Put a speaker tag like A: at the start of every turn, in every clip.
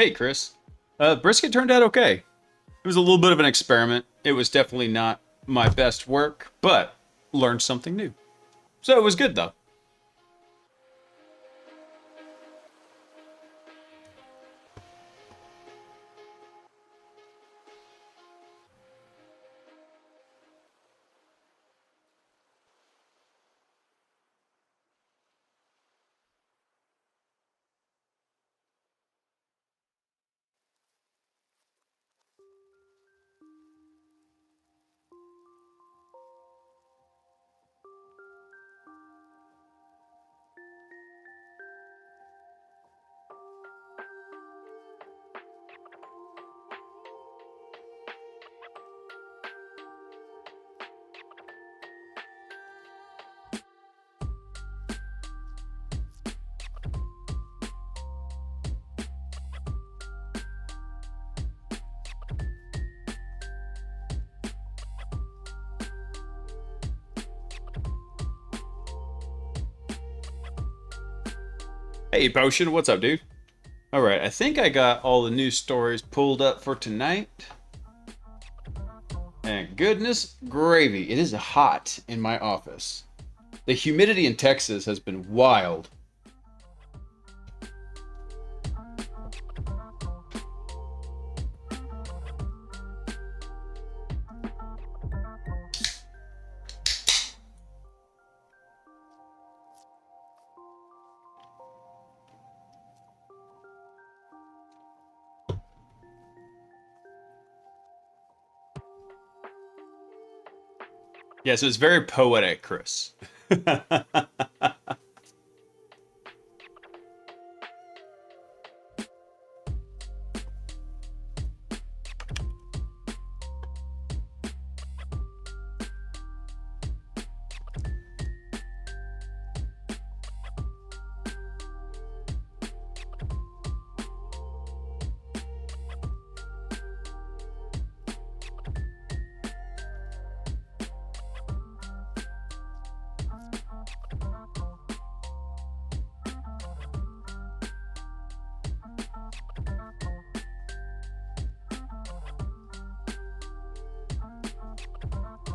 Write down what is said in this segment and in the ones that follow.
A: Hey, Chris. Brisket turned out okay. It was a little bit of an experiment. It was definitely not my best work, but learned something new. So it was good, though. Hey, Potion, what's up, dude? All right, I think I got all the news stories pulled up for tonight. And goodness gravy, it is hot in my office. The humidity in Texas has been wild. Yeah, so it's very poetic, Chris.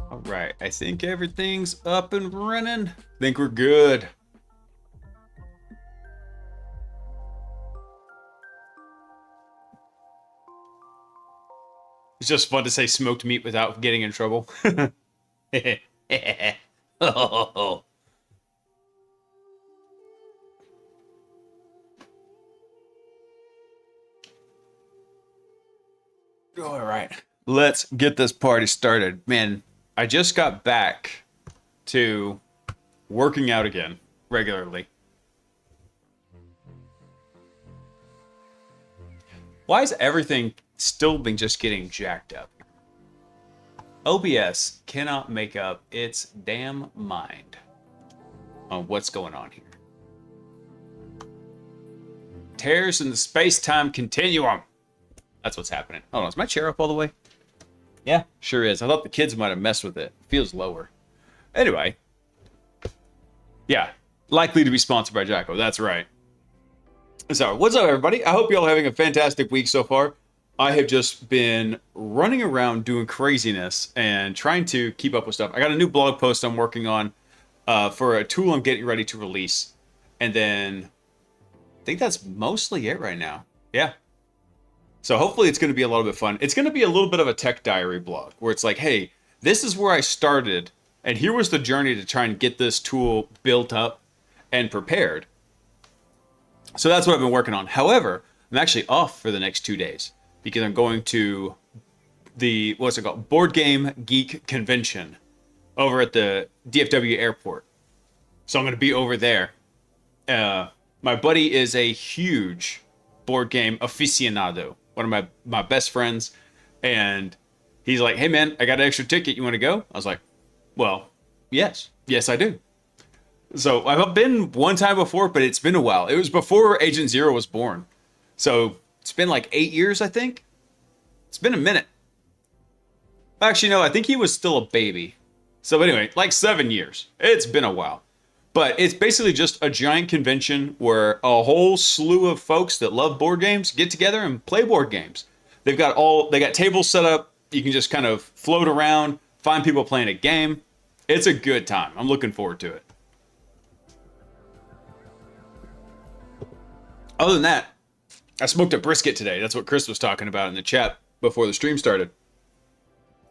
A: All right, I think everything's up and running. Think we're good. It's just fun to say smoked meat without getting in trouble. All right, let's get this party started. Man, I just got back to working out again regularly. Why is everything still been just getting jacked up? OBS cannot make up its damn mind on what's going on here. Tears in the space-time continuum. That's what's happening. Hold on, is my chair up all the way? Yeah, sure is. I thought the kids might have messed with it. It feels lower. Anyway. Yeah, likely to be sponsored by Jacko. That's right. So, what's up, everybody? I hope you all having a fantastic week so far. I have just been running around doing craziness and trying to keep up with stuff. I got a new blog post I'm working on for a tool I'm getting ready to release. And then I think that's mostly it right now. Yeah. So hopefully it's going to be a little bit fun. It's going to be a little bit of a tech diary blog where it's like, hey, this is where I started. And here was the journey to try and get this tool built up and prepared. So that's what I've been working on. However, I'm actually off for the next 2 days because I'm going to the, what's it called? Board Game Geek Convention over at the DFW airport. So I'm going to be over there. My buddy is a huge board game aficionado, one of my best friends. And he's like, hey man, I got an extra ticket. You want to go? I was like, well, yes. Yes, I do. So I've been one time before, but it's been a while. It was before Agent Zero was born. So it's been like 8 years, I think. It's been a minute. Actually, no, I think he was still a baby. So anyway, like 7 years. It's been a while. But it's basically just a giant convention where a whole slew of folks that love board games get together and play board games. They got tables set up. You can just kind of float around, find people playing a game. It's a good time. I'm looking forward to it. Other than that, I smoked a brisket today. That's what Chris was talking about in the chat before the stream started.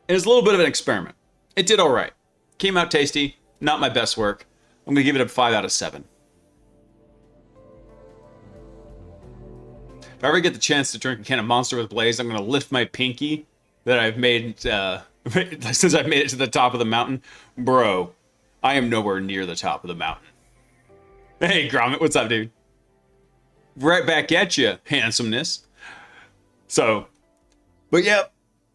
A: It was a little bit of an experiment. It did all right. Came out tasty. Not my best work. I'm going to give it a 5 out of 7. If I ever get the chance to drink a can of Monster with Blaise, I'm going to lift my pinky that I've made since I've made it to the top of the mountain. Bro, I am nowhere near the top of the mountain. Hey, Gromit, what's up, dude? Right back at you, handsomeness. So, but yeah,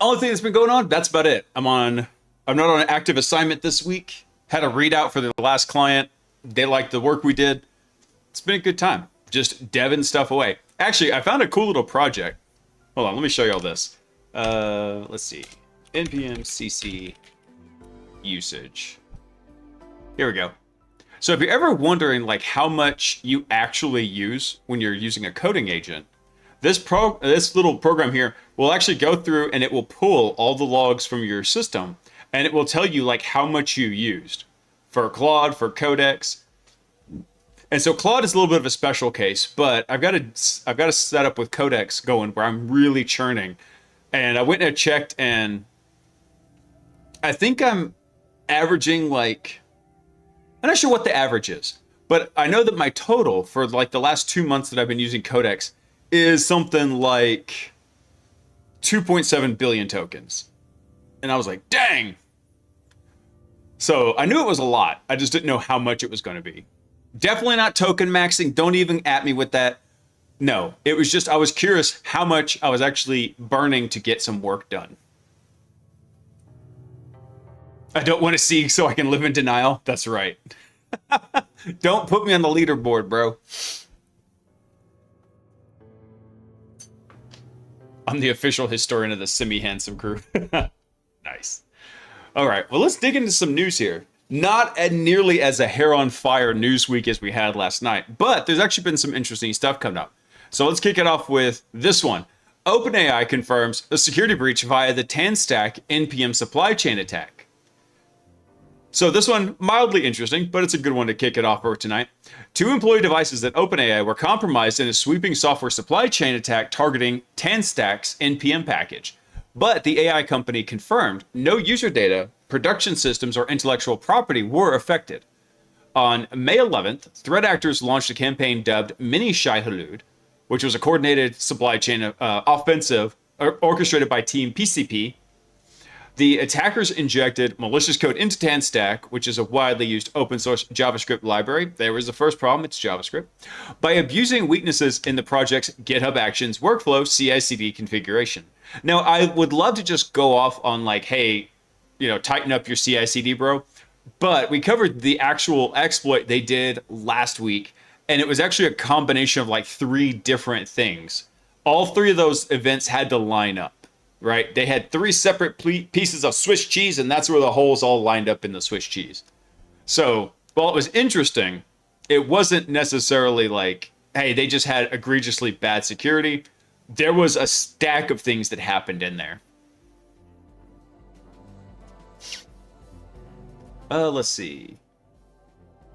A: only thing that's been going on, that's about it. I'm not on an active assignment this week. Had a readout for the last client. They liked the work we did. It's been a good time. Just deving stuff away. Actually, I found a cool little project. Hold on, let me show you all this. Let's see. NPM CC usage. Here we go. So if you're ever wondering like how much you actually use when you're using a coding agent, this little program here will actually go through and it will pull all the logs from your system and it will tell you like how much you used for Claude, for Codex. And so Claude is a little bit of a special case, but I've got a setup with Codex going where I'm really churning. And I went and checked and I think I'm averaging like, I'm not sure what the average is, but I know that my total for like the last 2 months that I've been using Codex is something like 2.7 billion tokens. And I was like, dang. So I knew it was a lot. I just didn't know how much it was going to be. Definitely not token maxing. Don't even at me with that. No, it was just, I was curious how much I was actually burning to get some work done. I don't want to see so I can live in denial. That's right. Don't put me on the leaderboard, bro. I'm the official historian of the semi-handsome crew. Nice. All right, well, let's dig into some news here. Not nearly as a hair-on-fire news week as we had last night, but there's actually been some interesting stuff coming up. So let's kick it off with this one. OpenAI confirms a security breach via the TanStack NPM supply chain attack. So this one, mildly interesting, but it's a good one to kick it off for tonight. 2 employee devices at OpenAI were compromised in a sweeping software supply chain attack targeting TanStack's NPM package. But the AI company confirmed no user data, production systems, or intellectual property were affected. On May 11th, threat actors launched a campaign dubbed Mini Shai Hulud, which was a coordinated supply chain offensive orchestrated by Team PCP. The attackers injected malicious code into TanStack, which is a widely used open source JavaScript library. There was the first problem, it's JavaScript. By abusing weaknesses in the project's GitHub Actions workflow CI/CD configuration. Now, I would love to just go off on like, hey, tighten up your CI/CD, bro. But we covered the actual exploit they did last week, and it was actually a combination of like 3 different things. All 3 of those events had to line up. Right? They had 3 separate pieces of Swiss cheese, and that's where the holes all lined up in the Swiss cheese. So, while it was interesting, it wasn't necessarily like, hey, they just had egregiously bad security. There was a stack of things that happened in there. Let's see.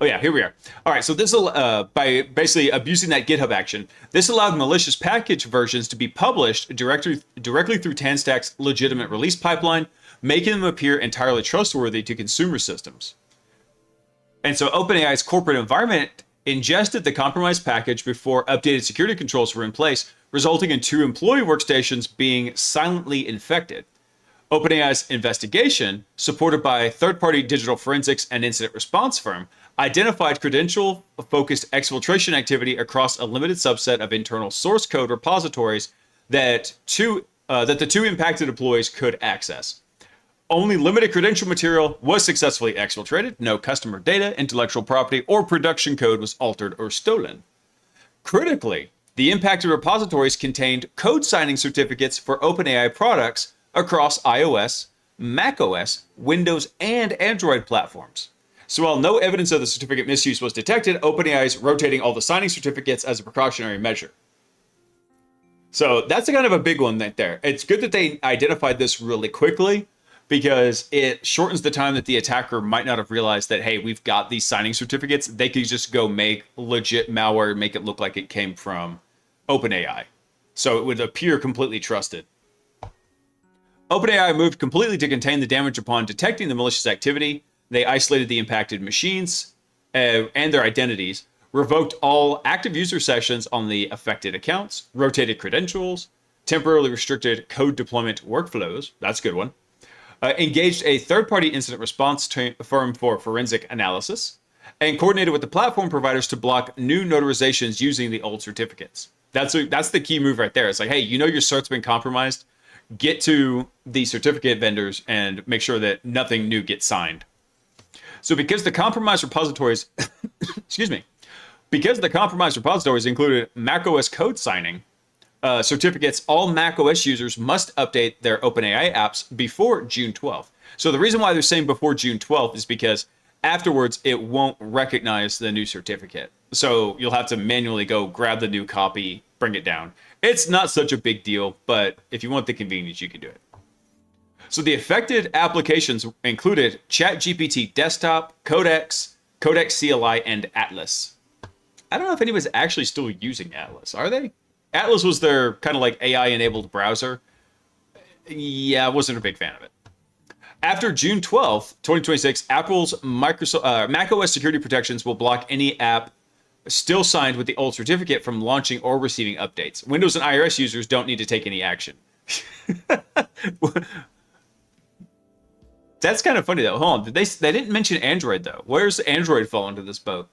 A: Oh yeah, here we are. All right, so this by basically abusing that GitHub action, this allowed malicious package versions to be published directly through TanStack's legitimate release pipeline, making them appear entirely trustworthy to consumer systems. And so OpenAI's corporate environment ingested the compromised package before updated security controls were in place, resulting in 2 employee workstations being silently infected. OpenAI's investigation, supported by third-party digital forensics and incident response firm, identified credential-focused exfiltration activity across a limited subset of internal source code repositories that the 2 impacted employees could access. Only limited credential material was successfully exfiltrated. No customer data, intellectual property, or production code was altered or stolen. Critically, the impacted repositories contained code signing certificates for OpenAI products across iOS, macOS, Windows, and Android platforms. So while no evidence of the certificate misuse was detected, OpenAI is rotating all the signing certificates as a precautionary measure. So that's a kind of a big one right there. It's good that they identified this really quickly because it shortens the time that the attacker might not have realized that, hey, we've got these signing certificates. They could just go make legit malware, make it look like it came from OpenAI. So it would appear completely trusted. OpenAI moved completely to contain the damage upon detecting the malicious activity. They isolated the impacted machines and their identities, revoked all active user sessions on the affected accounts, rotated credentials, temporarily restricted code deployment workflows. That's a good one. Engaged a third-party incident response firm for forensic analysis, and coordinated with the platform providers to block new notarizations using the old certificates. That's the key move right there. It's like, hey, you know your cert's been compromised. Get to the certificate vendors and make sure that nothing new gets signed. So because the compromised repositories, excuse me, because the compromised repositories included macOS code signing certificates, all macOS users must update their OpenAI apps before June 12th. So the reason why they're saying before June 12th is because afterwards it won't recognize the new certificate. So you'll have to manually go grab the new copy, bring it down. It's not such a big deal, but if you want the convenience, you can do it. So the affected applications included ChatGPT Desktop, Codex, Codex CLI, and Atlas. I don't know if anyone's actually still using Atlas. Are they? Atlas was their kind of like AI-enabled browser. Yeah, I wasn't a big fan of it. After June 12th, 2026, Apple's macOS security protections will block any app still signed with the old certificate from launching or receiving updates. Windows and iOS users don't need to take any action. That's kind of funny though. Hold on, they didn't mention Android though. Where's Android fall into this boat?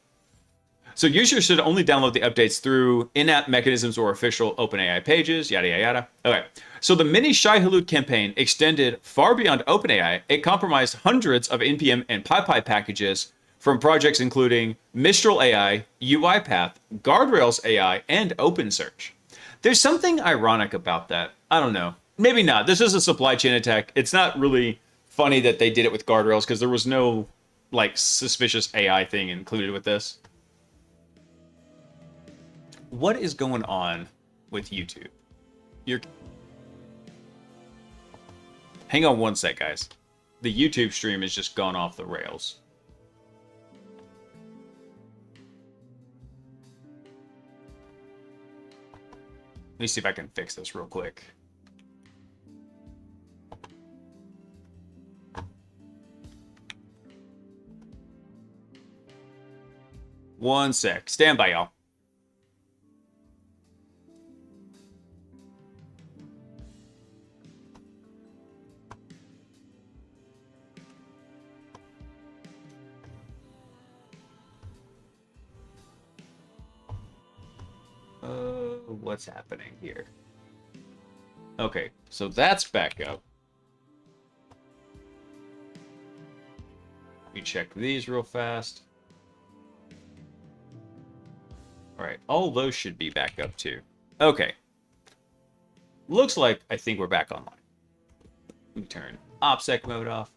A: So users should only download the updates through in-app mechanisms or official OpenAI pages, yada, yada, yada. Okay, so the mini Shai-Hulud campaign extended far beyond OpenAI. It compromised hundreds of NPM and PyPy packages from projects including Mistral AI, UiPath, Guardrails AI, and OpenSearch. There's something ironic about that. I don't know. Maybe not. This is a supply chain attack. It's not really funny that they did it with Guardrails because there was no like suspicious AI thing included with this. What is going on with YouTube? Hang on one sec, guys. The YouTube stream has just gone off the rails. Let me see if I can fix this real quick. One sec. Stand by, y'all. What's happening here? Okay, so that's back up. Let me check these real fast. All right, all those should be back up too. Okay. Looks like I think we're back online. Let me turn OPSEC mode off.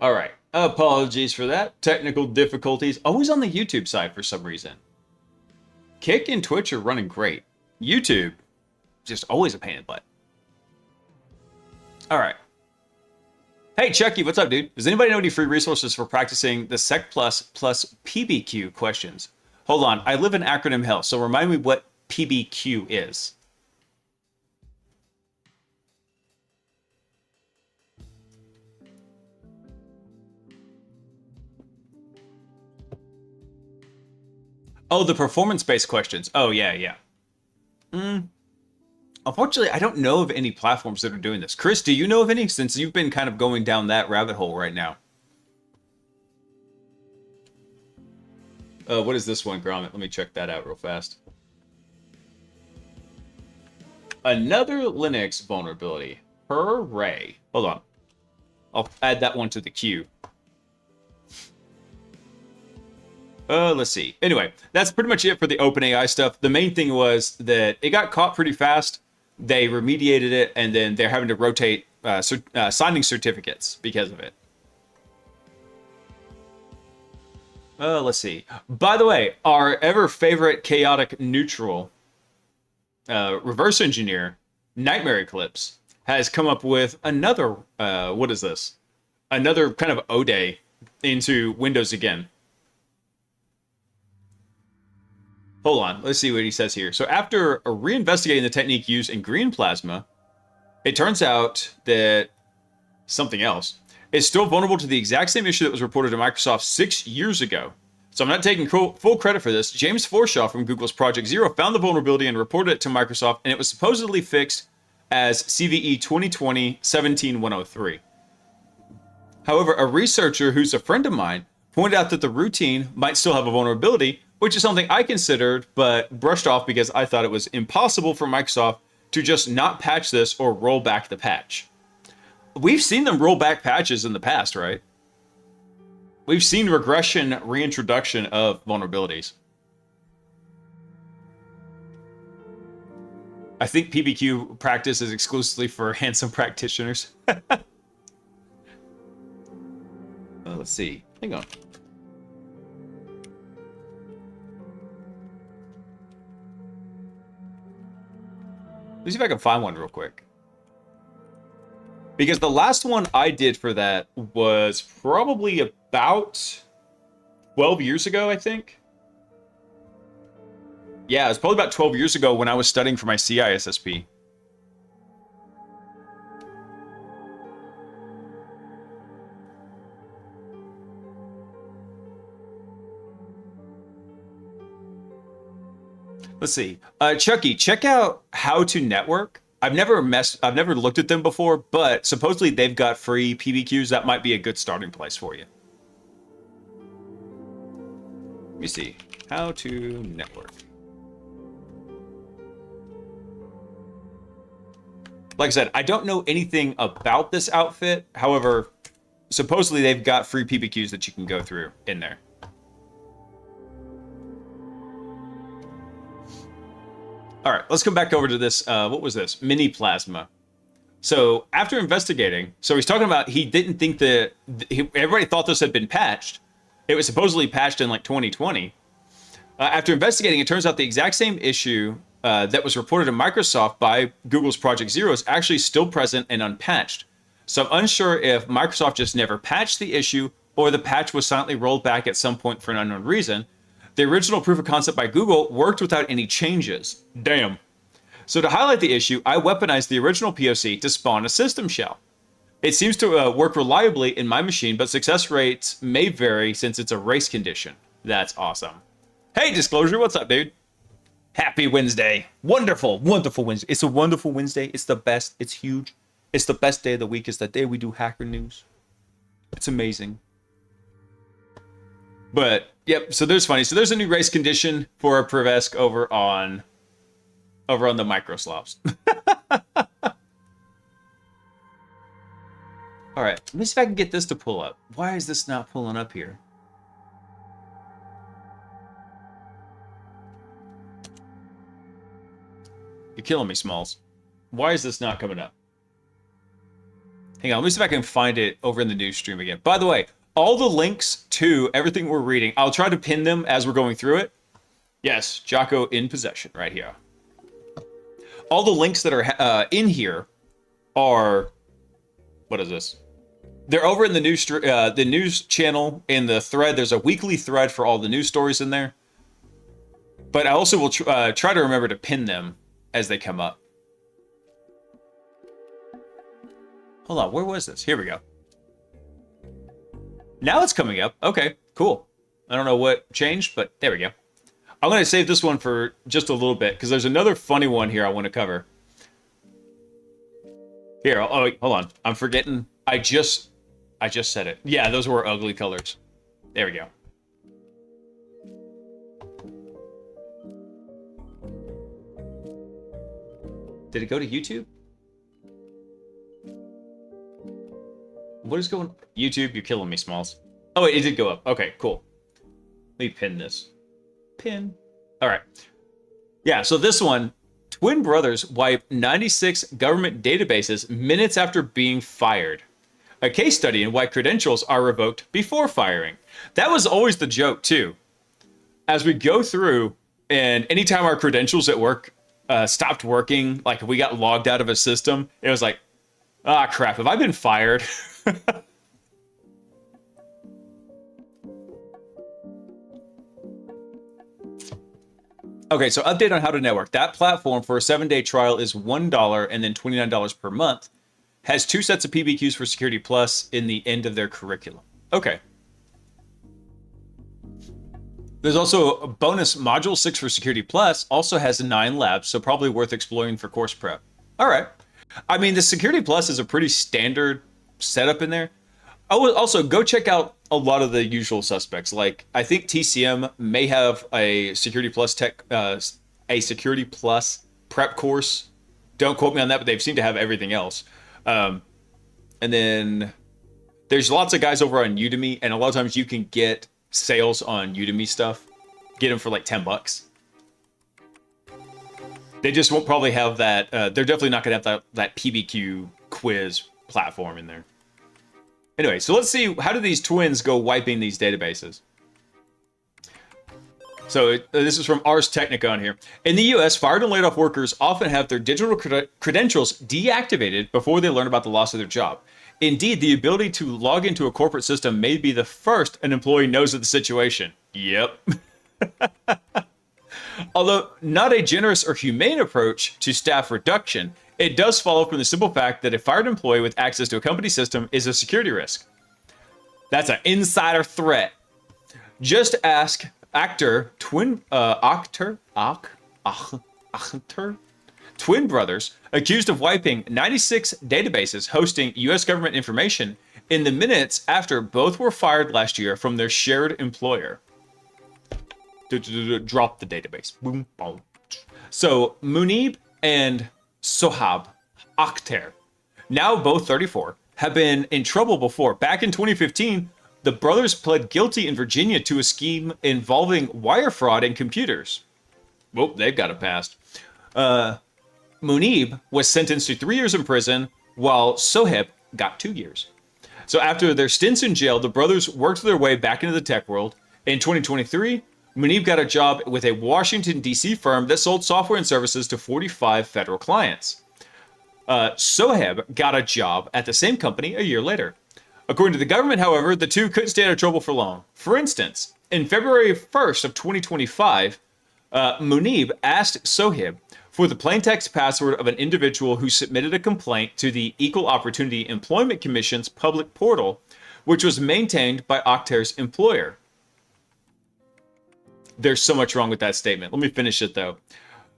A: All right. Apologies for that. Technical difficulties. Always on the YouTube side for some reason. Kick and Twitch are running great. YouTube, just always a pain in the butt. All right. Hey, Chucky, what's up, dude? Does anybody know any free resources for practicing the Sec plus PBQ questions? Hold on. I live in acronym hell, so remind me what PBQ is. Oh, the performance-based questions. Oh, yeah. Unfortunately, I don't know of any platforms that are doing this. Chris, do you know of any? Since you've been kind of going down that rabbit hole right now. What is this one, Gromit? Let me check that out real fast. Another Linux vulnerability. Hooray. Hold on. I'll add that one to the queue. Let's see. Anyway, that's pretty much it for the OpenAI stuff. The main thing was that it got caught pretty fast. They remediated it, and then they're having to rotate signing certificates because of it. Let's see. By the way, our ever favorite chaotic neutral reverse engineer, Nightmare Eclipse, has come up with another, what is this? Another kind of ode into Windows again. Hold on, let's see what he says here. So after reinvestigating the technique used in green plasma, it turns out that something else is still vulnerable to the exact same issue that was reported to Microsoft 6 years ago. So I'm not taking full credit for this. James Forshaw from Google's Project Zero found the vulnerability and reported it to Microsoft, and it was supposedly fixed as CVE 2020-17-103. However, a researcher who's a friend of mine pointed out that the routine might still have a vulnerability, which is something I considered but brushed off because I thought it was impossible for Microsoft to just not patch this or roll back the patch. We've seen them roll back patches in the past, right? We've seen regression reintroduction of vulnerabilities. I think PBQ practice is exclusively for handsome practitioners. Let's see. Hang on. Let me see if I can find one real quick. Because the last one I did for that was probably about 12 years ago, I think. Yeah, it was probably about 12 years ago when I was studying for my CISSP. Let's see. Chucky, check out How to Network. I've never looked at them before, but supposedly they've got free PBQs. That might be a good starting place for you. Let me see. How to Network. Like I said, I don't know anything about this outfit. However, supposedly they've got free PBQs that you can go through in there. All right, let's come back over to this. What was this? Mini plasma. So after investigating, so he's talking about he didn't think that everybody thought this had been patched. It was supposedly patched in like 2020. After investigating, it turns out the exact same issue that was reported to Microsoft by Google's Project Zero is actually still present and unpatched. So I'm unsure if Microsoft just never patched the issue or the patch was silently rolled back at some point for an unknown reason. The original proof of concept by Google worked without any changes. Damn. So to highlight the issue, I weaponized the original POC to spawn a system shell. It seems to work reliably in my machine, but success rates may vary since it's a race condition. That's awesome. Hey, Disclosure, what's up, dude? Happy Wednesday. Wonderful, wonderful Wednesday. It's a wonderful Wednesday. It's the best. It's huge. It's the best day of the week. It's the day we do hacker news. It's amazing. But, yep, so there's funny. So there's a new race condition for a Prevesk over on the Microslops. All right, let me see if I can get this to pull up. Why is this not pulling up here? You're killing me, Smalls. Why is this not coming up? Hang on, let me see if I can find it over in the news stream again. By the way, all the links to everything we're reading, I'll try to pin them as we're going through it. Yes, Jocko in possession right here. All the links that are in here are, what is this? They're over in the news channel in the thread. There's a weekly thread for all the news stories in there. But I also will try to remember to pin them as they come up. Hold on, where was this? Here we go. Now it's coming up. Okay, cool. I don't know what changed, but there we go. I'm going to save this one for just a little bit because there's another funny one here I want to cover. Here, oh, wait, hold on. I'm forgetting. I just said it. Yeah, those were ugly colors. There we go. Did it go to YouTube? What is going on? YouTube, you're killing me, Smalls. Oh, wait, it did go up. Okay, cool. Let me pin this. Pin. All right. Yeah, so this one Twin brothers wipe 96 government databases minutes after being fired. A case study in why credentials are revoked before firing. That was always the joke, too. As we go through, and anytime our credentials at work stopped working, like if we got logged out of a system, it was like, ah, crap, have I been fired? Okay, so update on How to Network. That platform for a 7-day trial is $1 and then $29 per month. Has 2 sets of PBQs for Security Plus in the end of their curriculum. Okay. There's also a bonus Module 6 for Security Plus. Also has 9 labs, so probably worth exploring for course prep. All right. I mean, the Security Plus is a pretty standard setup in there. Also, go check out a lot of the usual suspects. Like, I think TCM may have a Security Plus prep course. Don't quote me on that, but they seem to have everything else. And then there's lots of guys over on Udemy, and a lot of times you can get sales on Udemy stuff. Get them for like $10. They just won't probably have that. They're definitely not going to have that PBQ quiz platform in there. Anyway, so let's see, how do these twins go wiping these databases? So this is from Ars Technica on here. In the US, fired and laid off workers often have their digital credentials deactivated before they learn about the loss of their job. Indeed, the ability to log into a corporate system may be the first an employee knows of the situation. Yep. Although not a generous or humane approach to staff reduction, it does follow from the simple fact that a fired employee with access to a company system is a security risk. That's an insider threat. Just ask twin brothers accused of wiping 96 databases hosting U.S. government information in the minutes after both were fired last year from their shared employer. Drop the database. Boom, boom. So Munib and Sohab Akhter, now both 34, have been in trouble before. Back in 2015, the brothers pled guilty in Virginia to a scheme involving wire fraud in computers. Well, they've got it passed. Munib was sentenced to 3 years in prison, while Soheb got 2 years. So after their stints in jail, the brothers worked their way back into the tech world. In 2023, Munib got a job with a Washington, D.C. firm that sold software and services to 45 federal clients. Soheb got a job at the same company a year later. According to the government, however, the two couldn't stay out of trouble for long. For instance, in February 1st of 2025, Munib asked Soheb for the plaintext password of an individual who submitted a complaint to the Equal Opportunity Employment Commission's public portal, which was maintained by Akhter's employer. There's so much wrong with that statement. Let me finish it, though.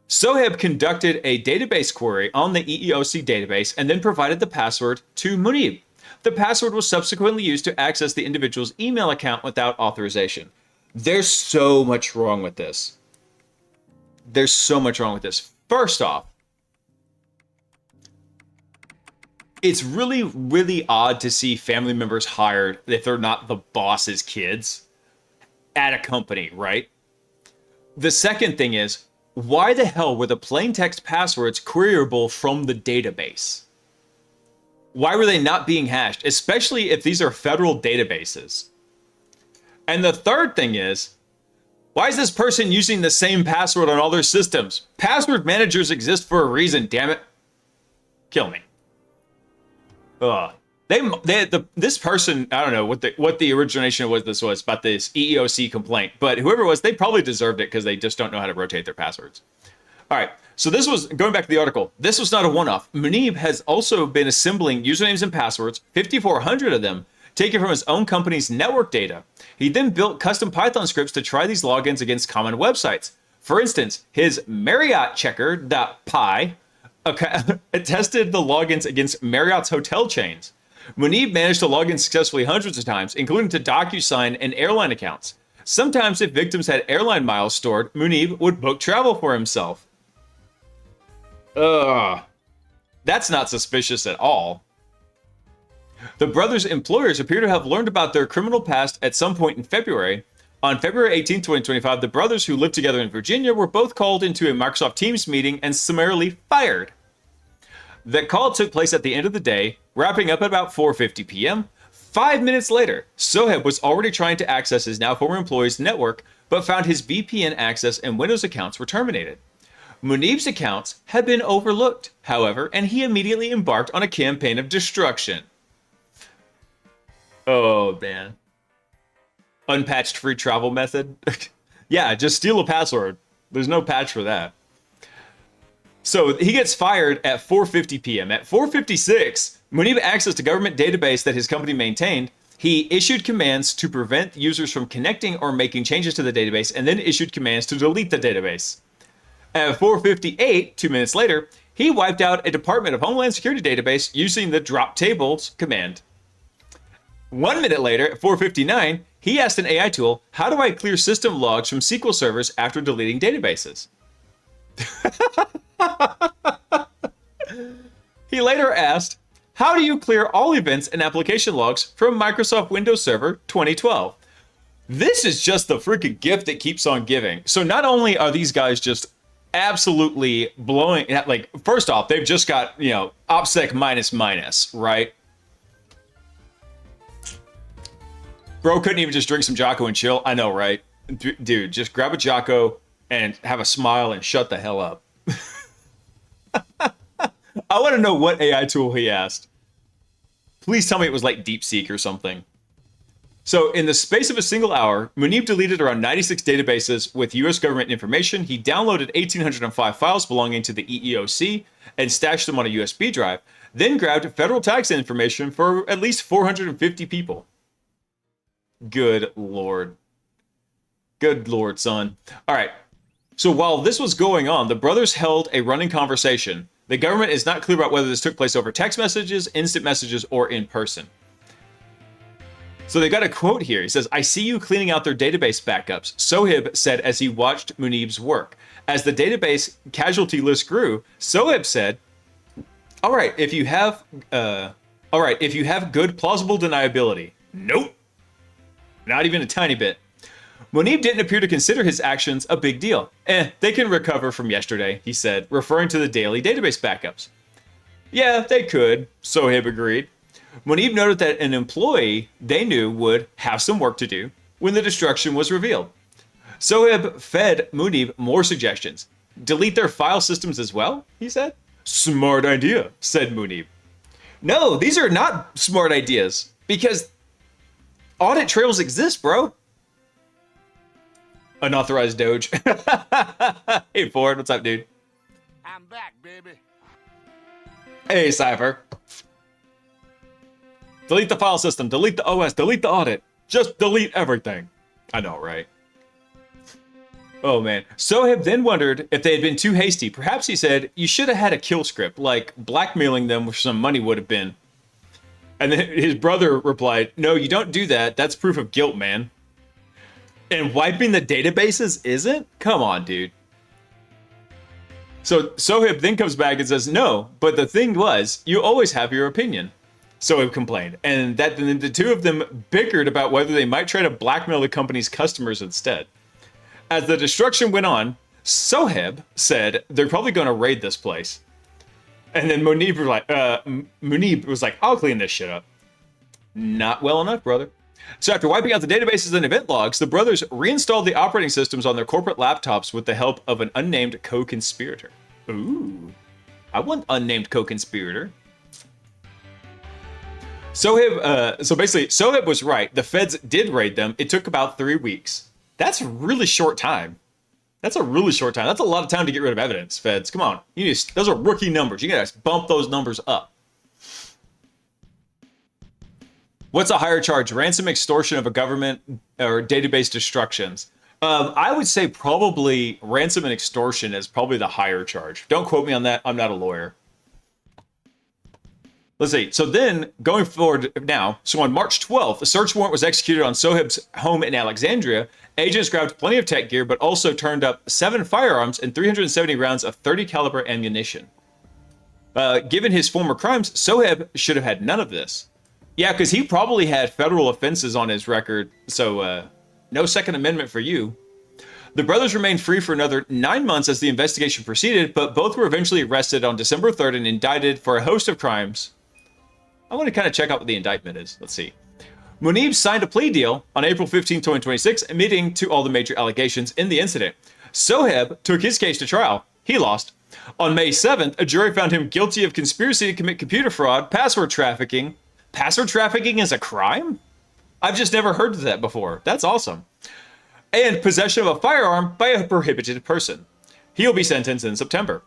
A: Soheb conducted a database query on the EEOC database and then provided the password to Munib. The password was subsequently used to access the individual's email account without authorization. There's so much wrong with this. There's so much wrong with this. First off, it's really, really odd to see family members hired if they're not the boss's kids at a company, right? The second thing is, why the hell were the plain text passwords queryable from the database? Why were they not being hashed, especially if these are federal databases? And the third thing is, why is this person using the same password on all their systems? Password managers exist for a reason, damn it. Kill me. Ugh. This person, I don't know what the origination of what this was about this EEOC complaint, but whoever it was, they probably deserved it because they just don't know how to rotate their passwords. All right, so this was, going back to the article, this was not a one-off. Munib has also been assembling usernames and passwords, 5,400 of them, taken from his own company's network data. He then built custom Python scripts to try these logins against common websites. For instance, his MarriottChecker.py tested the logins against Marriott's hotel chains. Munib managed to log in successfully hundreds of times, including to DocuSign and airline accounts. Sometimes, if victims had airline miles stored, Munib would book travel for himself. That's not suspicious at all. The brothers' employers appear to have learned about their criminal past at some point in February, On February 18, 2025, the brothers who lived together in Virginia were both called into a Microsoft Teams meeting and summarily fired. That call took place at the end of the day, wrapping up at about 4:50 p.m. 5 minutes later, Sohaib was already trying to access his now former employee's network, but found his VPN access and Windows accounts were terminated. Munib's accounts had been overlooked, however, and he immediately embarked on a campaign of destruction. Oh, man. Unpatched free travel method? Yeah, just steal a password. There's no patch for that. So he gets fired at 4:50 p.m. At 4:56, Munib accessed a government database that his company maintained. He issued commands to prevent users from connecting or making changes to the database, and then issued commands to delete the database. At 4:58, 2 minutes later, he wiped out a Department of Homeland Security database using the drop tables command. 1 minute later, at 4:59, he asked an AI tool, how do I clear system logs from SQL servers after deleting databases? He later asked, how do you clear all events and application logs from Microsoft Windows Server 2012? This is just the freaking gift that keeps on giving. So not only are these guys just absolutely blowing, like, first off, they've just got, OPSEC minus, right? Bro couldn't even just drink some Jocko and chill. I know, right? Dude, just grab a Jocko and have a smile and shut the hell up. I want to know what AI tool he asked. Please tell me it was like DeepSeek or something. So in the space of a single hour, Munib deleted around 96 databases with US government information. He downloaded 1,805 files belonging to the EEOC and stashed them on a USB drive, then grabbed federal tax information for at least 450 people. Good Lord. Good Lord, son. All right. So while this was going on, the brothers held a running conversation. The government is not clear about whether this took place over text messages, instant messages, or in person. So they got a quote here. He says, I see you cleaning out their database backups, Sohaib said as he watched Munib's work. As the database casualty list grew, Sohaib said, all right, if you have good plausible deniability. Nope. Not even a tiny bit. Munib didn't appear to consider his actions a big deal. They can recover from yesterday, he said, referring to the daily database backups. Yeah, they could, Sohaib agreed. Munib noted that an employee they knew would have some work to do when the destruction was revealed. Sohaib fed Munib more suggestions. Delete their file systems as well, he said. Smart idea, said Munib. No, these are not smart ideas, because audit trails exist, bro. Unauthorized Doge. Hey, Ford, what's up, dude?
B: I'm back, baby.
A: Hey, Cypher. Delete the file system, delete the OS, delete the audit. Just delete everything. I know, right? Oh, man. Sohaib then wondered if they had been too hasty. Perhaps, he said, you should have had a kill script, like blackmailing them with some money would have been. And then his brother replied, no, you don't do that. That's proof of guilt, man. And wiping the databases isn't? Come on, dude. So Sohaib then comes back and says, no, but the thing was, you always have your opinion. Sohaib complained. And that the two of them bickered about whether they might try to blackmail the company's customers instead. As the destruction went on, Sohaib said they're probably going to raid this place. And then Munib was like, I'll clean this shit up. Not well enough, brother. So after wiping out the databases and event logs, the brothers reinstalled the operating systems on their corporate laptops with the help of an unnamed co-conspirator. Ooh, I want unnamed co-conspirator. Sohaib was right. The feds did raid them. It took about 3 weeks. That's a really short time. That's a really short time. That's a lot of time to get rid of evidence, feds. Come on. Those are rookie numbers. You gotta bump those numbers up. What's a higher charge? Ransom, extortion of a government, or database destructions? I would say probably ransom and extortion is probably the higher charge. Don't quote me on that. I'm not a lawyer. Let's see. So then, going forward now, so on March 12th, a search warrant was executed on Sohaib's home in Alexandria. Agents grabbed plenty of tech gear, but also turned up 7 firearms and 370 rounds of 30 caliber ammunition. Given his former crimes, Sohaib should have had none of this. Yeah, because he probably had federal offenses on his record, so No Second Amendment for you. The brothers remained free for another 9 months as the investigation proceeded, but both were eventually arrested on December 3rd and indicted for a host of crimes. I want to kind of check out what the indictment is. Let's see. Munib signed a plea deal on April 15, 2026, admitting to all the major allegations in the incident. Soheb took his case to trial. He lost. On May 7th, a jury found him guilty of conspiracy to commit computer fraud, password trafficking. Password trafficking is a crime? I've just never heard of that before. That's awesome. And possession of a firearm by a prohibited person. He'll be sentenced in September.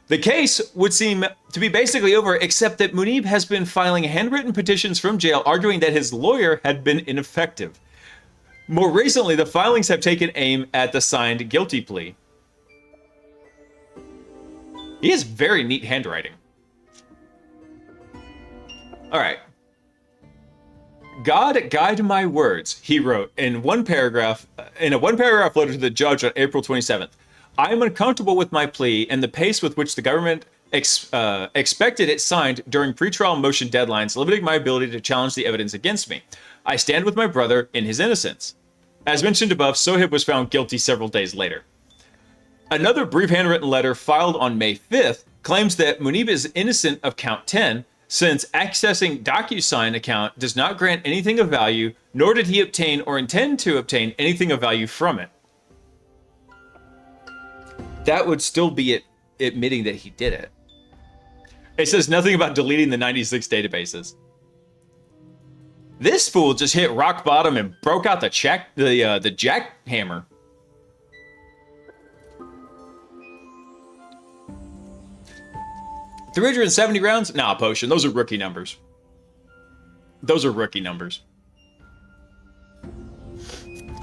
A: The case would seem to be basically over, except that Munib has been filing handwritten petitions from jail arguing that his lawyer had been ineffective. More recently, the filings have taken aim at the signed guilty plea. He has very neat handwriting. All right. God guide my words, he wrote in a one-paragraph letter to the judge on April 27th. I am uncomfortable with my plea and the pace with which the government expected it signed during pretrial motion deadlines, limiting my ability to challenge the evidence against me. I stand with my brother in his innocence. As mentioned above, Sohib was found guilty several days later. Another brief handwritten letter filed on May 5th claims that Munib is innocent of count 10, since accessing DocuSign account does not grant anything of value, nor did he obtain or intend to obtain anything of value from it. That would still be admitting that he did it. It says nothing about deleting the 96 databases. This fool just hit rock bottom and broke out the jackhammer. $370 rounds? Nah, Potion. Those are rookie numbers. Those are rookie numbers.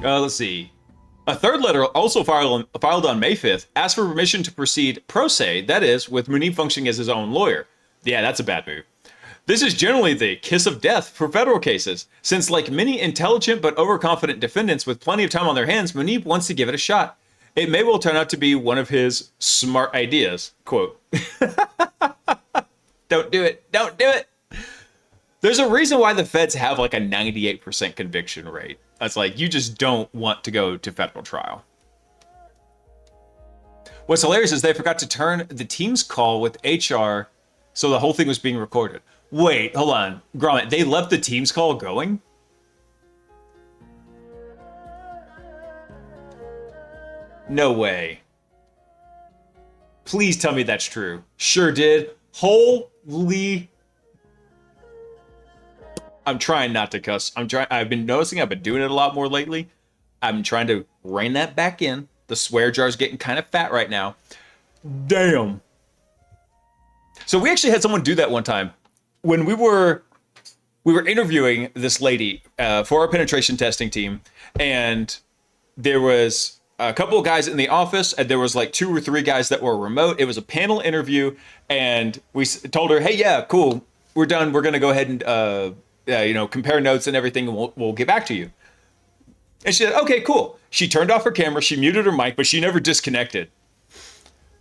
A: Let's see. A third letter, also filed on May 5th, asked for permission to proceed pro se, that is, with Munib functioning as his own lawyer. Yeah, that's a bad move. This is generally the kiss of death for federal cases, since like many intelligent but overconfident defendants with plenty of time on their hands, Munib wants to give it a shot. It may well turn out to be one of his smart ideas. Quote. Don't do it. Don't do it. There's a reason why the feds have like a 98% conviction rate. It's like, you just don't want to go to federal trial. What's hilarious is they forgot to turn the team's call with HR, so the whole thing was being recorded. Wait, hold on. Gromit, they left the team's call going? No way. Please tell me that's true. Sure did. Holy... I'm trying not to cuss. I've been noticing I've been doing it a lot more lately. I'm trying to rein that back in. The swear jar's getting kind of fat right now. Damn. So we actually had someone do that one time. When we were interviewing this lady for our penetration testing team, and there was a couple of guys in the office, and there was like 2 or 3 guys that were remote. It was a panel interview, and we told her, hey, yeah, cool, we're done. We're going to go ahead and, compare notes and everything, and we'll get back to you. And she said, okay, cool. She turned off her camera, she muted her mic, but she never disconnected.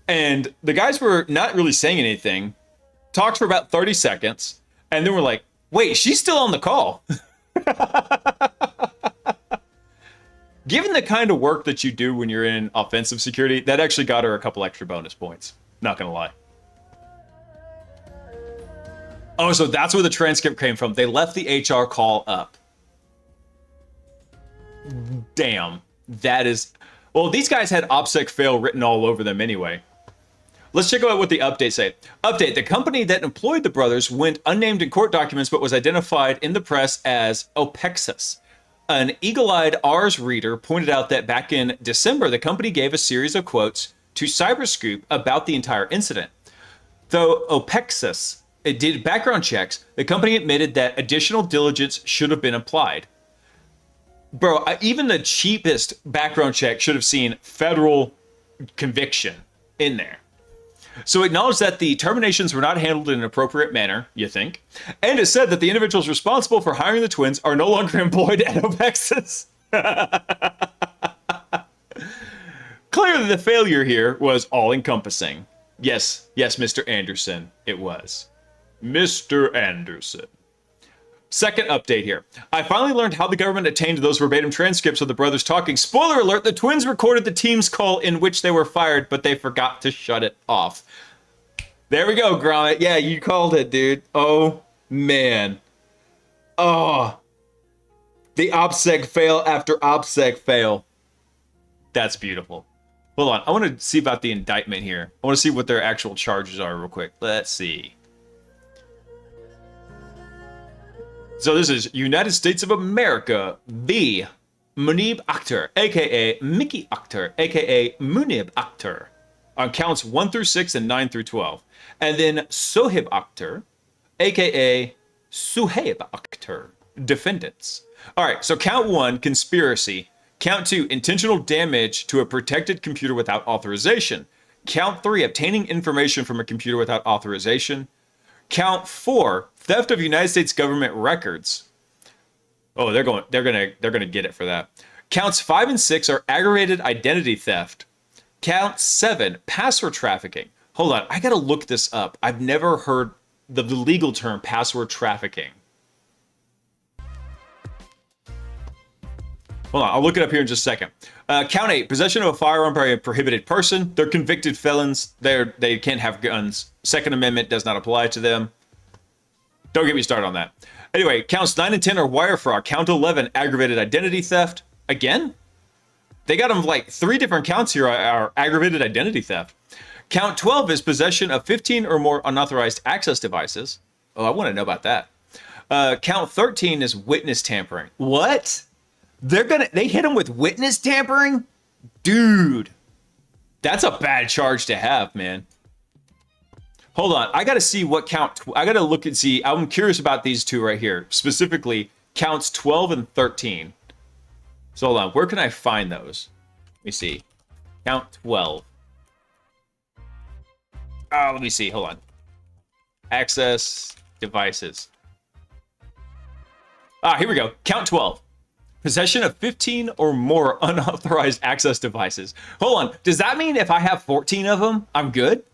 A: And the guys were not really saying anything, talked for about 30 seconds, and then we're like, wait, she's still on the call. Given the kind of work that you do when you're in offensive security, that actually got her a couple extra bonus points. Not gonna lie. Oh, so that's where the transcript came from. They left the HR call up. Damn. That is... Well, these guys had OPSEC fail written all over them anyway. Let's check out what the update say. Update. The company that employed the brothers went unnamed in court documents but was identified in the press as Opexus. An eagle-eyed Ars reader pointed out that back in December, the company gave a series of quotes to Cyberscoop about the entire incident. Though Opexus did background checks, the company admitted that additional diligence should have been applied. Bro, even the cheapest background check should have seen federal conviction in there. So acknowledged that the terminations were not handled in an appropriate manner, you think, and it said that the individuals responsible for hiring the twins are no longer employed at Opexus. Clearly the failure here was all-encompassing. Yes, Mr. Anderson, it was. Mr. Anderson. Second update here. I finally learned how the government obtained those verbatim transcripts of the brothers talking. Spoiler alert, the twins recorded the team's call in which they were fired, but they forgot to shut it off. There we go, Gromit. Yeah, you called it, dude. Oh, man. Oh. The OPSEC fail after OPSEC fail. That's beautiful. Hold on. I want to see about the indictment here. I want to see what their actual charges are real quick. Let's see. So this is United States of America v. Munib Akhtar, a.k.a. Mickey Akhtar, a.k.a. Munib Akhtar, on counts 1 through 6 and 9 through 12. And then Sohib Akhtar, a.k.a. Suhaib Akhtar, defendants. All right, so count 1, conspiracy. Count 2, intentional damage to a protected computer without authorization. Count 3, obtaining information from a computer without authorization. Count 4, theft of United States government records. Oh, they're gonna get it for that. Counts 5 and 6 are aggravated identity theft. Count 7, password trafficking. Hold on, I gotta look this up. I've never heard the legal term password trafficking. Hold on, I'll look it up here in just a second. Count 8, possession of a firearm by a prohibited person. They're convicted felons. They can't have guns. Second Amendment does not apply to them. Don't get me started on that. Anyway, counts 9 and 10 are wire fraud. Count 11, aggravated identity theft. Again? They got them like 3 different counts here are aggravated identity theft. Count 12 is possession of 15 or more unauthorized access devices. Oh, I want to know about that. Count 13 is witness tampering. What? They hit him with witness tampering? Dude, that's a bad charge to have, man. Hold on, I gotta see what count, I gotta look and see, I'm curious about these two right here, specifically counts 12 and 13. So hold on, where can I find those? Let me see, count 12. Let me see, hold on. Access devices. Here we go, count 12. Possession of 15 or more unauthorized access devices. Hold on, does that mean if I have 14 of them, I'm good?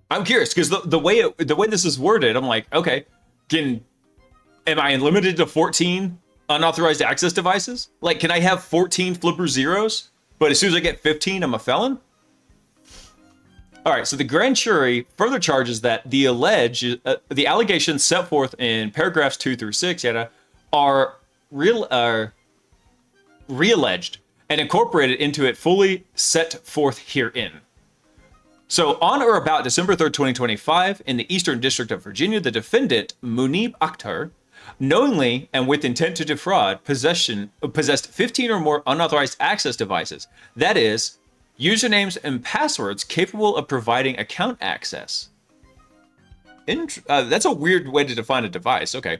A: I'm curious because the way this is worded, I'm like, okay, am I limited to 14 unauthorized access devices? Like, can I have 14 flipper zeros, but as soon as I get 15, I'm a felon? All right, so the grand jury further charges that the allegations set forth in paragraphs 2 through 6 are re-alleged and incorporated into it fully set forth herein. So on or about December 3rd, 2025, in the Eastern District of Virginia, the defendant, Munib Akhtar, knowingly and with intent to defraud, possessed 15 or more unauthorized access devices. That is, usernames and passwords capable of providing account access. That's a weird way to define a device. Okay.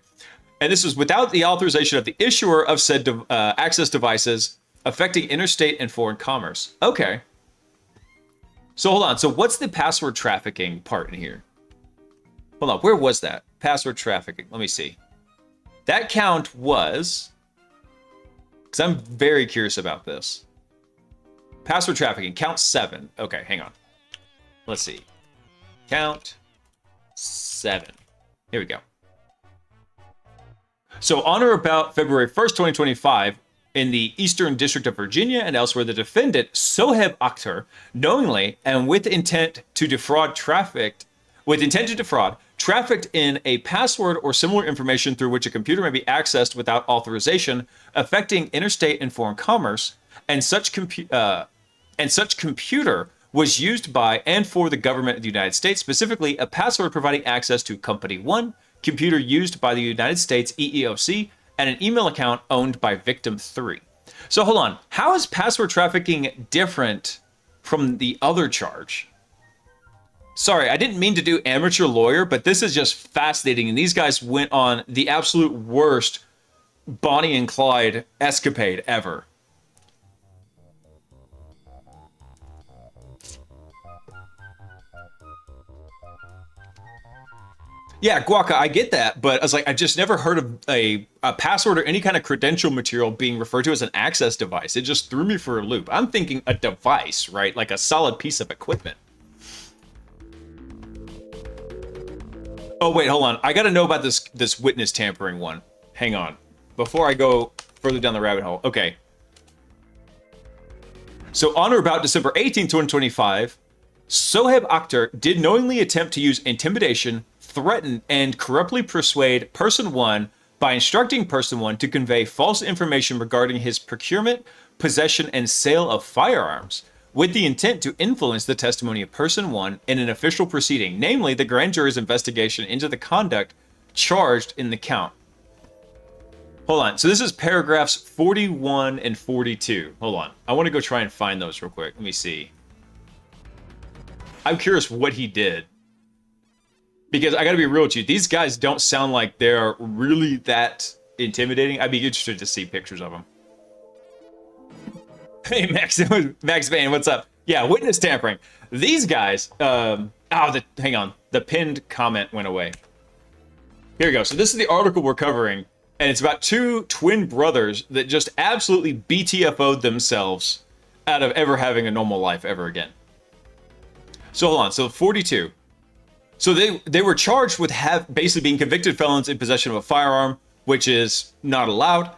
A: And this is without the authorization of the issuer of said access devices affecting interstate and foreign commerce. Okay. So hold on. So what's the password trafficking part in here? Hold on. Where was that? Password trafficking. Let me see. That count was... Because I'm very curious about this. Password trafficking. Count 7. Okay, hang on. Let's see. Count 7. Here we go. So on or about February 1st, 2025, in the Eastern District of Virginia and elsewhere, the defendant, Sohib Akhtar, knowingly and with intent to defraud, trafficked in a password or similar information through which a computer may be accessed without authorization, affecting interstate and foreign commerce, and such computer was used by and for the government of the United States, specifically a password providing access to Company 1, computer used by the United States EEOC, and an email account owned by Victim 3. So hold on, how is password trafficking different from the other charge? Sorry, I didn't mean to do amateur lawyer, but this is just fascinating, and these guys went on the absolute worst Bonnie and Clyde escapade ever. Yeah, Guaca, I get that, but I was like, I just never heard of a password or any kind of credential material being referred to as an access device. It just threw me for a loop. I'm thinking a device, right? Like a solid piece of equipment. Oh wait, hold on. I got to know about this witness tampering one. Hang on. Before I go further down the rabbit hole. Okay. So on or about December 18, 2025, Sohaib Akhtar did knowingly attempt to use intimidation, threaten, and corruptly persuade Person 1 by instructing Person 1 to convey false information regarding his procurement, possession, and sale of firearms, with the intent to influence the testimony of Person 1 in an official proceeding, namely the grand jury's investigation into the conduct charged in the count. Hold on. So this is paragraphs 41 and 42. Hold on. I want to go try and find those real quick. Let me see. I'm curious what he did. Because I got to be real with you. These guys don't sound like they're really that intimidating. I'd be interested to see pictures of them. Hey, Max Vane, what's up? Yeah, witness tampering. These guys, hang on. The pinned comment went away. Here we go. So this is the article we're covering, and it's about two twin brothers that just absolutely BTFO'd themselves out of ever having a normal life ever again. So hold on. So 42. So they were charged with basically being convicted felons in possession of a firearm, which is not allowed.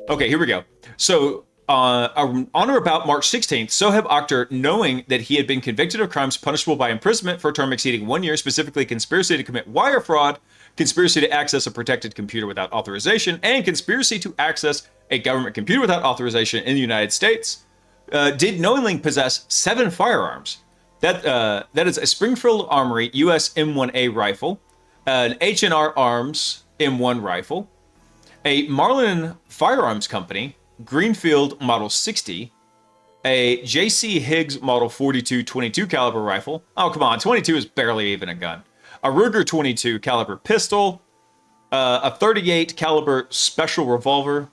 A: Okay, here we go. So on or about March 16th, Sohaib Akhtar, knowing that he had been convicted of crimes punishable by imprisonment for a term exceeding 1 year, specifically conspiracy to commit wire fraud, conspiracy to access a protected computer without authorization, and conspiracy to access a government computer without authorization in the United States, did knowingly possess 7 firearms. That is a Springfield Armory US M1A rifle, an H&R Arms M1 rifle, a Marlin Firearms Company Greenfield Model 60, a J.C. Higgs Model 42 22 caliber rifle. Oh, come on, 22 is barely even a gun. A Ruger 22 caliber pistol, a 38 caliber special revolver,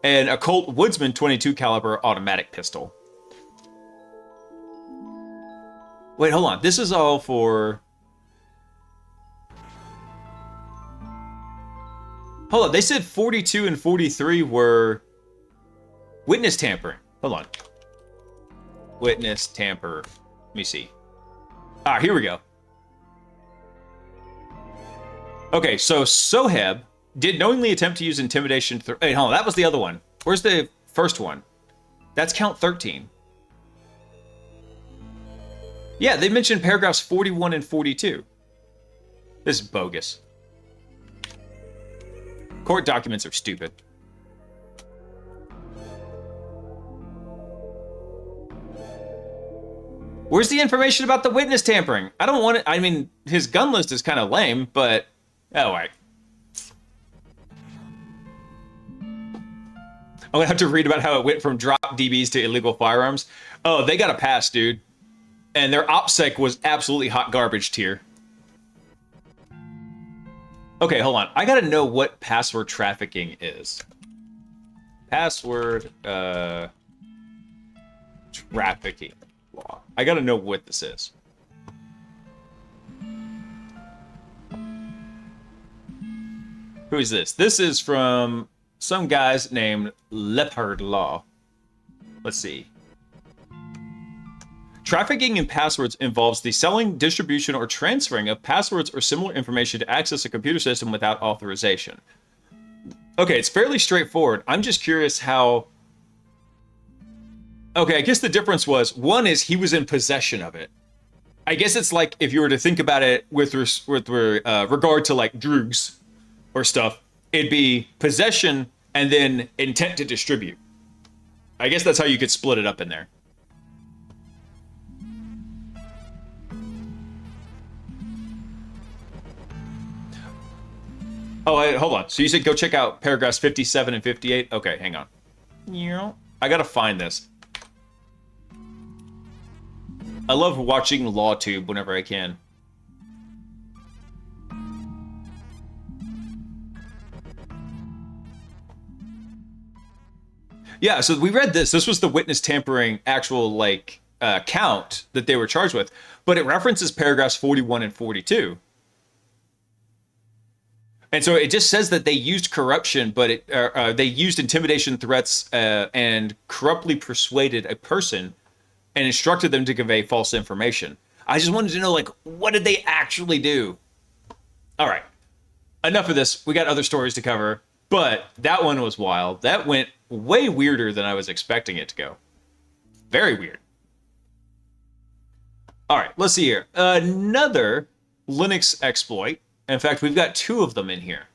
A: and a Colt Woodsman 22 caliber automatic pistol. Wait, hold on. This is all for... Hold on. They said 42 and 43 were witness tampering. Hold on. Witness tamper. Let me see. Ah, here we go. Okay, so Sohaib did knowingly attempt to use intimidation. Hey, hold on. That was the other one. Where's the first one? That's count 13. Yeah, they mentioned paragraphs 41 and 42. This is bogus. Court documents are stupid. Where's the information about the witness tampering? I don't want it. I mean, his gun list is kind of lame, but... Oh, wait. I'm going to have to read about how it went from drop DBs to illegal firearms. Oh, they got a pass, dude. And their OPSEC was absolutely hot garbage tier. Okay, hold on. I gotta know what password trafficking is. Password trafficking law. I gotta know what this is. Who is this? This is from some guys named Leopard Law. Let's see. Trafficking in passwords involves the selling, distribution, or transferring of passwords or similar information to access a computer system without authorization. Okay, it's fairly straightforward. I'm just curious how... Okay, I guess the difference was, one is he was in possession of it. I guess it's like if you were to think about it with regard to like drugs or stuff, it'd be possession and then intent to distribute. I guess that's how you could split it up in there. Oh, wait, hold on. So you said go check out paragraphs 57 and 58? Okay, hang on. I gotta find this. I love watching LawTube whenever I can. Yeah, so we read this. This was the witness tampering actual, like, count that they were charged with. But it references paragraphs 41 and 42. And so it just says that they used corruption, but they used intimidation, threats, and corruptly persuaded a person and instructed them to convey false information. I just wanted to know, like, what did they actually do? All right. Enough of this. We got other stories to cover, but that one was wild. That went way weirder than I was expecting it to go. Very weird. All right, let's see here. Another Linux exploit. In fact, we've got two of them in here.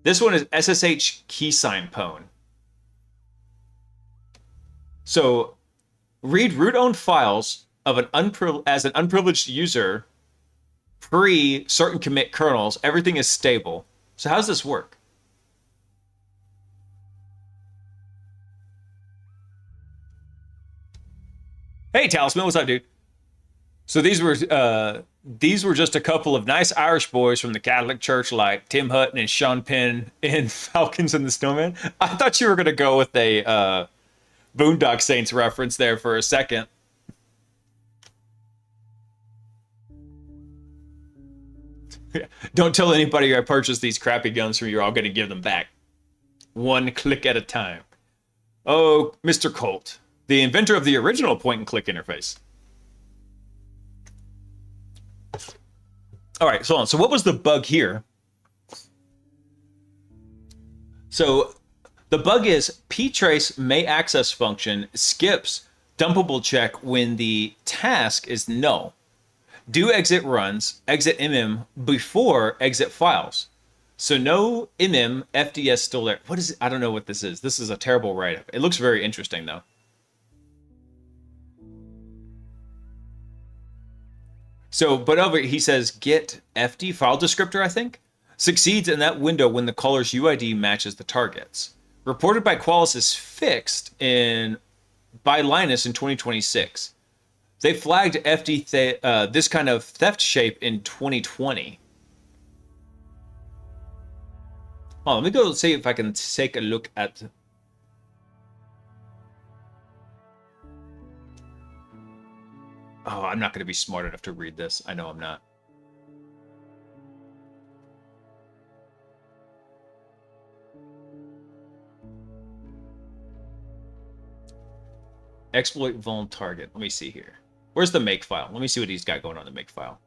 A: This one is SSH keysign pwn. So, read root-owned files of as an unprivileged user pre certain commit kernels. Everything is stable. So how does this work? Hey, Talisman, what's up, dude? So these were just a couple of nice Irish boys from the Catholic Church, like Tim Hutton and Sean Penn in Falcons and the Snowman. I thought you were gonna go with a Boondock Saints reference there for a second. Don't tell anybody I purchased these crappy guns from you, or I'm gonna give them back. One click at a time. Oh, Mr. Colt, the inventor of the original point-and-click interface. All right, so what was the bug here? So the bug is ptrace may access function skips dumpable check when the task is null. Do exit runs, exit mm before exit files. So no mm, FDS still there. What is it? I don't know what this is. This is a terrible write-up. It looks very interesting though. So, but over he says get FD file descriptor, I think, succeeds in that window when the caller's UID matches the target's. Reported by Qualys is fixed by Linus in 2026. They flagged FD this kind of theft shape in 2020. Oh, let me go see if I can take a look at. Oh, I'm not going to be smart enough to read this. I know I'm not. Exploit vuln target. Let me see here. Where's the make file? Let me see what he's got going on the make file.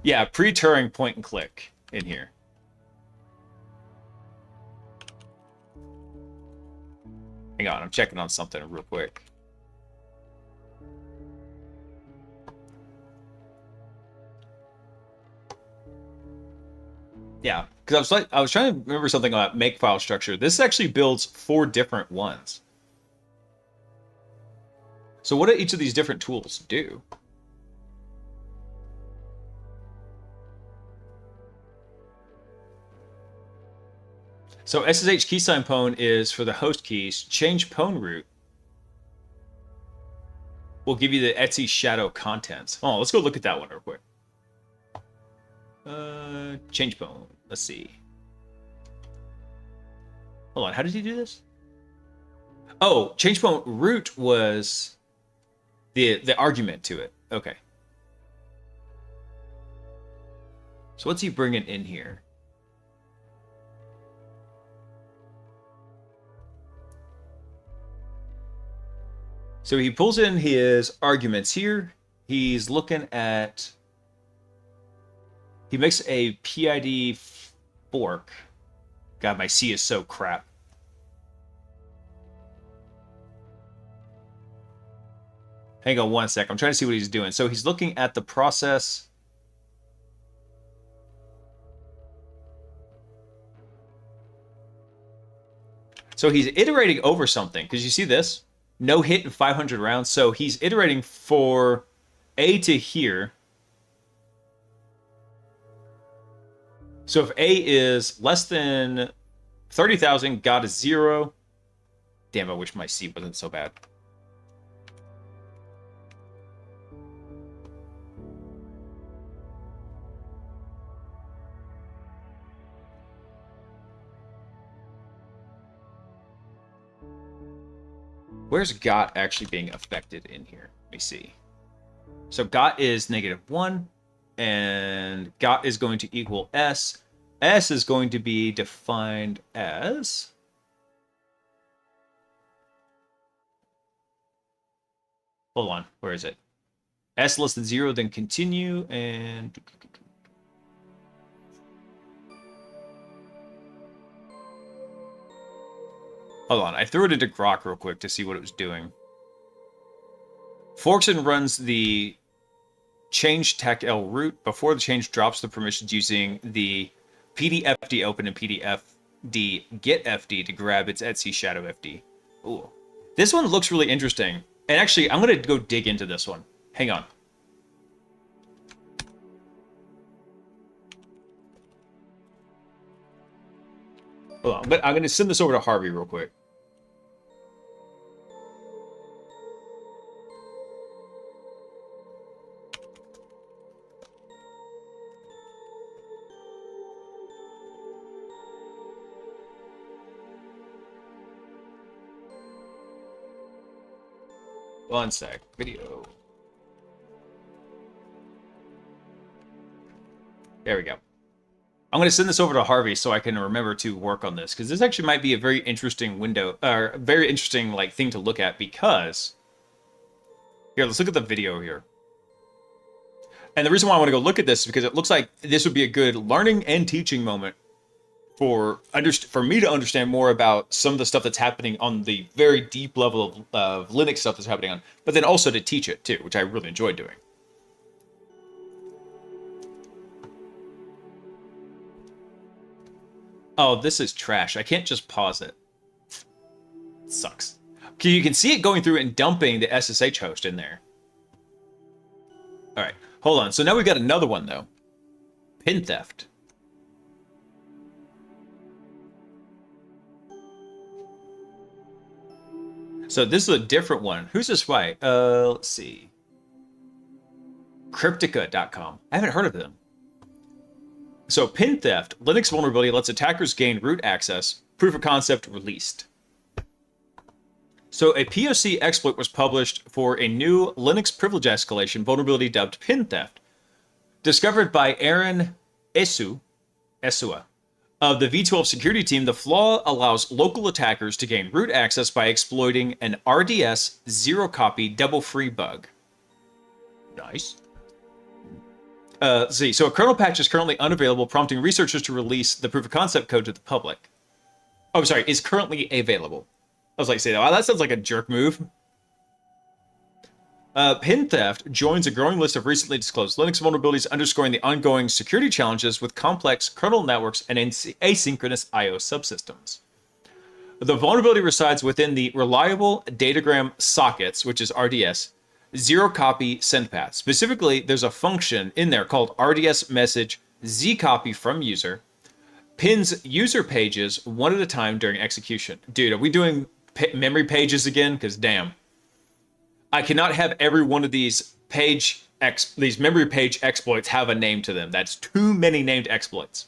A: Yeah, pre-Turing point and click in here. Hang on, I'm checking on something real quick. Yeah, because I was trying to remember something about make file structure. This actually builds 4 different ones. So what do each of these different tools do? So SSH keysign pwn is for the host keys. Change pwn root will give you the Etsy shadow contents. Oh, let's go look at that one real quick. Change pwn. Let's see. Hold on. How did he do this? Oh, change pwn root was the argument to it. Okay. So what's he bringing in here? So he pulls in his arguments here. He's looking at. He makes a PID fork. God, my C is so crap. Hang on one sec. I'm trying to see what he's doing. So he's looking at the process. So he's iterating over something. Because you see this? No hit in 500 rounds. So he's iterating for A to here. So if A is less than 30,000, got a 0. Damn, I wish my C wasn't so bad. Where's got actually being affected in here? Let me see. So got is -1, and got is going to equal s. S is going to be defined as... Hold on, where is it? S less than 0, then continue, and... Hold on, I threw it into Grok real quick to see what it was doing. Forkson runs the change tech-l root before the change drops the permissions using the pdfd open and pdfd get fd to grab its etc shadow fd. Ooh. This one looks really interesting. And actually, I'm going to go dig into this one. Hang on. Hold on, but I'm going to send this over to Harvey real quick. One sec. Video. There we go. I'm going to send this over to Harvey so I can remember to work on this, because this actually might be a very interesting window, or a very interesting thing to look at, because... Here, let's look at the video here. And the reason why I want to go look at this is because it looks like this would be a good learning and teaching moment for me to understand more about some of the stuff that's happening on the very deep level of Linux stuff that's happening on, but then also to teach it too, which I really enjoy doing. Oh, this is trash. I can't just pause it. It sucks. Okay, you can see it going through and dumping the SSH host in there. All right, hold on. So now we've got another one though. Pin theft. So this is a different one. Who's this by? Let's see. Cryptica.com. I haven't heard of them. So pin theft. Linux vulnerability lets attackers gain root access. Proof of concept released. So a POC exploit was published for a new Linux privilege escalation vulnerability dubbed pin theft. Discovered by Aaron Esua of the V12 security team, the flaw allows local attackers to gain root access by exploiting an RDS zero-copy double-free bug. Nice. Let's see. So a kernel patch is currently unavailable, prompting researchers to release the proof-of-concept code to the public. Oh, sorry, is currently available. I was like, say, wow, that sounds like a jerk move. Pin theft joins a growing list of recently disclosed Linux vulnerabilities, underscoring the ongoing security challenges with complex kernel networks and asynchronous I/O subsystems. The vulnerability resides within the reliable datagram sockets, which is RDS, zero-copy send path. Specifically, there's a function in there called RDS message zcopy from user, pins user pages one at a time during execution. Dude, are we doing memory pages again? Because damn. I cannot have every one of these memory page exploits have a name to them. That's too many named exploits.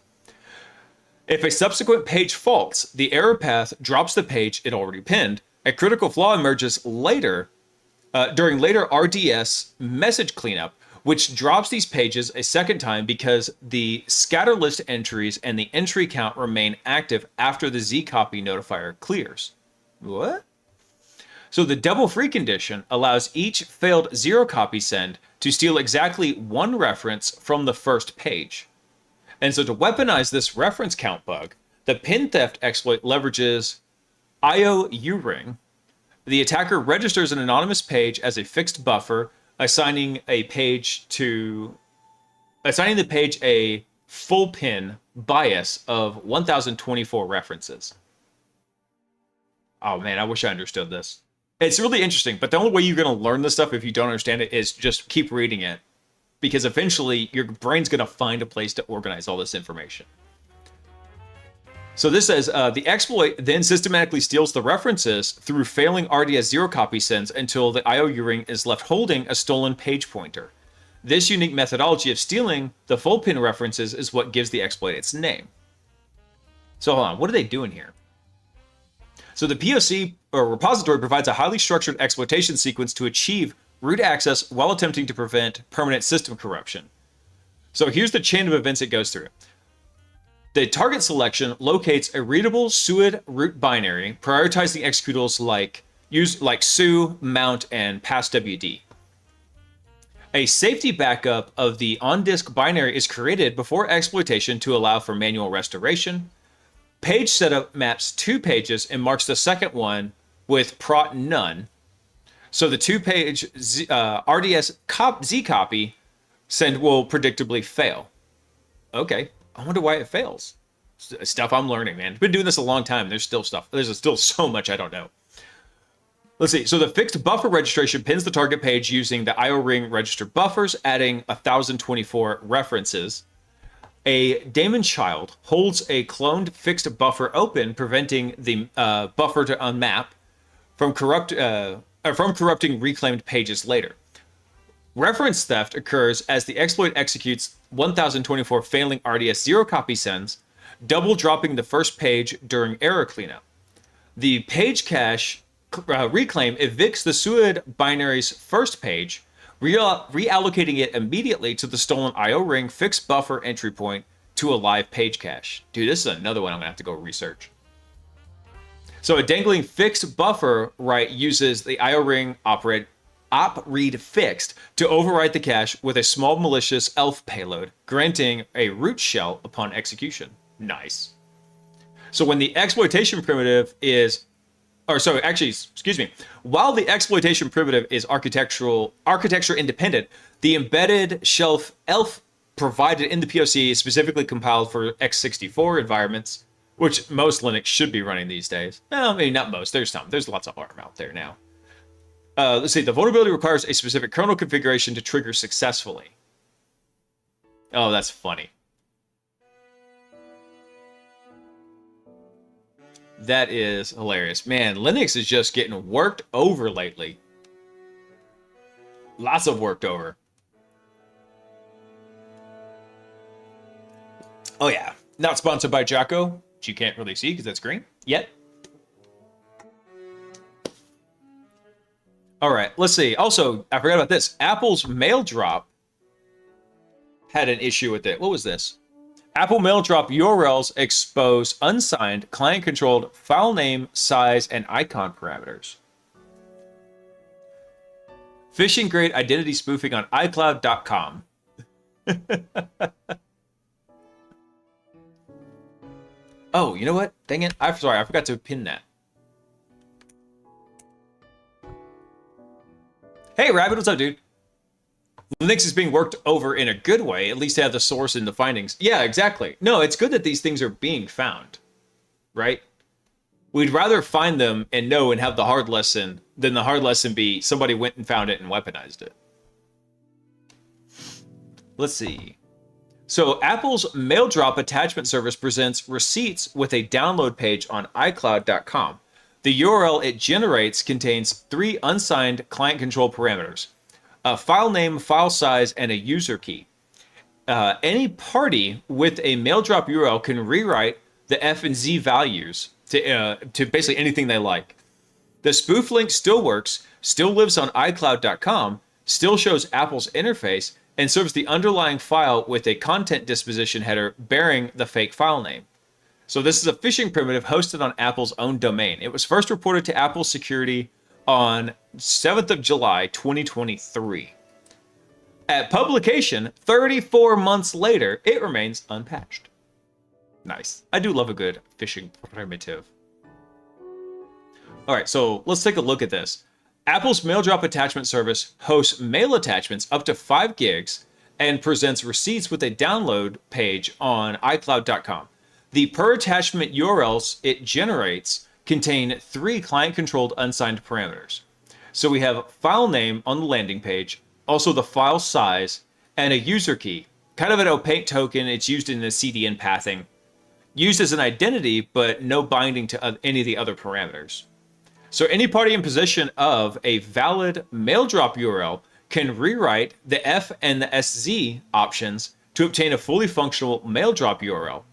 A: If a subsequent page faults, the error path drops the page it already pinned. A critical flaw emerges later, during later RDS message cleanup, which drops these pages a second time because the scatter list entries and the entry count remain active after the zcopy notifier clears. What? So the double free condition allows each failed zero copy send to steal exactly one reference from the first page. And so to weaponize this reference count bug, the pin theft exploit leverages IO U-ring. The attacker registers an anonymous page as a fixed buffer, assigning the page a full pin bias of 1024 references. Oh man, I wish I understood this. It's really interesting, but the only way you're going to learn this stuff if you don't understand it is just keep reading it. Because eventually, your brain's going to find a place to organize all this information. So this says, the exploit then systematically steals the references through failing RDS zero copy sends until the IOU ring is left holding a stolen page pointer. This unique methodology of stealing the full pin references is what gives the exploit its name. So hold on, what are they doing here? So the POC or repository provides a highly structured exploitation sequence to achieve root access while attempting to prevent permanent system corruption. So here's the chain of events it goes through. The target selection locates a readable SUID root binary, prioritizing executables like su, mount, and passwd. A safety backup of the on-disk binary is created before exploitation to allow for manual restoration. Page setup maps 2 pages and marks the second one with prot none. So the 2-page RDS Z copy send will predictably fail. Okay, I wonder why it fails. Stuff I'm learning, man. Been doing this a long time. There's still stuff. There's still so much I don't know. Let's see. So the fixed buffer registration pins the target page using the IO ring register buffers, adding 1024 references. A daemon child holds a cloned fixed buffer open, preventing the buffer to unmap from corrupting reclaimed pages later. Reference theft occurs as the exploit executes 1024 failing RDS 0 copy sends, double dropping the first page during error cleanup. The page cache reclaim evicts the SUID binary's first page, reallocating it immediately to the stolen IO ring fixed buffer entry point to a live page cache. Dude, this is another one I'm gonna have to go research. So a dangling fixed buffer uses the IO ring opread fixed to overwrite the cache with a small malicious elf payload, granting a root shell upon execution. Nice. So when the exploitation primitive is while the exploitation primitive is architecture independent, the embedded shelf elf provided in the POC is specifically compiled for x64 environments, which most Linux should be running these days. Well, maybe not most. There's some. There's lots of ARM out there now. Let's see. The vulnerability requires a specific kernel configuration to trigger successfully. Oh, that's funny. That is hilarious. Man, Linux is just getting worked over lately. Lots of worked over. Oh yeah. Not sponsored by Jocko, which you can't really see because that's green yet. All right, let's see. Also, I forgot about this. Apple's mail drop had an issue with it. What was this? Apple mail drop URLs expose unsigned, client-controlled file name, size, and icon parameters. Phishing-grade identity spoofing on iCloud.com. Oh, you know what? Dang it. I'm sorry, I forgot to pin that. Hey, Rabbit, what's up, dude? Linux is being worked over in a good way, at least to have the source and the findings. Yeah, exactly. No, it's good that these things are being found, right? We'd rather find them and know and have the hard lesson than the hard lesson be somebody went and found it and weaponized it. Let's see. So Apple's mail drop attachment service presents receipts with a download page on iCloud.com. The URL it generates contains 3 unsigned client control parameters: a file name, file size, and a user key. Any party with a mail drop URL can rewrite the F and Z values to basically anything they like. The spoof link still works, still lives on iCloud.com, still shows Apple's interface, and serves the underlying file with a content disposition header bearing the fake file name. So this is a phishing primitive hosted on Apple's own domain. It was first reported to Apple Security on 7th of July, 2023. At publication, 34 months later, it remains unpatched. Nice. I do love a good phishing primitive. All right, so let's take a look at this. Apple's mail drop attachment service hosts mail attachments up to 5 gigs and presents receipts with a download page on iCloud.com. The per attachment URLs it generates contain 3 client-controlled unsigned parameters. So we have file name on the landing page, also the file size, and a user key, kind of an opaque token. It's used in the CDN pathing, used as an identity, but no binding to any of the other parameters. So any party in possession of a valid mail drop URL can rewrite the F and the SZ options to obtain a fully functional mail drop URL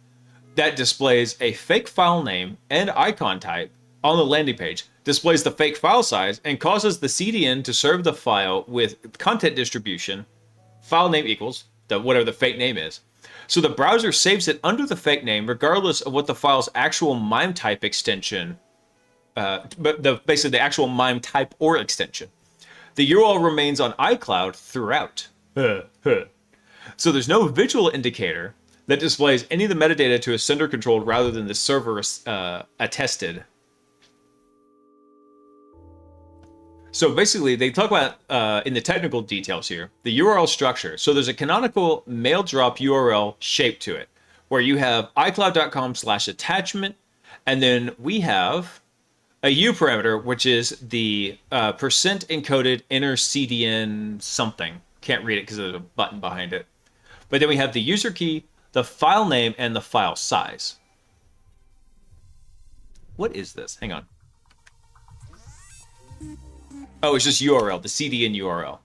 A: that displays a fake file name and icon type on the landing page displays the fake file size and causes the CDN to serve the file with content distribution, file name equals whatever the fake name is. So the browser saves it under the fake name regardless of what the file's actual MIME type extension, basically the actual MIME type or extension. The URL remains on iCloud throughout. So there's no visual indicator that displays any of the metadata to a sender controlled rather than the server attested. So basically, they talk about, in the technical details here, the URL structure. So there's a canonical mail drop URL shape to it, where you have iCloud.com/attachment, and then we have a U parameter, which is the percent encoded inner CDN something. Can't read it because there's a button behind it. But then we have the user key, the file name, and the file size. What is this? Hang on. Oh, it's just URL, the CDN URL.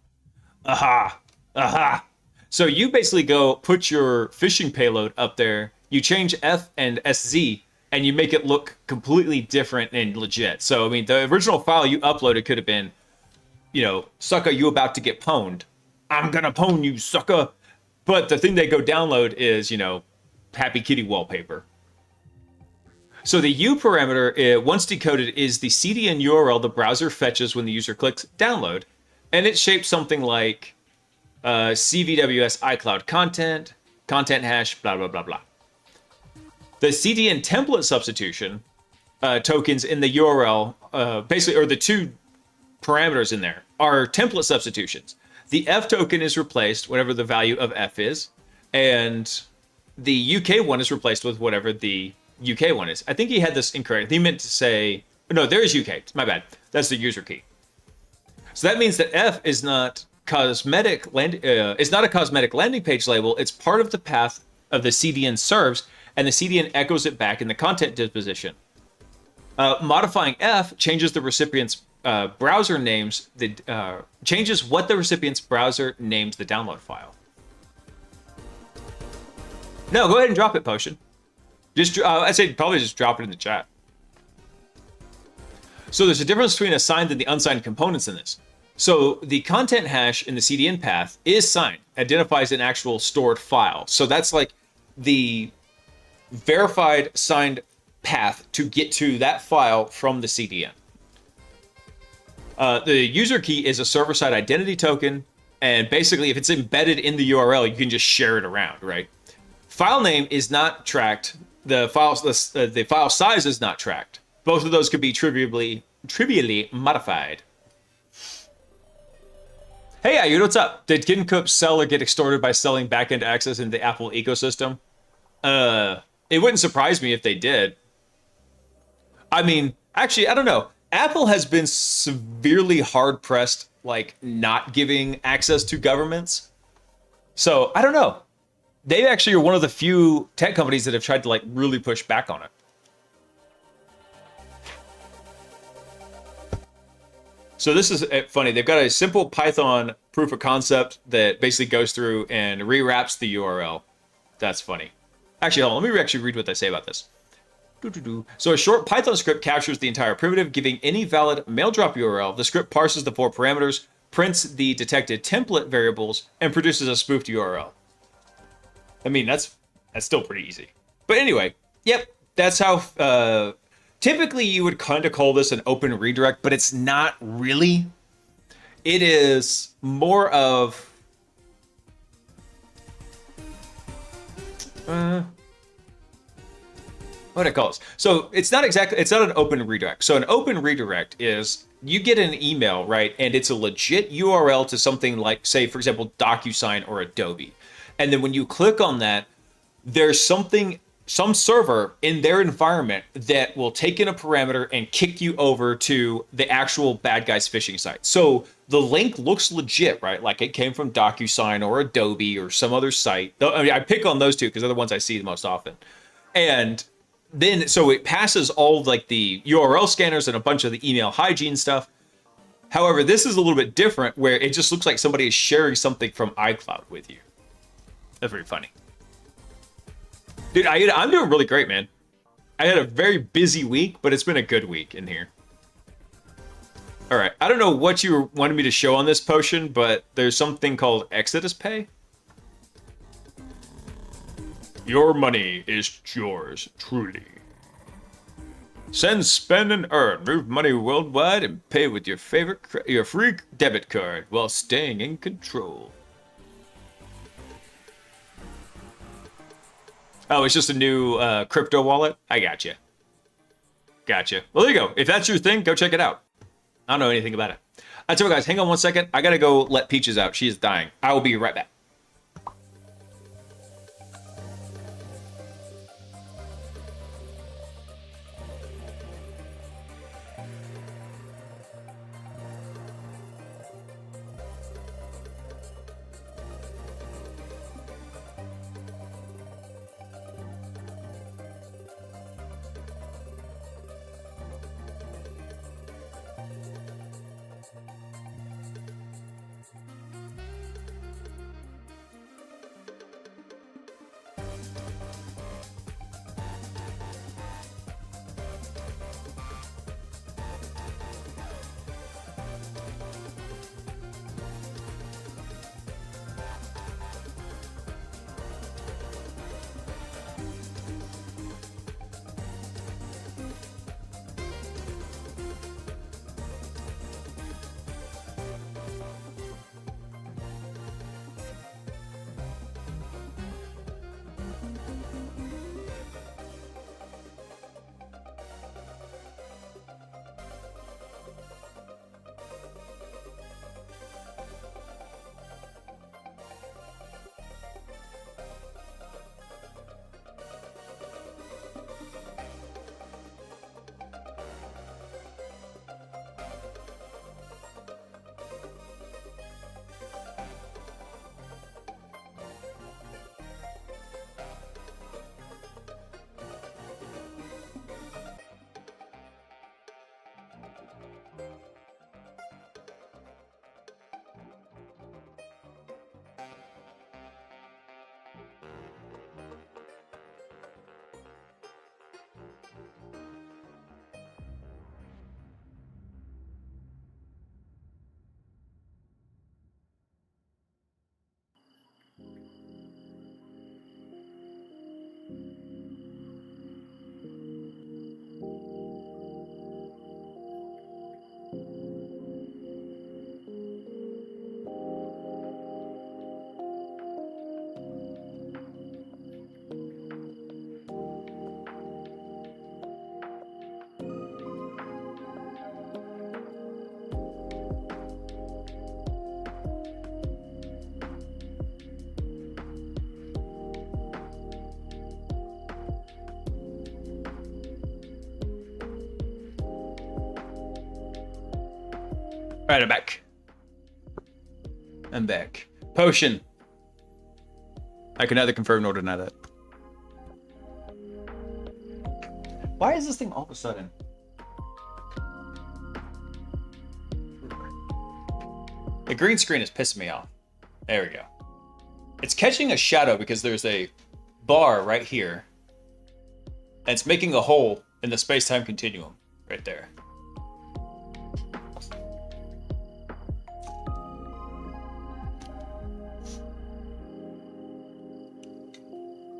A: Aha. So you basically go put your phishing payload up there, you change F and SZ, and you make it look completely different and legit. So, I mean, the original file you uploaded could have been, sucker, you about to get pwned. I'm gonna pwn you, sucker. But the thing they go download is, Happy Kitty wallpaper. So the U parameter, once decoded, is the CDN URL the browser fetches when the user clicks download, and it's shaped something like CVWS iCloud content hash, blah, blah, blah, blah. The CDN template substitution tokens in the URL, basically, or the two parameters in there, are template substitutions. The F token is replaced whatever the value of F is, and the UK one is replaced with whatever the UK one is. I think he had this incorrect. He meant to say, no, there is UK. My bad. That's the user key. So that means that F is not is not a cosmetic landing page label. It's part of the path of the CDN serves, and the CDN echoes it back in the content disposition. Modifying F changes the recipient's browser names. Changes what the recipient's browser names the download file. No, go ahead and drop it, Potion. I'd say probably just drop it in the chat. So there's a difference between a signed and the unsigned components in this. So the content hash in the CDN path is signed, identifies an actual stored file. So that's like the verified signed path to get to that file from the CDN. The user key is a server-side identity token, and basically if it's embedded in the URL, you can just share it around, right? File name is not tracked. The file size is not tracked. Both of those could be trivially modified. Hey, Ayud, what's up? Did KitchenCook sell or get extorted by selling backend access in the Apple ecosystem? It wouldn't surprise me if they did. I mean, actually, I don't know. Apple has been severely hard-pressed, not giving access to governments. So, I don't know. They actually are one of the few tech companies that have tried to really push back on it. So this is funny. They've got a simple Python proof of concept that basically goes through and rewraps the URL. That's funny. Actually, hold on. Let me actually read what they say about this. So a short Python script captures the entire primitive, giving any valid mail drop URL. The script parses the 4 parameters, prints the detected template variables, and produces a spoofed URL. I mean, that's still pretty easy. But anyway, yep, that's how... typically, you would kind of call this an open redirect, but it's not really. It is more of... what do I call this? So it's not an open redirect. So an open redirect is you get an email, right? And it's a legit URL to something like, say, for example, DocuSign or Adobe. And then when you click on that, there's some server in their environment that will take in a parameter and kick you over to the actual bad guy's phishing site. So the link looks legit, right? Like it came from DocuSign or Adobe or some other site. I mean, I pick on those two because they're the ones I see the most often. And then, so it passes all the URL scanners and a bunch of the email hygiene stuff. However, this is a little bit different where it just looks like somebody is sharing something from iCloud with you. That's pretty funny. Dude, I'm doing really great, man. I had a very busy week, but it's been a good week in here. All right. I don't know what you wanted me to show on this potion, but there's something called Exodus Pay. Your money is yours, truly. Send, spend, and earn. Move money worldwide and pay with your your free debit card while staying in control. Oh, it's just a new crypto wallet? I gotcha. Gotcha. Well, there you go. If that's your thing, go check it out. I don't know anything about it. I tell you guys, hang on one second. I gotta go let Peaches out. She is dying. I will be right back. All right, I'm back. I'm back. Potion. I can neither confirm nor deny that. Why is this thing all of a sudden? The green screen is pissing me off. There we go. It's catching a shadow because there's a bar right here. And it's making a hole in the space-time continuum right there.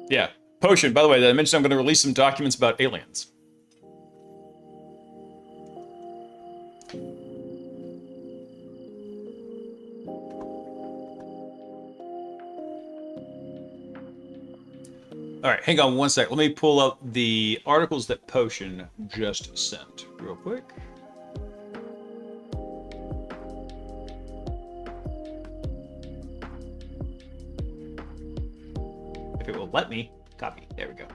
A: Yeah. Potion, by the way, I mentioned I'm going to release some documents about aliens. All right, hang on one sec. Let me pull up the articles that Potion just sent real quick. If it will let me copy. There we go.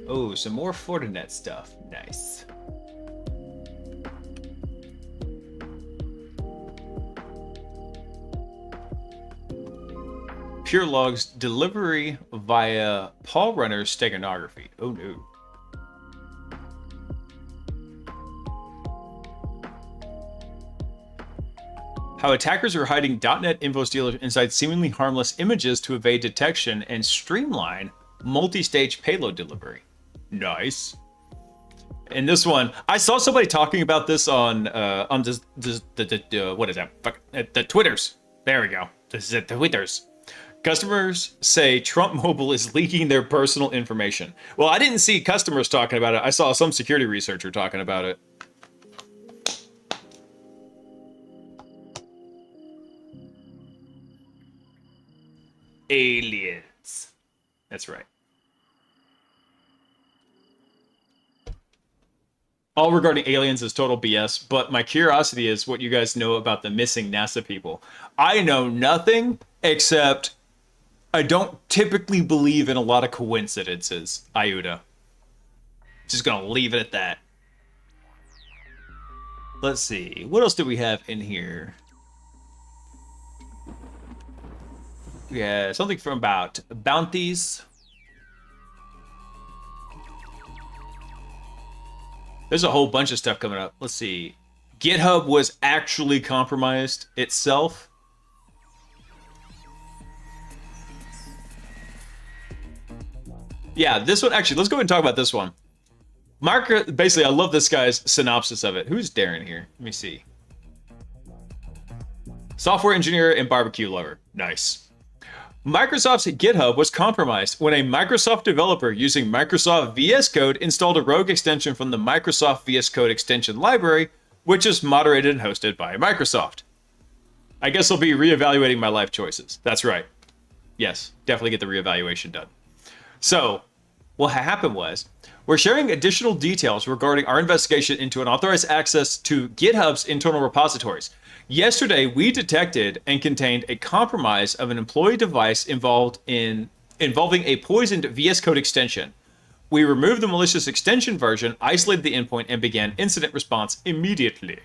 A: Oh, some more Fortinet stuff. Nice. Pure Logs delivery via Paul Runner's steganography. Oh no. How attackers are hiding .NET info stealers inside seemingly harmless images to evade detection and streamline multi-stage payload delivery. Nice. In this one, I saw somebody talking about this on what is that? The Twitters. There we go. This is it. The Twitters. Customers say Trump Mobile is leaking their personal information. Well, I didn't see customers talking about it. I saw some security researcher talking about it. Aliens. That's right. All regarding aliens is total BS, but my curiosity is what you guys know about the missing NASA people. I know nothing except I don't typically believe in a lot of coincidences, Iuda. Just gonna leave it at that. Let's see. What else do we have in here? Yeah, something from about bounties. There's a whole bunch of stuff coming up. Let's see. GitHub was actually compromised itself. Yeah, this one, actually, let's go ahead and talk about this one. Basically, I love this guy's synopsis of it. Who's Darren here? Let me see. Software engineer and barbecue lover. Nice. Microsoft's GitHub was compromised when a Microsoft developer using Microsoft VS Code installed a rogue extension from the Microsoft VS Code extension library, which is moderated and hosted by Microsoft. I guess I'll be reevaluating my life choices. That's right. Yes, definitely get the reevaluation done. So, what happened was, we're sharing additional details regarding our investigation into unauthorized access to GitHub's internal repositories. Yesterday, we detected and contained a compromise of an employee device involving a poisoned VS Code extension. We removed the malicious extension version, isolated the endpoint, and began incident response immediately.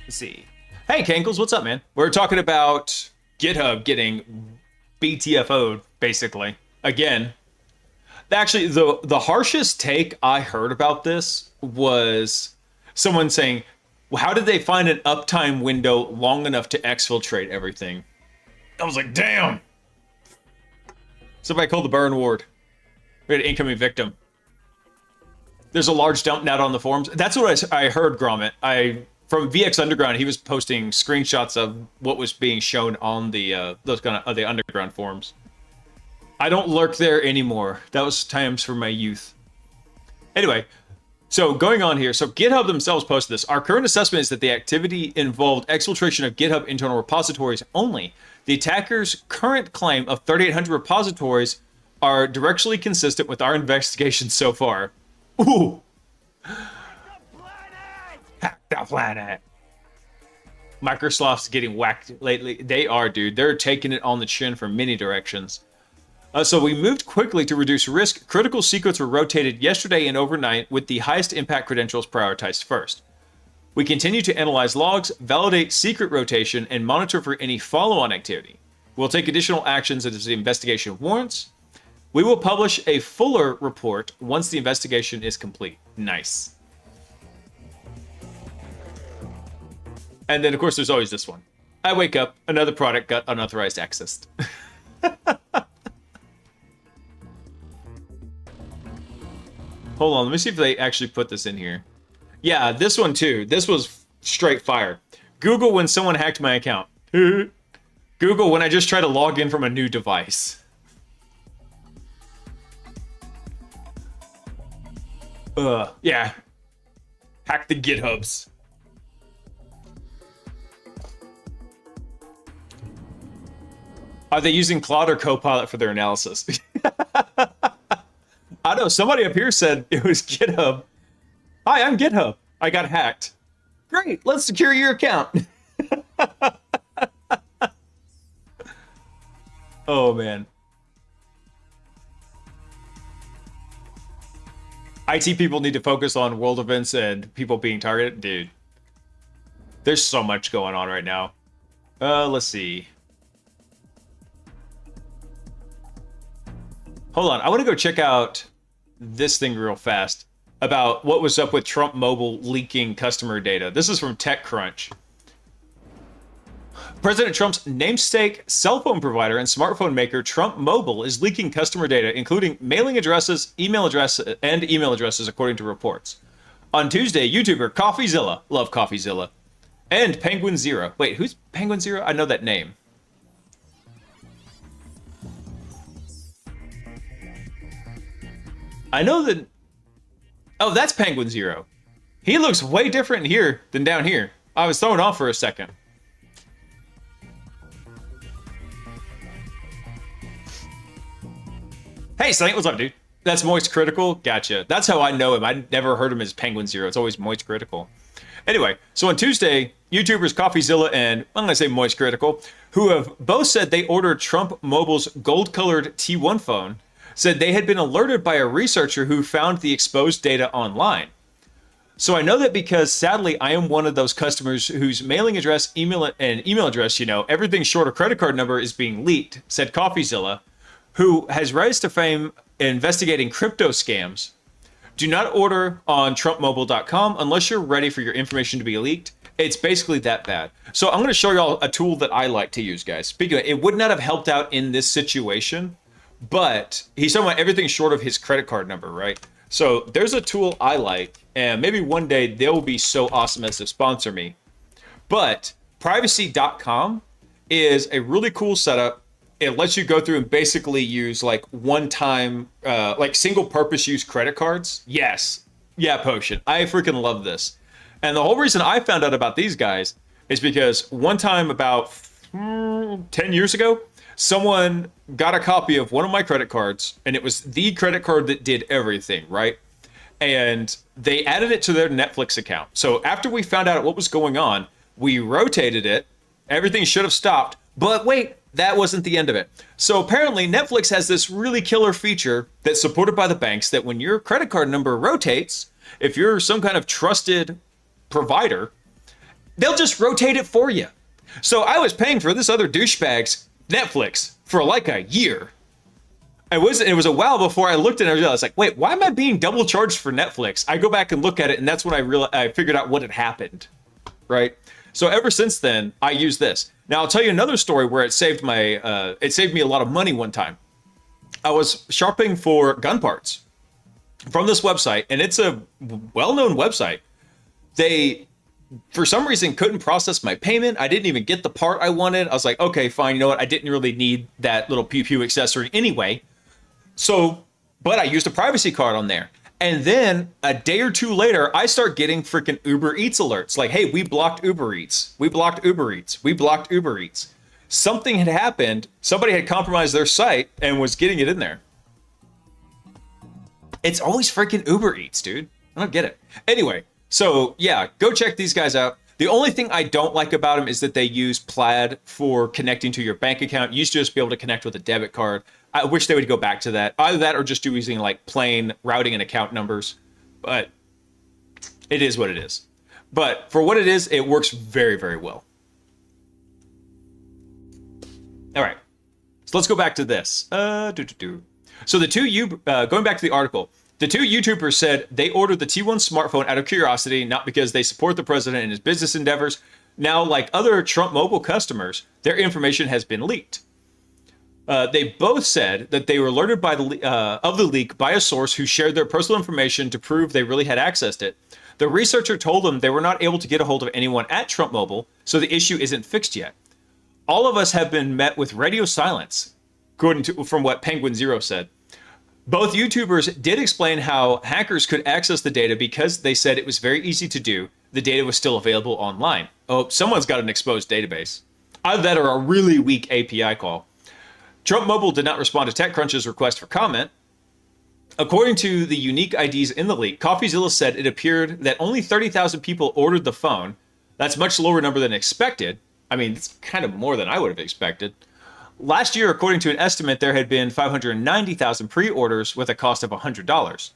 A: Let's see. Hey, Kankles, what's up, man? We're talking about GitHub getting BTFO'd, basically. Again. Actually, the harshest take I heard about this was someone saying, well, how did they find an uptime window long enough to exfiltrate everything? I was like, damn! Somebody called the burn ward. We had an incoming victim. There's a large dump net on the forums. That's what I heard, Gromit. From VX Underground, he was posting screenshots of what was being shown on the the underground forums. I don't lurk there anymore. That was times for my youth. Anyway, so going on here. So GitHub themselves posted this. Our current assessment is that the activity involved exfiltration of GitHub internal repositories only. The attacker's current claim of 3,800 repositories are directionally consistent with our investigation so far. Ooh! Hack the planet. Microsoft's getting whacked lately. They are, dude. They're taking it on the chin from many directions. So we moved quickly to reduce risk. Critical secrets were rotated yesterday and overnight with the highest impact credentials prioritized first. We continue to analyze logs, validate secret rotation, and monitor for any follow-on activity. We'll take additional actions as the investigation warrants. We will publish a fuller report once the investigation is complete. Nice. And then, of course, there's always this one. I wake up, another product got unauthorized access. Hold on, let me see if they actually put this in here. Yeah, this one too. This was straight fire. Google when someone hacked my account. Google when I just try to log in from a new device. Yeah. Hack the GitHubs. Are they using Claude or Copilot for their analysis? I know, somebody up here said it was GitHub. Hi, I'm GitHub. I got hacked. Great, let's secure your account. Oh, man. IT people need to focus on world events and people being targeted. Dude, there's so much going on right now. Let's see. Hold on, I want to go check out this thing real fast about what was up with Trump Mobile leaking customer data. This is from TechCrunch. President Trump's namesake cell phone provider and smartphone maker Trump Mobile is leaking customer data, including mailing addresses, email addresses, according to reports. On Tuesday, YouTuber CoffeeZilla, love CoffeeZilla, and Penguin Zero. Wait, who's Penguin Zero? I know that name. I know that... Oh, that's Penguin Zero. He looks way different here than down here. I was thrown off for a second. Hey, Saint, what's up, dude? That's Moist Critical? Gotcha. That's how I know him. I never heard him as Penguin Zero. It's always Moist Critical. Anyway, so on Tuesday, YouTubers CoffeeZilla and, I'm going to say Moist Critical, who have both said they ordered Trump Mobile's gold-colored T1 phone, said they had been alerted by a researcher who found the exposed data online. So I know that because, sadly, I am one of those customers whose mailing address, email address, everything short of credit card number is being leaked, said CoffeeZilla, who has rise to fame investigating crypto scams. Do not order on TrumpMobile.com unless you're ready for your information to be leaked. It's basically that bad. So I'm going to show y'all a tool that I like to use, guys. Speaking of, it would not have helped out in this situation, but he's talking about everything short of his credit card number, right? So there's a tool I like, and maybe one day they'll be so awesome as to sponsor me. But privacy.com is a really cool setup. It lets you go through and basically use like one-time, like single-purpose use credit cards. Yes. Yeah, Potion. I freaking love this. And the whole reason I found out about these guys is because one time about 10 years ago, someone got a copy of one of my credit cards, and it was the credit card that did everything, right? And they added it to their Netflix account. So after we found out what was going on, we rotated it. Everything should have stopped. But wait, that wasn't the end of it. So apparently Netflix has this really killer feature that's supported by the banks that when your credit card number rotates, if you're some kind of trusted provider, they'll just rotate it for you. So I was paying for this other douchebag's Netflix for like a year. It was a while before I looked at it and I realized, like, wait, why am I being double charged for Netflix? I go back and look at it, and that's when I figured out what had happened, right? So ever since then, I use this. Now I'll tell you another story where it saved me a lot of money one time. I was shopping for gun parts from this website, and it's a well-known website. They, for some reason, couldn't process my payment. I didn't even get the part I wanted. I was like, okay, fine. You know what? I didn't really need that little pew-pew accessory anyway. So, but I used a privacy card on there. And then a day or two later, I start getting freaking Uber Eats alerts. Like, hey, we blocked Uber Eats. We blocked Uber Eats. We blocked Uber Eats. Something had happened. Somebody had compromised their site and was getting it in there. It's always freaking Uber Eats, dude. I don't get it. Anyway, so yeah, go check these guys out. The only thing I don't like about them is that they use Plaid for connecting to your bank account. You used to just be able to connect with a debit card. I wish they would go back to that. Either that or just do using like plain routing and account numbers. But it is what it is. But for what it is, it works very, very well. All right. So let's go back to this. So going back to the article, the two YouTubers said they ordered the T1 smartphone out of curiosity, not because they support the president in his business endeavors. Now, like other Trump Mobile customers, their information has been leaked. They both said that they were alerted of the leak by a source who shared their personal information to prove they really had accessed it. The researcher told them they were not able to get a hold of anyone at Trump Mobile, so the issue isn't fixed yet. All of us have been met with radio silence, from what Penguin Zero said. Both YouTubers did explain how hackers could access the data because they said it was very easy to do. The data was still available online. Oh, someone's got an exposed database. Either that or a really weak API call. Trump Mobile did not respond to TechCrunch's request for comment. According to the unique IDs in the leak, CoffeeZilla said it appeared that only 30,000 people ordered the phone. That's a much lower number than expected. I mean, it's kind of more than I would have expected. Last year, according to an estimate, there had been 590,000 pre-orders with a cost of $100.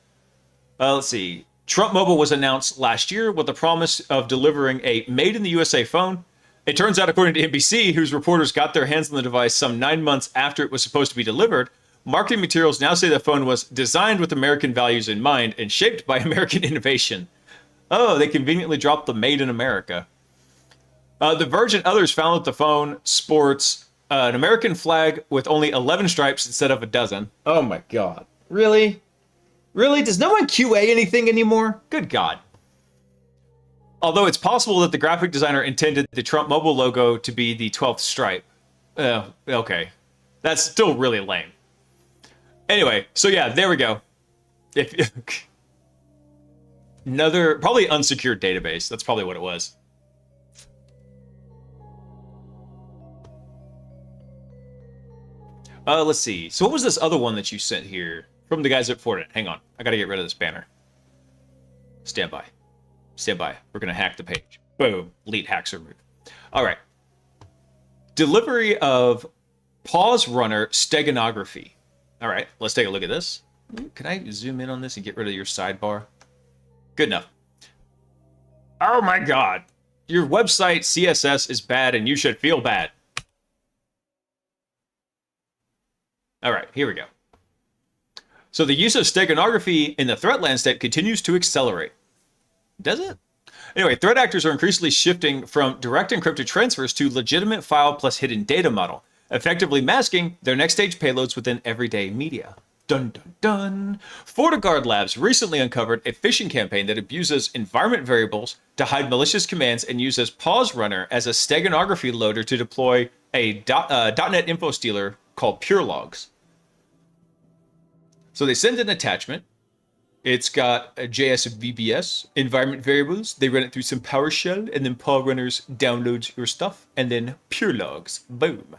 A: Let's see. Trump Mobile was announced last year with the promise of delivering a made-in-the-USA phone. It turns out, according to NBC, whose reporters got their hands on the device some 9 months after it was supposed to be delivered, Marketing materials now say the phone was designed with American values in mind and shaped by American innovation. Oh, they conveniently dropped the made in America. The Verge and others found that the phone sports an American flag with only 11 stripes instead of a dozen. Oh my God. Really? Really? Does no one QA anything anymore? Good God. Although it's possible that the graphic designer intended the Trump mobile logo to be the 12th stripe. Okay. That's still really lame. Anyway, so yeah, there we go. Another, probably unsecured database. That's probably what it was. Let's see. So what was this other one that you sent here from the guys at Fortinet? Hang on. I got to get rid of this banner. Stand by. Stand by. We're going to hack the page. Boom. Elite hacks removed. All right. Delivery of pause runner steganography. All right. Let's take a look at this. Can I zoom in on this and get rid of your sidebar? Good enough. Oh my God. Your website CSS is bad and you should feel bad. All right, here we go. So the use of steganography in the threat landscape continues to accelerate. Does it? Anyway, threat actors are increasingly shifting from direct encrypted transfers to legitimate file plus hidden data model, effectively masking their next stage payloads within everyday media. Dun dun dun. FortiGuard Labs recently uncovered a phishing campaign that abuses environment variables to hide malicious commands and uses Pause Runner as a steganography loader to deploy a .NET info stealer called Pure Logs. So they send an attachment. It's got a JS VBS, environment variables. They run it through some PowerShell, and then Paul Runners downloads your stuff, and then Pure Logs. Boom.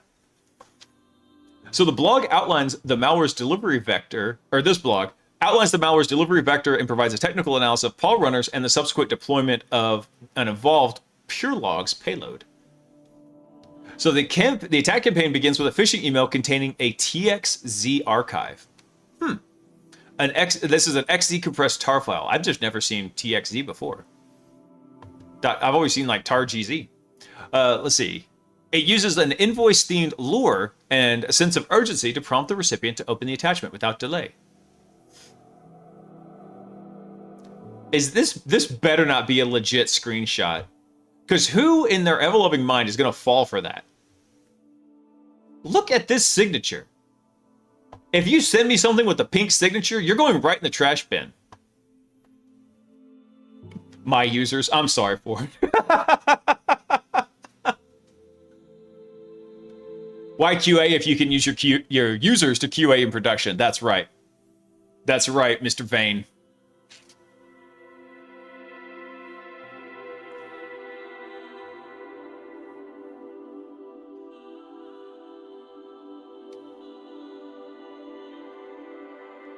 A: So the blog outlines the malware's delivery vector, or this blog outlines the malware's delivery vector and provides a technical analysis of Paul Runners and the subsequent deployment of an evolved Pure Logs payload. So the attack campaign begins with a phishing email containing a TXZ archive. This is an XZ compressed tar file. I've just never seen TXZ before. I've always seen like tar GZ. Let's see. It uses an invoice-themed lure and a sense of urgency to prompt the recipient to open the attachment without delay. Is this better not be a legit screenshot? Because who in their ever-loving mind is going to fall for that? Look at this signature. If you send me something with a pink signature, you're going right in the trash bin. My users, I'm sorry for it. Why QA if you can use your users to QA in production? That's right. That's right, Mr. Vane.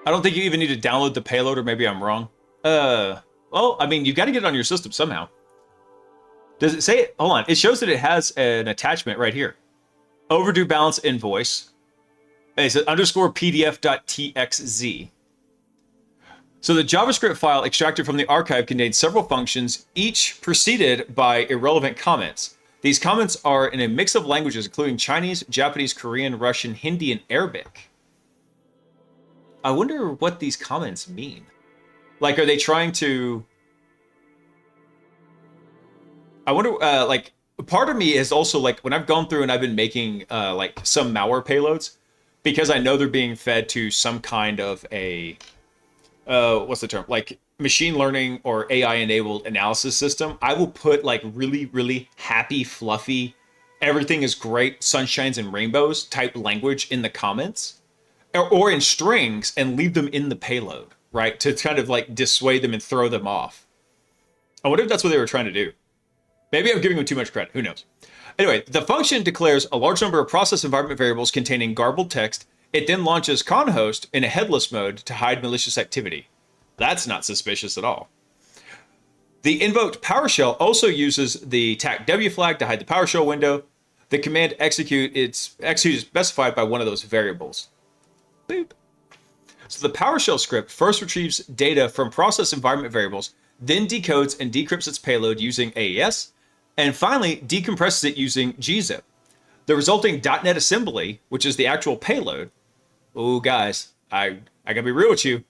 A: I don't think you even need to download the payload, or maybe I'm wrong. Well, I mean, you've got to get it on your system somehow. Does it say it? Hold on. It shows that it has an attachment right here. Overdue balance invoice. It says _pdf.txz. So the JavaScript file extracted from the archive contains several functions, each preceded by irrelevant comments. These comments are in a mix of languages, including Chinese, Japanese, Korean, Russian, Hindi, and Arabic. I wonder what these comments mean. Like, are they trying to... I wonder, like, part of me is also, like, when I've gone through and I've been making, like, some malware payloads, because I know they're being fed to some kind of a, what's the term? Like, machine learning or AI-enabled analysis system, I will put, like, really, really happy, fluffy, everything is great, sunshines and rainbows type language in the comments. Or in strings, and leave them in the payload, right? To kind of like dissuade them and throw them off. I wonder if that's what they were trying to do. Maybe I'm giving them too much credit. Who knows? Anyway, the function declares a large number of process environment variables containing garbled text. It then launches conhost in a headless mode to hide malicious activity. That's not suspicious at all. The invoked PowerShell also uses the TACW flag to hide the PowerShell window. The command execute is specified by one of those variables. Boop. So the PowerShell script first retrieves data from process environment variables, then decodes and decrypts its payload using AES, and finally decompresses it using gzip. The resulting .NET assembly, which is the actual payload, Oh, guys, I gotta be real with you.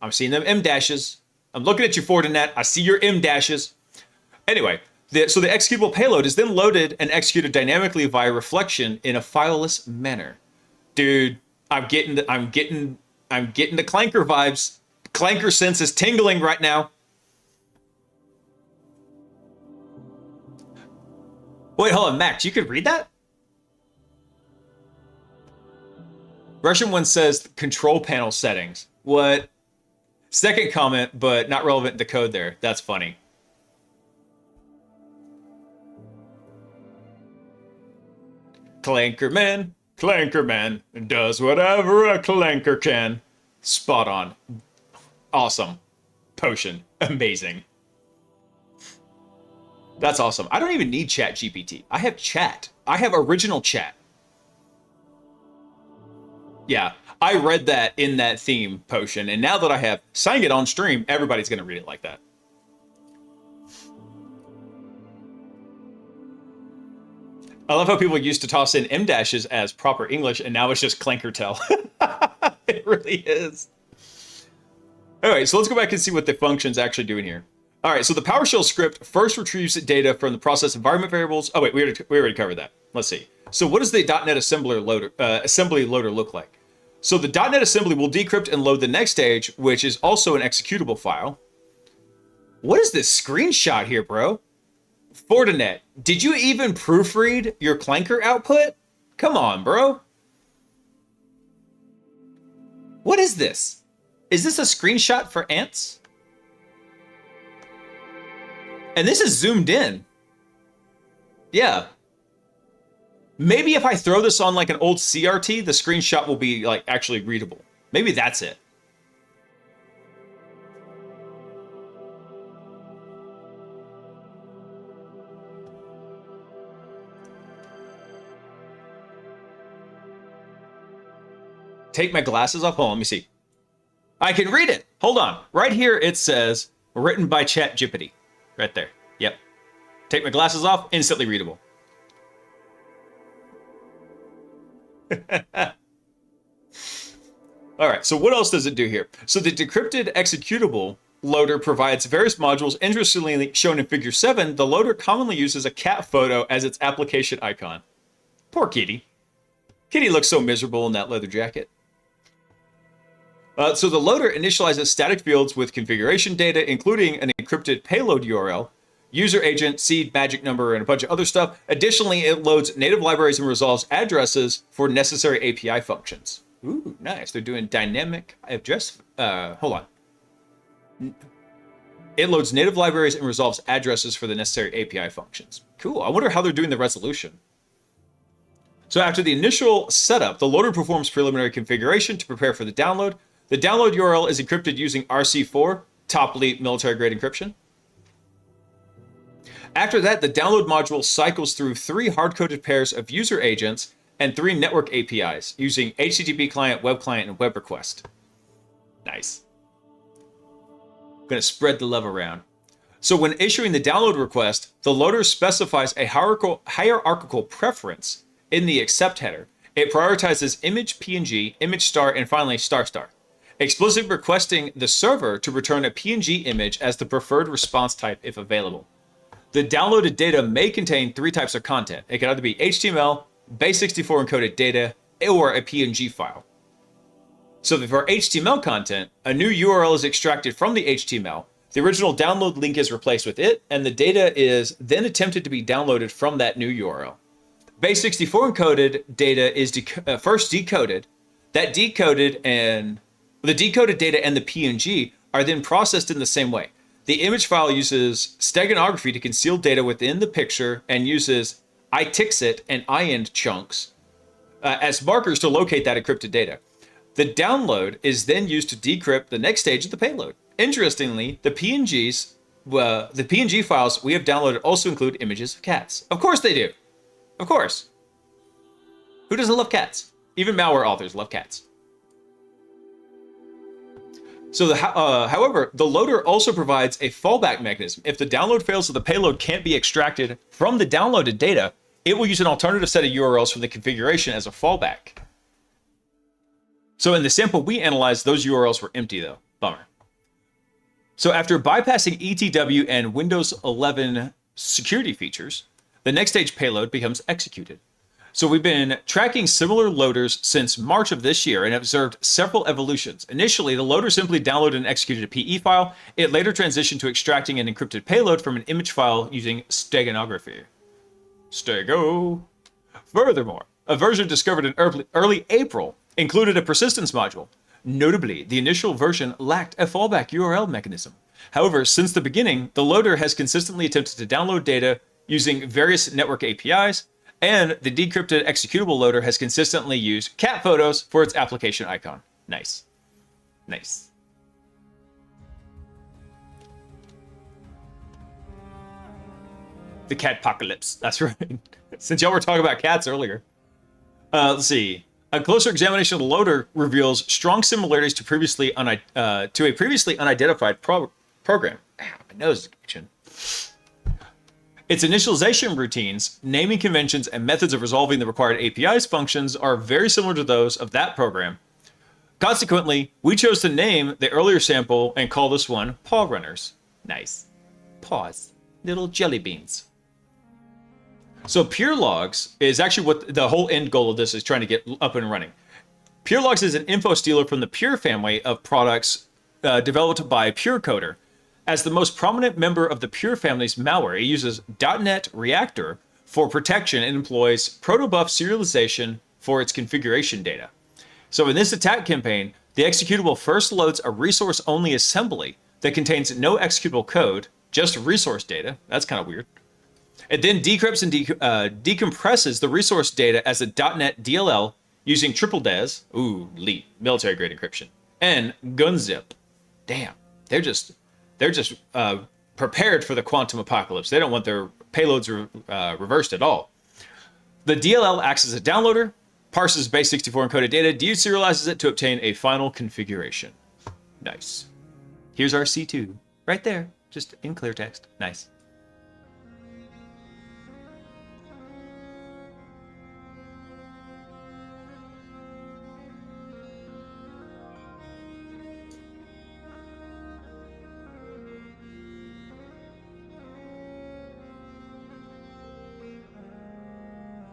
A: I'm seeing them M dashes. I'm looking at you, Fortinet. I see your M dashes. Anyway, so the executable payload is then loaded and executed dynamically via reflection in a fileless manner. Dude, I'm getting the Clanker vibes. Clanker sense is tingling right now. Wait, hold on, Max, you could read that? Russian one says control panel settings. What? Second comment, but not relevant to code there. That's funny. Clanker man, does whatever a clanker can. Spot on. Awesome. Potion. Amazing. That's awesome. I don't even need Chat GPT. I have chat. I have original chat. Yeah, I read that in that theme, Potion, and now that I have sang it on stream, everybody's going to read it like that. I love how people used to toss in M dashes as proper English, and now it's just clankertel. It really is. Alright, so let's go back and see what the function's actually doing here. Alright, so the PowerShell script first retrieves data from the process environment variables. Oh wait, we already covered that. Let's see. So what does the .NET assembly loader look like? So the .NET assembly will decrypt and load the next stage, which is also an executable file. What is this screenshot here, bro? Fortinet, did you even proofread your Clanker output? Come on, bro. What is this? Is this a screenshot for ants? And this is zoomed in. Yeah. Maybe if I throw this on like an old CRT, the screenshot will be like actually readable. Maybe that's it. Take my glasses off. Hold on, let me see. I can read it. Hold on. Right here it says written by ChatGPT. Right there. Yep. Take my glasses off. Instantly readable. All right, so what else does it do here? So the decrypted executable loader provides various modules. Interestingly shown in figure 7, the loader commonly uses a cat photo as its application icon. Poor kitty. Kitty looks so miserable in that leather jacket. So the loader initializes static fields with configuration data, including an encrypted payload URL, user agent, seed, magic number, and a bunch of other stuff. Additionally, it loads native libraries and resolves addresses for necessary API functions. Ooh, nice. They're doing dynamic address. Hold on. It loads native libraries and resolves addresses for the necessary API functions. Cool. I wonder how they're doing the resolution. So after the initial setup, the loader performs preliminary configuration to prepare for the download. The download URL is encrypted using RC4, top elite military grade encryption. After that, the download module cycles through 3 hard-coded pairs of user agents and 3 network APIs using HTTP client, web client, and web request. Nice. I'm going to spread the love around. So when issuing the download request, the loader specifies a hierarchical preference in the accept header. It prioritizes image, PNG, image star, and finally star star, explicitly requesting the server to return a PNG image as the preferred response type if available. The downloaded data may contain 3 types of content. It can either be HTML, base64 encoded data, or a PNG file. So for HTML content, a new URL is extracted from the HTML, the original download link is replaced with it, and the data is then attempted to be downloaded from that new URL. Base64 encoded data is first decoded. That decoded and the decoded data and the PNG are then processed in the same way. The image file uses steganography to conceal data within the picture and uses iTixit and iEnd chunks as markers to locate that encrypted data. The download is then used to decrypt the next stage of the payload. Interestingly, the PNG files we have downloaded also include images of cats. Of course they do. Of course. Who doesn't love cats? Even malware authors love cats. So, however, the loader also provides a fallback mechanism. If the download fails or the payload can't be extracted from the downloaded data, it will use an alternative set of URLs from the configuration as a fallback. So in the sample we analyzed, those URLs were empty though. Bummer. So after bypassing ETW and Windows 11 security features, the next stage payload becomes executed. So we've been tracking similar loaders since March of this year and observed several evolutions. Initially, the loader simply downloaded and executed a PE file. It later transitioned to extracting an encrypted payload from an image file using steganography. Stego. Furthermore, a version discovered in early April included a persistence module. Notably, the initial version lacked a fallback URL mechanism. However, since the beginning, the loader has consistently attempted to download data using various network APIs, and the decrypted executable loader has consistently used cat photos for its application icon. Nice. Nice. The cat apocalypse. That's right. Since y'all were talking about cats earlier. Let's see. A closer examination of the loader reveals strong similarities to a previously unidentified program. Ow, my nose is itching. Its initialization routines, naming conventions, and methods of resolving the required APIs functions are very similar to those of that program. Consequently, we chose to name the earlier sample and call this one Paw Runners. Nice. Paws. Little jelly beans. So Pure Logs is actually what the whole end goal of this is trying to get up and running. Pure Logs is an info stealer from the Pure family of products developed by PureCoder. As the most prominent member of the Pure family's malware, it uses .NET Reactor for protection and employs protobuf serialization for its configuration data. So in this attack campaign, the executable first loads a resource-only assembly that contains no executable code, just resource data. That's kind of weird. It then decrypts and decompresses the resource data as a .NET DLL using triple DES, ooh, elite, military-grade encryption, and gunzip. Damn, they're just prepared for the quantum apocalypse. They don't want their payloads reversed at all. The DLL acts as a downloader, parses base64 encoded data, deserializes it to obtain a final configuration. Nice. Here's our C2, right there, just in clear text. Nice.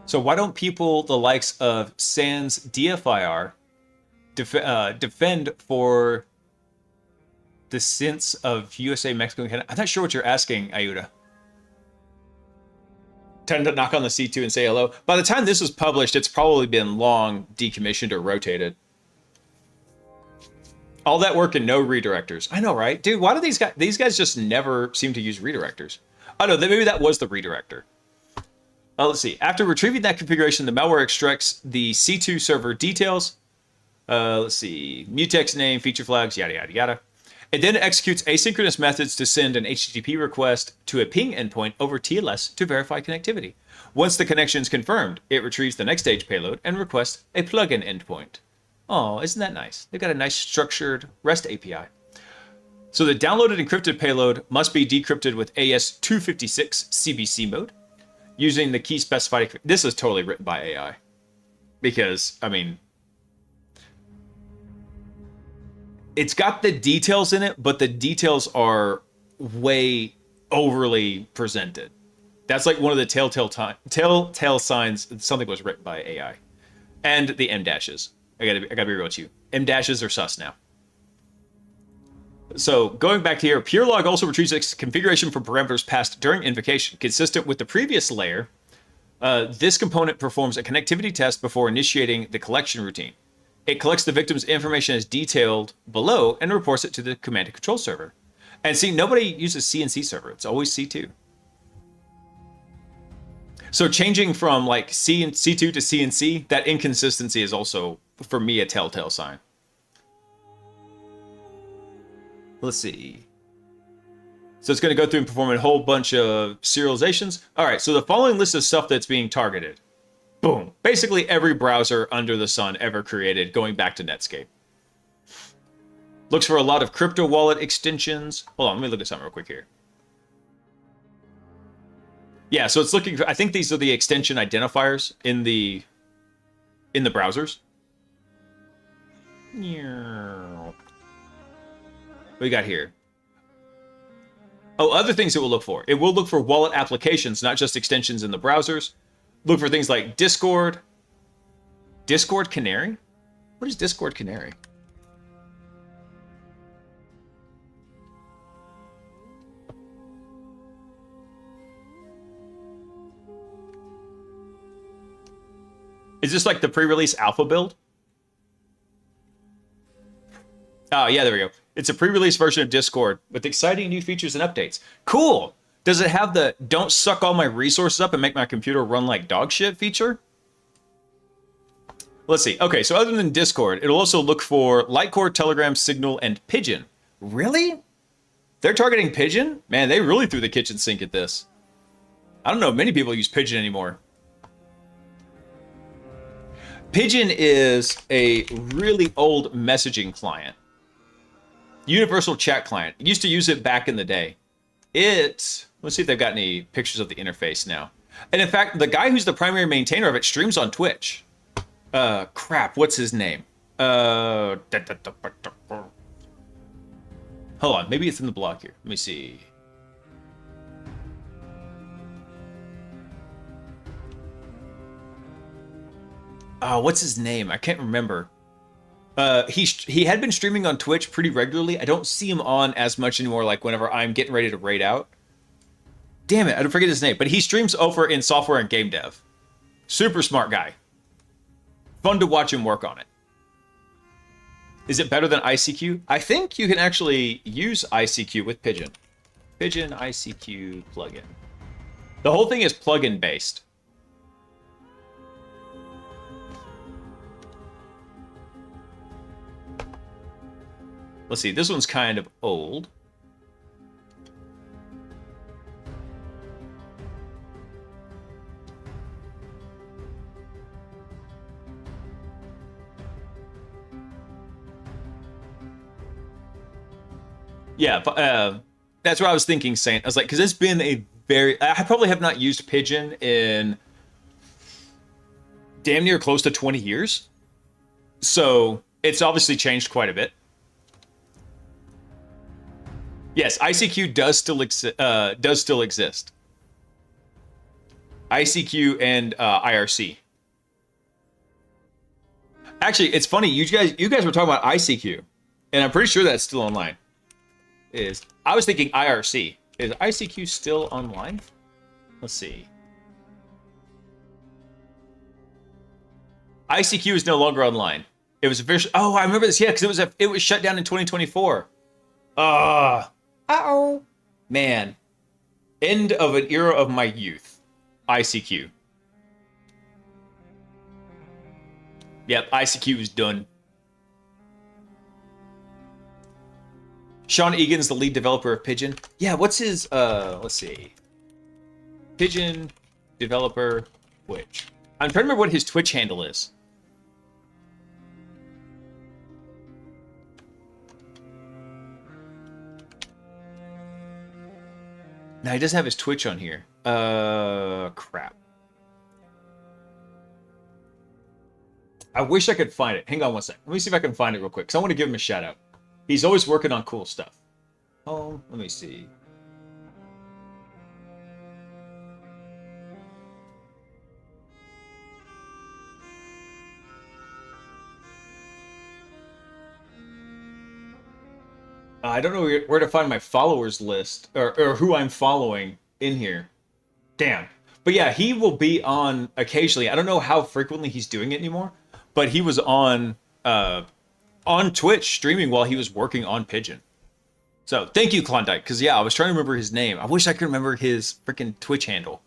A: So why don't people the likes of Sans DFIR defend for the sense of USA, Mexico, and Canada? I'm not sure what you're asking, Ayuda. Tend to knock on the C2 and say hello. By the time this is published, it's probably been long decommissioned or rotated. All that work and no redirectors. I know, right? Dude, why do these guys just never seem to use redirectors? Oh no, maybe that was the redirector. Let's see. After retrieving that configuration, the malware extracts the C2 server details. Let's see. Mutex name, feature flags, yada, yada, yada. It then executes asynchronous methods to send an HTTP request to a ping endpoint over TLS to verify connectivity. Once the connection is confirmed, it retrieves the next stage payload and requests a plugin endpoint. Oh, isn't that nice? They've got a nice structured REST API. So the downloaded encrypted payload must be decrypted with AS256 CBC mode. Using the key specified. This is totally written by AI. Because, I mean, it's got the details in it, but the details are way overly presented. That's like one of the telltale signs that something was written by AI. And the M dashes. I gotta be real with you. M dashes are sus now. So going back to here, PureLog also retrieves its configuration for parameters passed during invocation. Consistent with the previous layer, this component performs a connectivity test before initiating the collection routine. It collects the victim's information as detailed below and reports it to the command and control server. And see, nobody uses CNC server. It's always C2. So changing from like C2 to CNC, that inconsistency is also, for me, a telltale sign. Let's see. So it's going to go through and perform a whole bunch of serializations. All right, so the following list of stuff that's being targeted. Boom. Basically every browser under the sun ever created, going back to Netscape. Looks for a lot of crypto wallet extensions. Hold on, let me look at something real quick here. Yeah, so it's looking for, I think these are the extension identifiers in the browsers. What we got here? Oh, other things it will look for. It will look for wallet applications, not just extensions in the browsers. Look for things like Discord. Discord Canary? What is Discord Canary? Is this like the pre-release alpha build? Oh, yeah, there we go. It's a pre-release version of Discord with exciting new features and updates. Cool. Does it have the don't suck all my resources up and make my computer run like dog shit feature? Let's see. Okay, so other than Discord, it'll also look for Litecoin, Telegram, Signal, and Pigeon. Really? They're targeting Pigeon? Man, they really threw the kitchen sink at this. I don't know if many people use Pigeon anymore. Pigeon is a really old messaging client. Universal chat client. Used to use it back in the day. Let's see if they've got any pictures of the interface now. And in fact, the guy who's the primary maintainer of it streams on Twitch. Crap, what's his name? Hold on, maybe it's in the blog here. Let me see. What's his name? I can't remember. He had been streaming on Twitch pretty regularly. I don't see him on as much anymore, like whenever I'm getting ready to raid out. Damn it, I don't forget his name. But he streams over in software and game dev. Super smart guy. Fun to watch him work on it. Is it better than ICQ? I think you can actually use ICQ with Pigeon. Pigeon ICQ plugin. The whole thing is plugin based. Let's see, this one's kind of old. Yeah, that's what I was thinking, Saint. I was like, because it's been I probably have not used Pigeon in damn near close to 20 years. So it's obviously changed quite a bit. Yes, ICQ does still exist. ICQ and IRC. Actually, it's funny. You guys were talking about ICQ, and I'm pretty sure that's still online. I was thinking IRC. Is ICQ still online? Let's see. ICQ is no longer online. It was official. Oh, I remember this. Yeah, because it was shut down in 2024. Uh-oh. Man. End of an era of my youth. ICQ. Yep, ICQ is done. Sean Egan's the lead developer of Pigeon. Yeah, what's his, let's see. Pigeon developer Twitch. I'm trying to remember what his Twitch handle is. No, he doesn't have his Twitch on here. Crap. I wish I could find it. Hang on one second. Let me see if I can find it real quick, because I want to give him a shout out. He's always working on cool stuff. Oh, let me see. I don't know where to find my followers list, or who I'm following in here. Damn. But yeah, he will be on occasionally. I don't know how frequently he's doing it anymore, but he was on Twitch streaming while he was working on Pigeon. So thank you, Klondike, because yeah, I was trying to remember his name. I wish I could remember his freaking Twitch handle.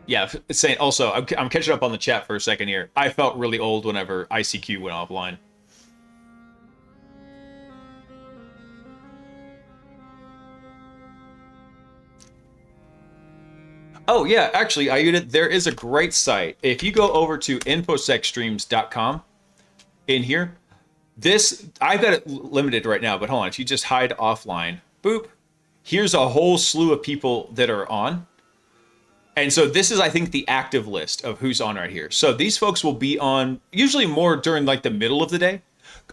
A: Yeah, it's saying also, I'm catching up on the chat for a second here. I felt really old whenever ICQ went offline. Oh, yeah, actually, Ayuda, there is a great site. If you go over to infosecstreams.com in here, I've got it limited right now, but hold on. If you just hide offline, boop, here's a whole slew of people that are on. And so this is, I think, the active list of who's on right here. So these folks will be on usually more during like the middle of the day.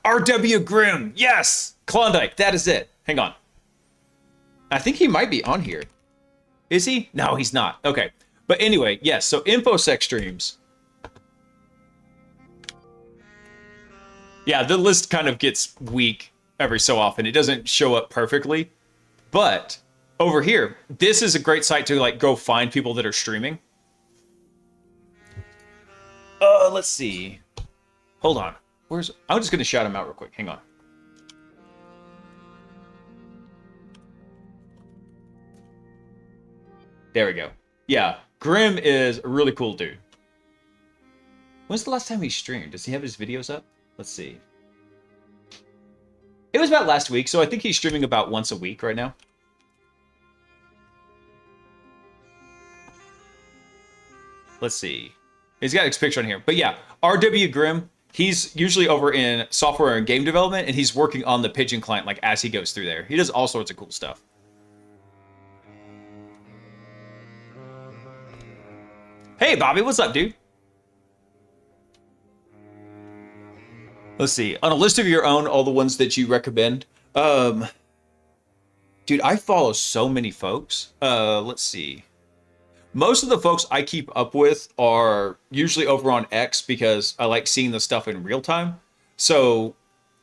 A: R.W. Grimm, yes! Klondike, that is it. Hang on. I think he might be on here. Is he? No, he's not. Okay. But anyway, yes, so InfoSec streams. Yeah, the list kind of gets weak every so often. It doesn't show up perfectly. But over here, this is a great site to like go find people that are streaming. Let's see. Hold on. I'm just gonna shout him out real quick. Hang on. There we go. Yeah, Grimm is a really cool dude. When's the last time he streamed? Does he have his videos up? Let's see. It was about last week, so I think he's streaming about once a week right now. Let's see. He's got his picture on here. But yeah, R.W. Grimm, he's usually over in software and game development, and he's working on the Pigeon client like as he goes through there. He does all sorts of cool stuff. Hey, Bobby, what's up, dude? Let's see. On a list of your own, all the ones that you recommend. Dude, I follow so many folks. Let's see. Most of the folks I keep up with are usually over on X because I like seeing the stuff in real time. So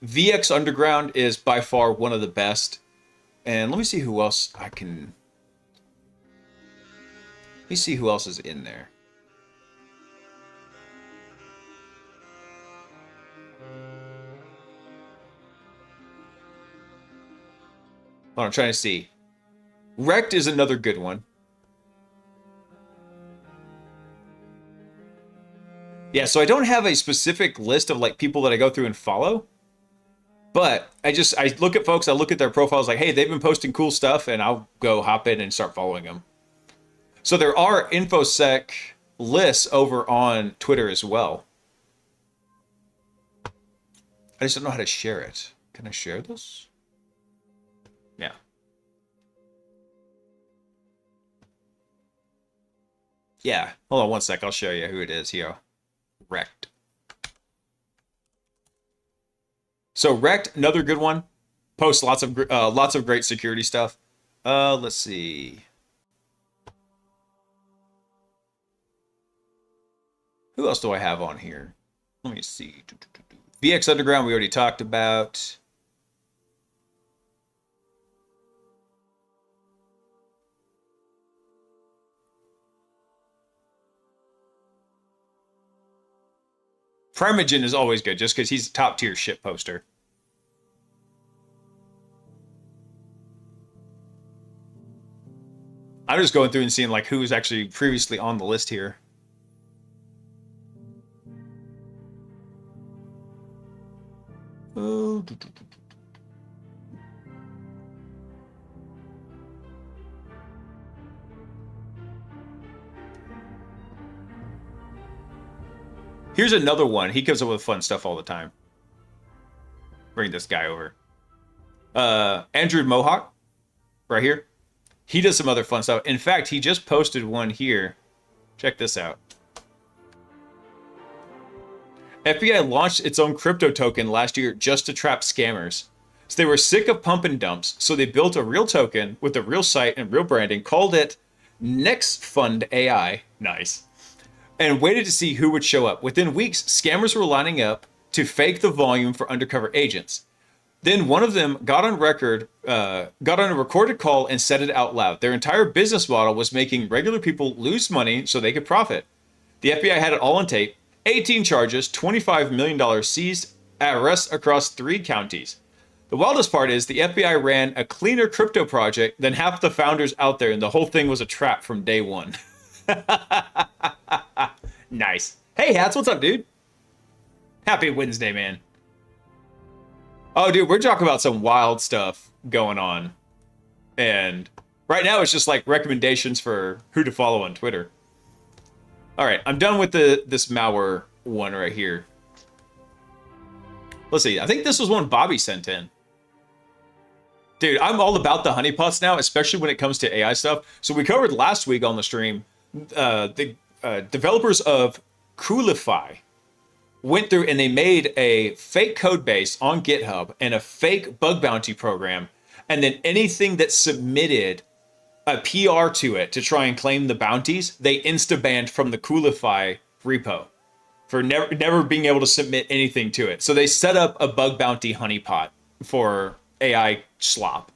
A: VX Underground is by far one of the best. And let me see who else I can... Let me see who else is in there. Hold on, I'm trying to see. Wrecked is another good one. Yeah, so I don't have a specific list of like people that I go through and follow, but I look at folks, I look at their profiles like, hey, they've been posting cool stuff, and I'll go hop in and start following them. So there are InfoSec lists over on Twitter as well. I just don't know how to share it. Can I share this? Yeah. Yeah, hold on one sec, I'll show you who it is here. Wrecked. So Wrecked, another good one. Posts lots of great security stuff. Let's see. Who else do I have on here? Let me see. VX Underground we already talked about. Primogen is always good, just because he's a top-tier shit poster. I'm just going through and seeing like who was actually previously on the list here. Oh. Here's another one. He comes up with fun stuff all the time. Bring this guy over. Andrew Mohawk, right here. He does some other fun stuff. In fact, he just posted one here. Check this out. FBI launched its own crypto token last year just to trap scammers. So they were sick of pump and dumps, so they built a real token with a real site and real branding, called it Next Fund AI. Nice. And waited to see who would show up. Within weeks, scammers were lining up to fake the volume for undercover agents. Then one of them got on a recorded call and said it out loud. Their entire business model was making regular people lose money so they could profit. The FBI had it all on tape. 18 charges, $25 million seized, arrests across 3 counties. The wildest part is the FBI ran a cleaner crypto project than half the founders out there, and the whole thing was a trap from day one. Nice. Hey, Hats, what's up, dude? Happy Wednesday, man. Oh, dude, we're talking about some wild stuff going on. And right now it's just like recommendations for who to follow on Twitter. All right, I'm done with this malware one right here. Let's see. I think this was one Bobby sent in. Dude, I'm all about the honeypots now, especially when it comes to AI stuff. So we covered last week on the stream the developers of Coolify went through and they made a fake code base on GitHub and a fake bug bounty program. And then anything that submitted a PR to it to try and claim the bounties, they insta-banned from the Coolify repo for never being able to submit anything to it. So they set up a bug bounty honeypot for AI slop.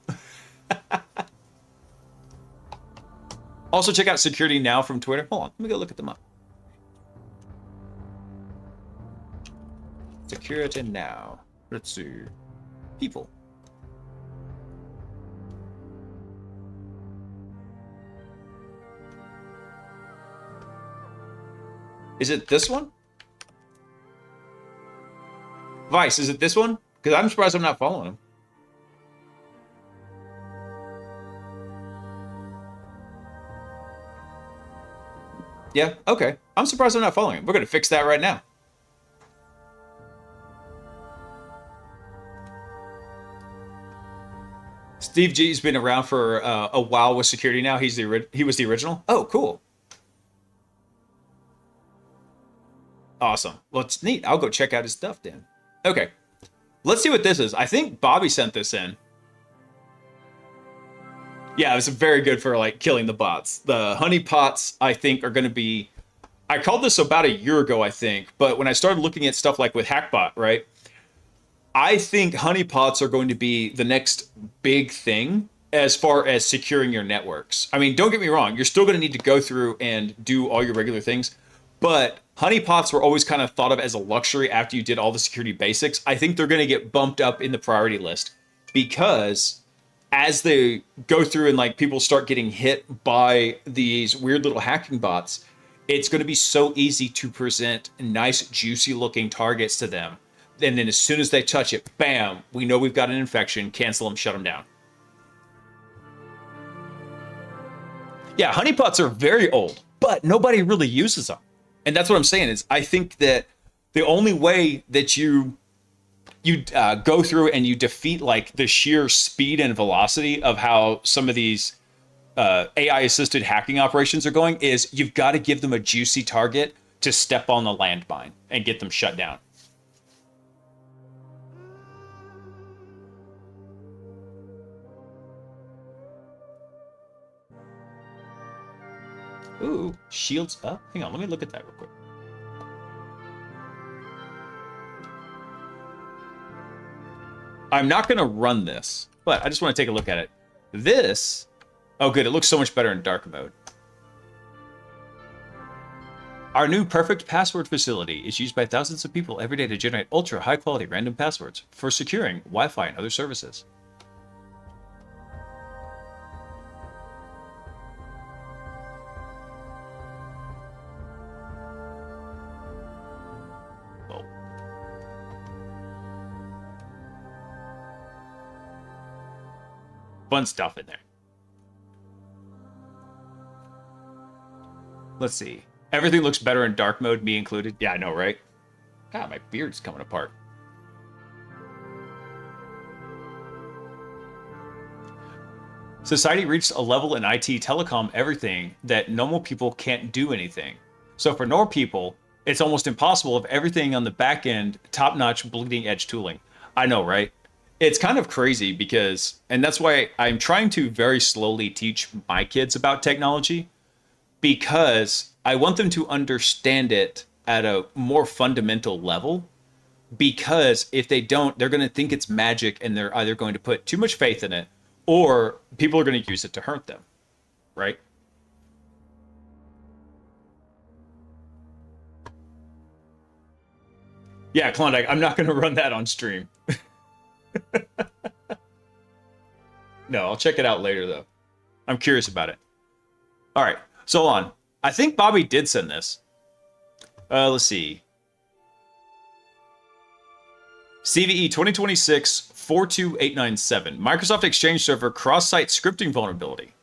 A: Also, check out Security Now from Twitter. Hold on, let me go look at them up. Security Now. Let's see. People. Is it this one? Vice, is it this one? Because I'm surprised I'm not following him. Yeah, okay. I'm surprised I'm not following him. We're going to fix that right now. Steve G's been around for a while with Security Now. He was the original. Oh, cool. Awesome. Well, it's neat. I'll go check out his stuff then. Okay. Let's see what this is. I think Bobby sent this in. Yeah, it was very good for like killing the bots. The honeypots, I think, are going to be... I called this about a year ago, I think. But when I started looking at stuff like with Hackbot, right? I think honeypots are going to be the next big thing as far as securing your networks. I mean, don't get me wrong. You're still going to need to go through and do all your regular things. But honeypots were always kind of thought of as a luxury after you did all the security basics. I think they're going to get bumped up in the priority list because as they go through and like people start getting hit by these weird little hacking bots, it's going to be so easy to present nice, juicy looking targets to them. And then as soon as they touch it, bam, we know we've got an infection, cancel them, shut them down. Yeah, honeypots are very old, but nobody really uses them. And that's what I'm saying is I think that the only way that you go through and you defeat like the sheer speed and velocity of how some of these AI-assisted hacking operations are going is you've got to give them a juicy target to step on the landmine and get them shut down. Ooh, shields up. Hang on, let me look at that real quick. I'm not going to run this, but I just want to take a look at it. This, oh good, it looks so much better in dark mode. Our new perfect password facility is used by thousands of people every day to generate ultra high quality random passwords for securing Wi-Fi and other services. Fun stuff in there. Let's see. Everything looks better in dark mode, me included. Yeah, I know, right? God, my beard's coming apart. Society reached a level in IT, telecom, everything that normal people can't do anything. So for normal people, it's almost impossible if everything on the back end, top-notch, bleeding-edge tooling. I know, right? It's kind of crazy because, and that's why I'm trying to very slowly teach my kids about technology, because I want them to understand it at a more fundamental level, because if they don't, they're going to think it's magic and they're either going to put too much faith in it or people are going to use it to hurt them, right? Yeah, Klondike, I'm not going to run that on stream. No, I'll check it out later, though. I'm curious about it. All right, so on. I think Bobby did send this. Let's see. CVE 2026-42897. Microsoft Exchange Server cross-site scripting vulnerability.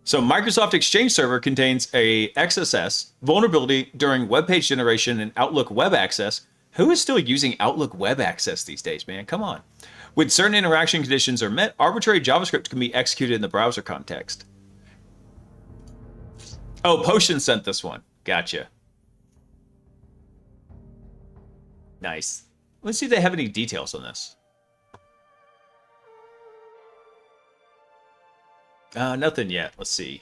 A: So Microsoft Exchange Server contains a XSS vulnerability during web page generation and Outlook Web Access. Who is still using Outlook Web Access these days, man? Come on. When certain interaction conditions are met, arbitrary JavaScript can be executed in the browser context. Oh, Potion sent this one. Gotcha. Nice. Let's see if they have any details on this. Nothing yet. Let's see.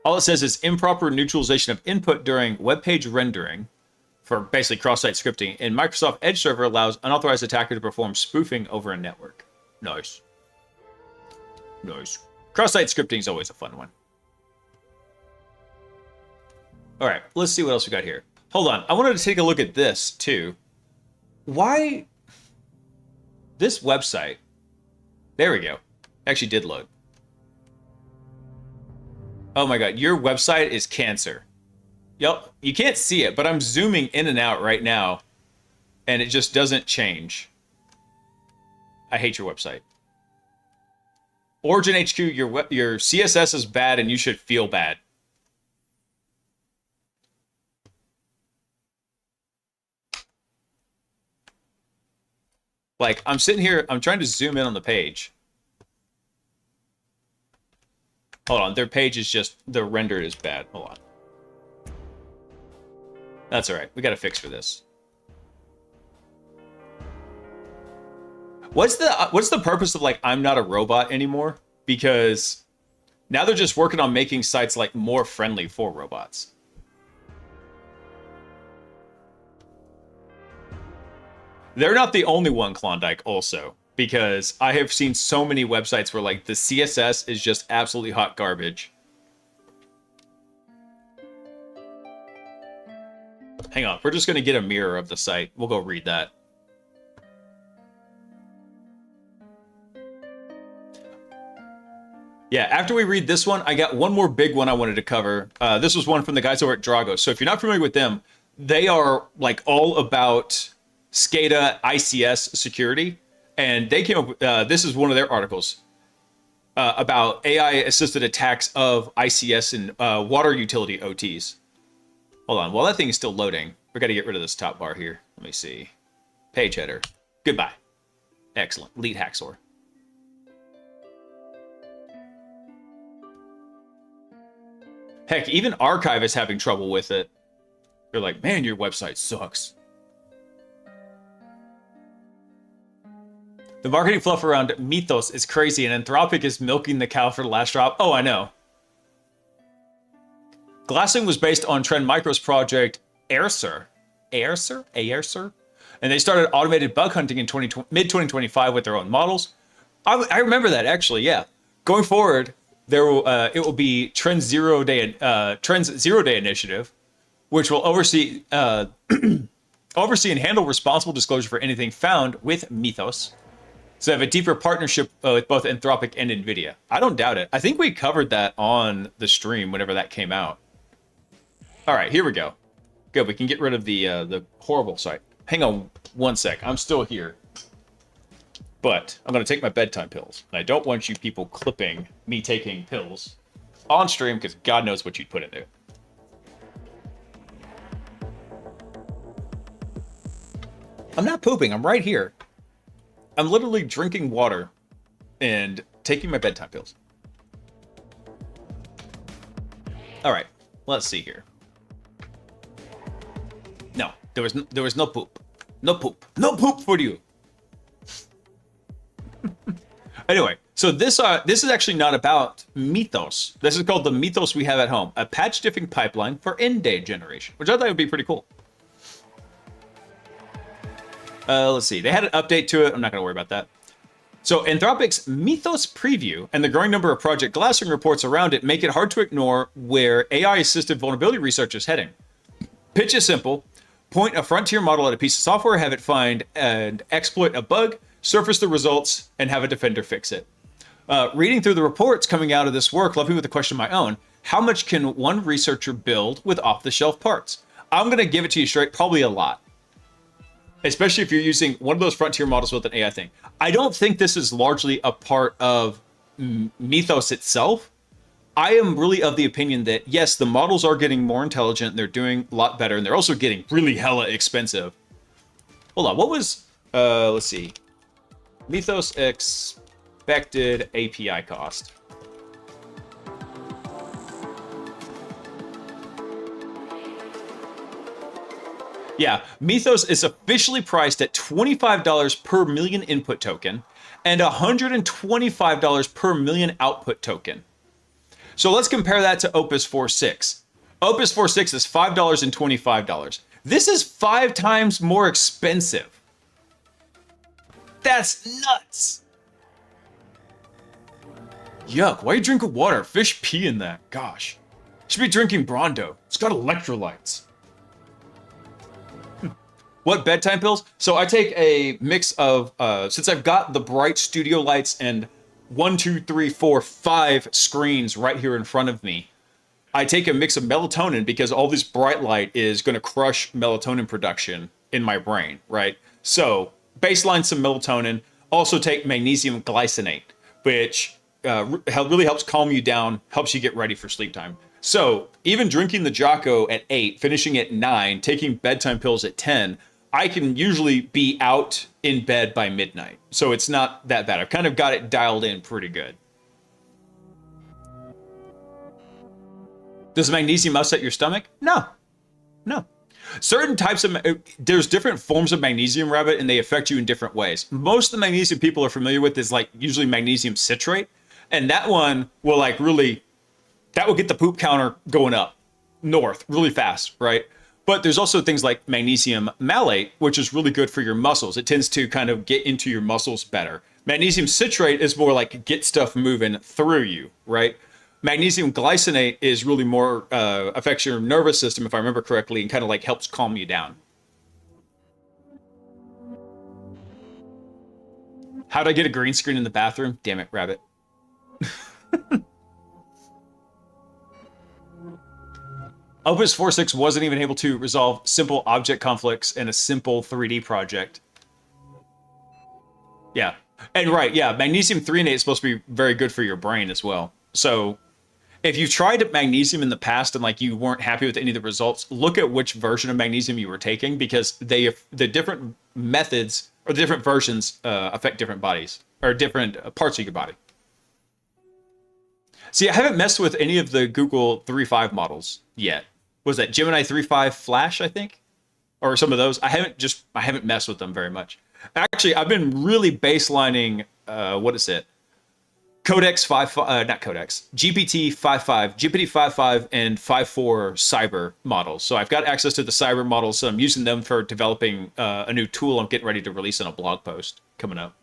A: All it says is improper neutralization of input during web page rendering for basically cross-site scripting. And Microsoft Edge Server allows unauthorized attacker to perform spoofing over a network. Nice. Nice. Cross-site scripting is always a fun one. All right, let's see what else we got here. Hold on. I wanted to take a look at this, too. Why? This website. There we go. Actually did load. Oh my god, your website is cancer. Yep, you can't see it, but I'm zooming in and out right now, and it just doesn't change. I hate your website. Origin HQ, your CSS is bad, and you should feel bad. Like, I'm sitting here, I'm trying to zoom in on the page. Hold on, their page is just, the render is bad. Hold on. That's all right. We got a fix for this. What's the purpose of, like, I'm not a robot anymore? Because now they're just working on making sites, like, more friendly for robots. They're not the only one, Klondike, also. Because I have seen so many websites where, like, the CSS is just absolutely hot garbage. Hang on, we're just going to get a mirror of the site. We'll go read that. Yeah, after we read this one, I got one more big one I wanted to cover. This was one from the guys over at Drago. So if you're not familiar with them, they are, like, all about SCADA ICS security. And they came up with, this is one of their articles about AI-assisted attacks of ICS and water utility OTs. Hold on, while that thing is still loading, we got to get rid of this top bar here. Let me see. Page header. Goodbye. Excellent. Lead Haxor. Heck, even Archive is having trouble with it. They're like, man, your website sucks. The marketing fluff around Mythos is crazy, and Anthropic is milking the cow for the last drop. Oh, I know. Glassing was based on Trend Micro's project Airser. Airser? And they started automated bug hunting in mid-2025 with their own models. I remember that, actually, yeah. Going forward, there will, it will be Trend's Zero Day Initiative, which will oversee oversee and handle responsible disclosure for anything found with Mythos. So they have a deeper partnership with both Anthropic and NVIDIA. I don't doubt it. I think we covered that on the stream whenever that came out. All right, here we go. Good, we can get rid of the horrible site. Hang on one sec. I'm still here. But I'm going to take my bedtime pills. And I don't want you people clipping me taking pills on stream because God knows what you'd put in there. I'm not pooping. I'm right here. I'm literally drinking water and taking my bedtime pills. All right, let's see here. No, there was no poop. No poop. No poop for you. Anyway, so this is actually not about Mythos. This is called the Mythos We Have at Home, a patch diffing pipeline for end-day generation, which I thought would be pretty cool. Let's see. They had an update to it. I'm not going to worry about that. So Anthropic's Mythos preview and the growing number of Project Glassing reports around it make it hard to ignore where AI-assisted vulnerability research is heading. Pitch is simple. Point a frontier model at a piece of software, have it find and exploit a bug, surface the results, and have a defender fix it. Reading through the reports coming out of this work left me with a question of my own. How much can one researcher build with off-the-shelf parts? I'm going to give it to you straight, probably a lot. Especially if you're using one of those frontier models with an AI thing. I don't think this is largely a part of Mythos itself. I am really of the opinion that, yes, the models are getting more intelligent, they're doing a lot better, and they're also getting really hella expensive. Hold on, what was, let's see. Mythos expected API cost. Yeah, Mythos is officially priced at $25 per million input token and $125 per million output token. So let's compare that to Opus 4.6. Opus 4.6 is $5 and $25. This is 5 times more expensive. That's nuts. Yuck, why are you drinking water? Fish pee in that. Gosh. You should be drinking Brondo. It's got electrolytes. What bedtime pills? So I take a mix of, since I've got the bright studio lights and 1, 2, 3, 4, 5 screens right here in front of me, I take a mix of melatonin because all this bright light is going to crush melatonin production in my brain, right? So baseline some melatonin. Also take magnesium glycinate, which really helps calm you down, helps you get ready for sleep time. So even drinking the Jocko at 8, finishing at 9, taking bedtime pills at 10, I can usually be out in bed by midnight. So it's not that bad. I've kind of got it dialed in pretty good. Does magnesium upset your stomach? No. No. Certain types of, there's different forms of magnesium, Rabbit, and they affect you in different ways. Most of the magnesium people are familiar with is like usually magnesium citrate. And that one will like really, that will get the poop counter going up north really fast, right? But there's also things like magnesium malate, which is really good for your muscles. It tends to kind of get into your muscles better. Magnesium citrate is more like get stuff moving through you, right? Magnesium glycinate is really more affects your nervous system, if I remember correctly, and kind of like helps calm you down. How'd I get a green screen in the bathroom? Damn it, Rabbit. Opus 4.6 wasn't even able to resolve simple object conflicts in a simple 3D project. Yeah. And right, yeah, magnesium threonate is supposed to be very good for your brain as well. So if you've tried magnesium in the past and like you weren't happy with any of the results, look at which version of magnesium you were taking, because the different methods or the different versions affect different bodies or different parts of your body. See, I haven't messed with any of the Google 3.5 models yet. Was that Gemini 3.5 Flash, I think? Or some of those. I haven't messed with them very much. Actually, I've been really baselining, what is it? Codex 5.5, not Codex, GPT 5.5, GPT 5.5 and 5.4 Cyber models. So I've got access to the Cyber models, so I'm using them for developing a new tool I'm getting ready to release in a blog post coming up.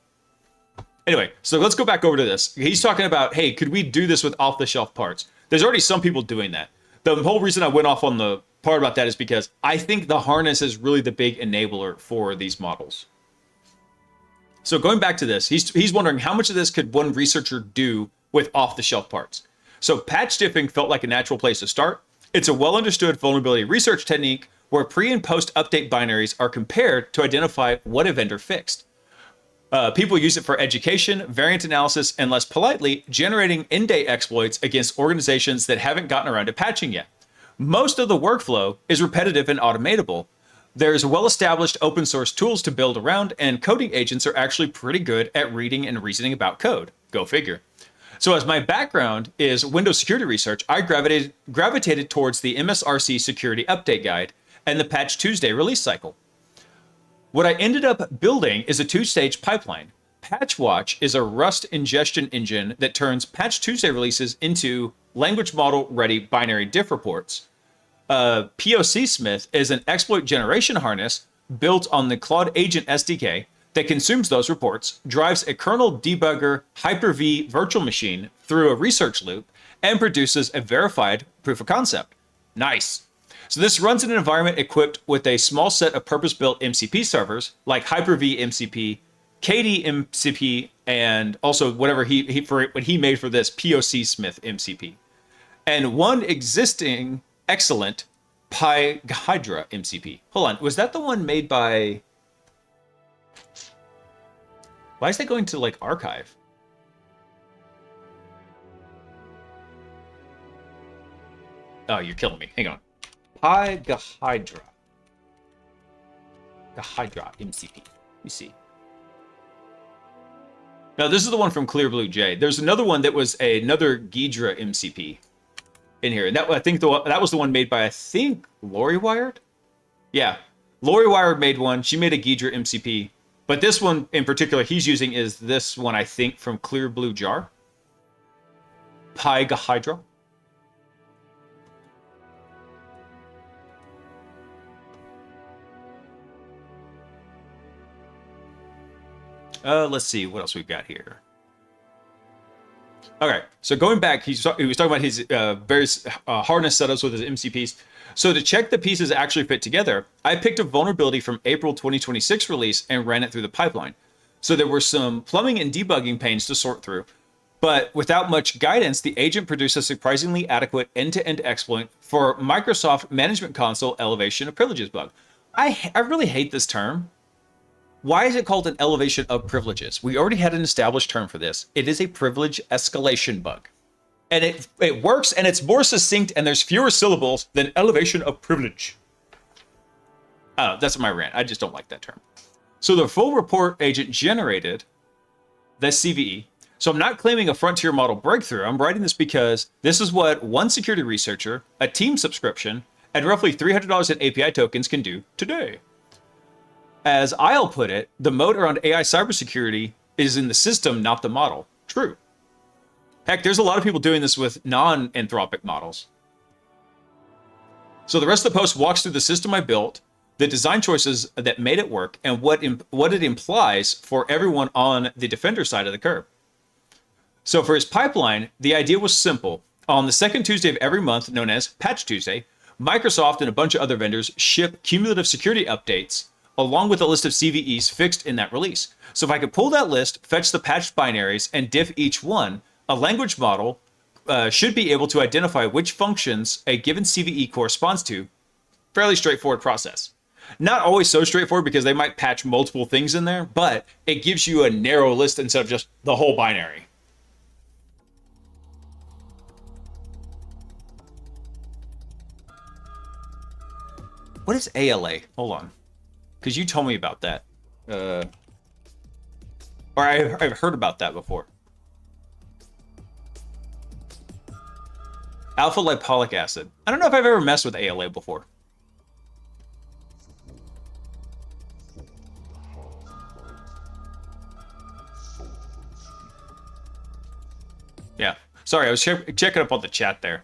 A: Anyway, so let's go back over to this. He's talking about, hey, could we do this with off-the-shelf parts? There's already some people doing that. The whole reason I went off on the part about that is because I think the harness is really the big enabler for these models. So going back to this, he's wondering how much of this could one researcher do with off-the-shelf parts. So patch diffing felt like a natural place to start. It's a well-understood vulnerability research technique where pre- and post-update binaries are compared to identify what a vendor fixed. People use it for education, variant analysis, and less politely, generating in-day exploits against organizations that haven't gotten around to patching yet. Most of the workflow is repetitive and automatable. There's well-established open source tools to build around, and coding agents are actually pretty good at reading and reasoning about code. Go figure. So as my background is Windows security research, I gravitated towards the MSRC security update guide and the Patch Tuesday release cycle. What I ended up building is a 2-stage pipeline. PatchWatch is a Rust ingestion engine that turns Patch Tuesday releases into language model ready binary diff reports. POC Smith is an exploit generation harness built on the Claude Agent SDK that consumes those reports, drives a kernel debugger Hyper-V virtual machine through a research loop, and produces a verified proof of concept. Nice. So this runs in an environment equipped with a small set of purpose-built MCP servers like Hyper-V MCP, KD MCP, and also whatever what he made for this POC Smith MCP, and one existing excellent PyHydra MCP. Hold on, was that the one made by? Why is that going to like archive? Oh, you're killing me. Hang on. PyHydra. The Hydra MCP. Let me see. Now, this is the one from Clearblue J. There's another one that was another Ghidra MCP in here. And that, I think that was the one made by, I think, Lori Wired? Yeah. Lori Wire made one. She made a Ghidra MCP. But this one in particular he's using is this one, I think, from Clear Blue Jar. Pyga Hydra. Let's see what else we've got here. Okay, so going back, he was talking about his various harness setups with his MCPs. So to check the pieces actually fit together, I picked a vulnerability from April 2026 release and ran it through the pipeline. So there were some plumbing and debugging panes to sort through, but without much guidance, the agent produced a surprisingly adequate end-to-end exploit for Microsoft Management Console elevation of privileges bug. I really hate this term. Why is it called an elevation of privileges? We already had an established term for this. It is a privilege escalation bug. And it works, and it's more succinct, and there's fewer syllables than elevation of privilege. That's my rant. I just don't like that term. So the full report agent generated the CVE. So I'm not claiming a frontier model breakthrough. I'm writing this because this is what one security researcher, a team subscription, and roughly $300 in API tokens can do today. As I'll put it, the moat around AI cybersecurity is in the system, not the model. True. Heck, there's a lot of people doing this with non-anthropic models. So the rest of the post walks through the system I built, the design choices that made it work, and what it implies for everyone on the defender side of the curve. So for his pipeline, the idea was simple. On the second Tuesday of every month, known as Patch Tuesday, Microsoft and a bunch of other vendors ship cumulative security updates along with a list of CVEs fixed in that release. So if I could pull that list, fetch the patched binaries, and diff each one, a language model should be able to identify which functions a given CVE corresponds to. Fairly straightforward process. Not always so straightforward because they might patch multiple things in there, but it gives you a narrow list instead of just the whole binary. What is ALA? Hold on. Because you told me about that. Or I've heard about that before. Alpha lipolic acid. I don't know if I've ever messed with ALA before. Yeah. Sorry, I was checking up on the chat there.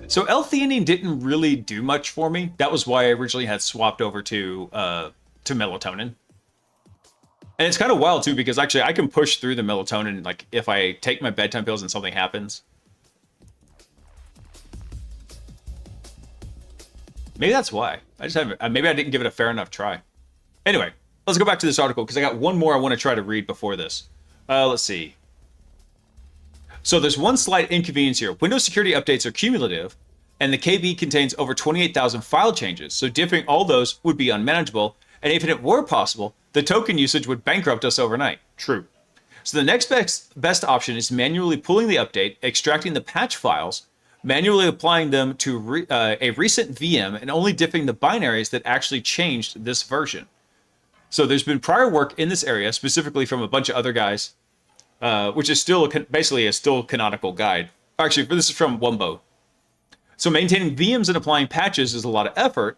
A: So L-theanine didn't really do much for me. That was why I originally had swapped over to melatonin. And it's kind of wild too, because actually I can push through the melatonin, like if I take my bedtime pills and something happens. Maybe that's why. I just haven't. Maybe I didn't give it a fair enough try. Anyway, let's go back to this article because I got one more I want to try to read before this. Let's see. So there's one slight inconvenience here. Windows security updates are cumulative, and the KB contains over 28,000 file changes, so diffing all those would be unmanageable, and if it were possible, the token usage would bankrupt us overnight. True. So the next best option is manually pulling the update, extracting the patch files, manually applying them to a recent VM, and only diffing the binaries that actually changed this version. So there's been prior work in this area, specifically from a bunch of other guys, which is still basically a still canonical guide. Actually, this is from Wumbo. So maintaining VMs and applying patches is a lot of effort,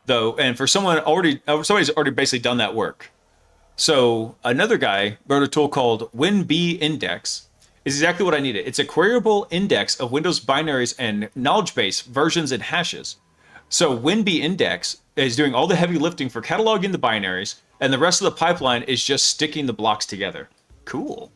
A: though, and for somebody's already basically done that work. So another guy wrote a tool called WinB Index. Is exactly what I needed. It's a queryable index of Windows binaries and knowledge base versions and hashes. So WinB Index is doing all the heavy lifting for cataloging the binaries, and the rest of the pipeline is just sticking the blocks together. Cool.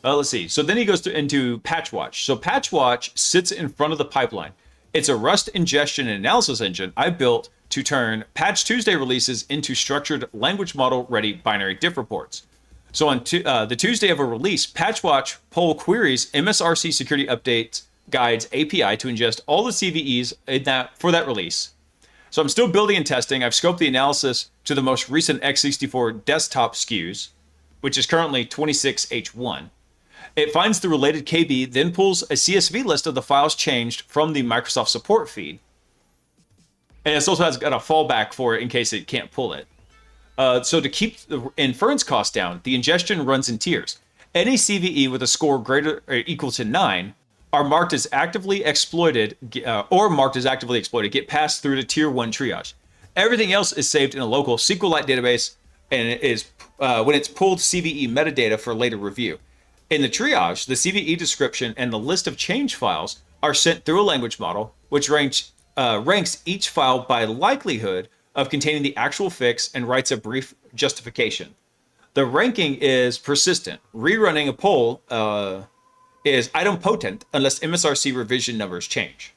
A: Let's see. So then he goes into Patchwatch. So Patchwatch sits in front of the pipeline. It's a Rust ingestion and analysis engine I built to turn Patch Tuesday releases into structured language model ready binary diff reports. So on the Tuesday of a release, Patchwatch poll queries MSRC security updates guides API to ingest all the CVEs for that release. So I'm still building and testing. I've scoped the analysis to the most recent x64 desktop SKUs, which is currently 26H1. It finds the related KB, then pulls a CSV list of the files changed from the Microsoft support feed. And it also has got a fallback for it in case it can't pull it. So to keep the inference costs down, the ingestion runs in tiers. Any CVE with a score greater or equal to 9 are marked as actively exploited get passed through to tier 1 triage. Everything else is saved in a local SQLite database, and it is when it's pulled CVE metadata for later review. In the triage, the CVE description and the list of change files are sent through a language model, which ranks each file by likelihood of containing the actual fix and writes a brief justification. The ranking is persistent. Rerunning a poll is idempotent unless MSRC revision numbers change.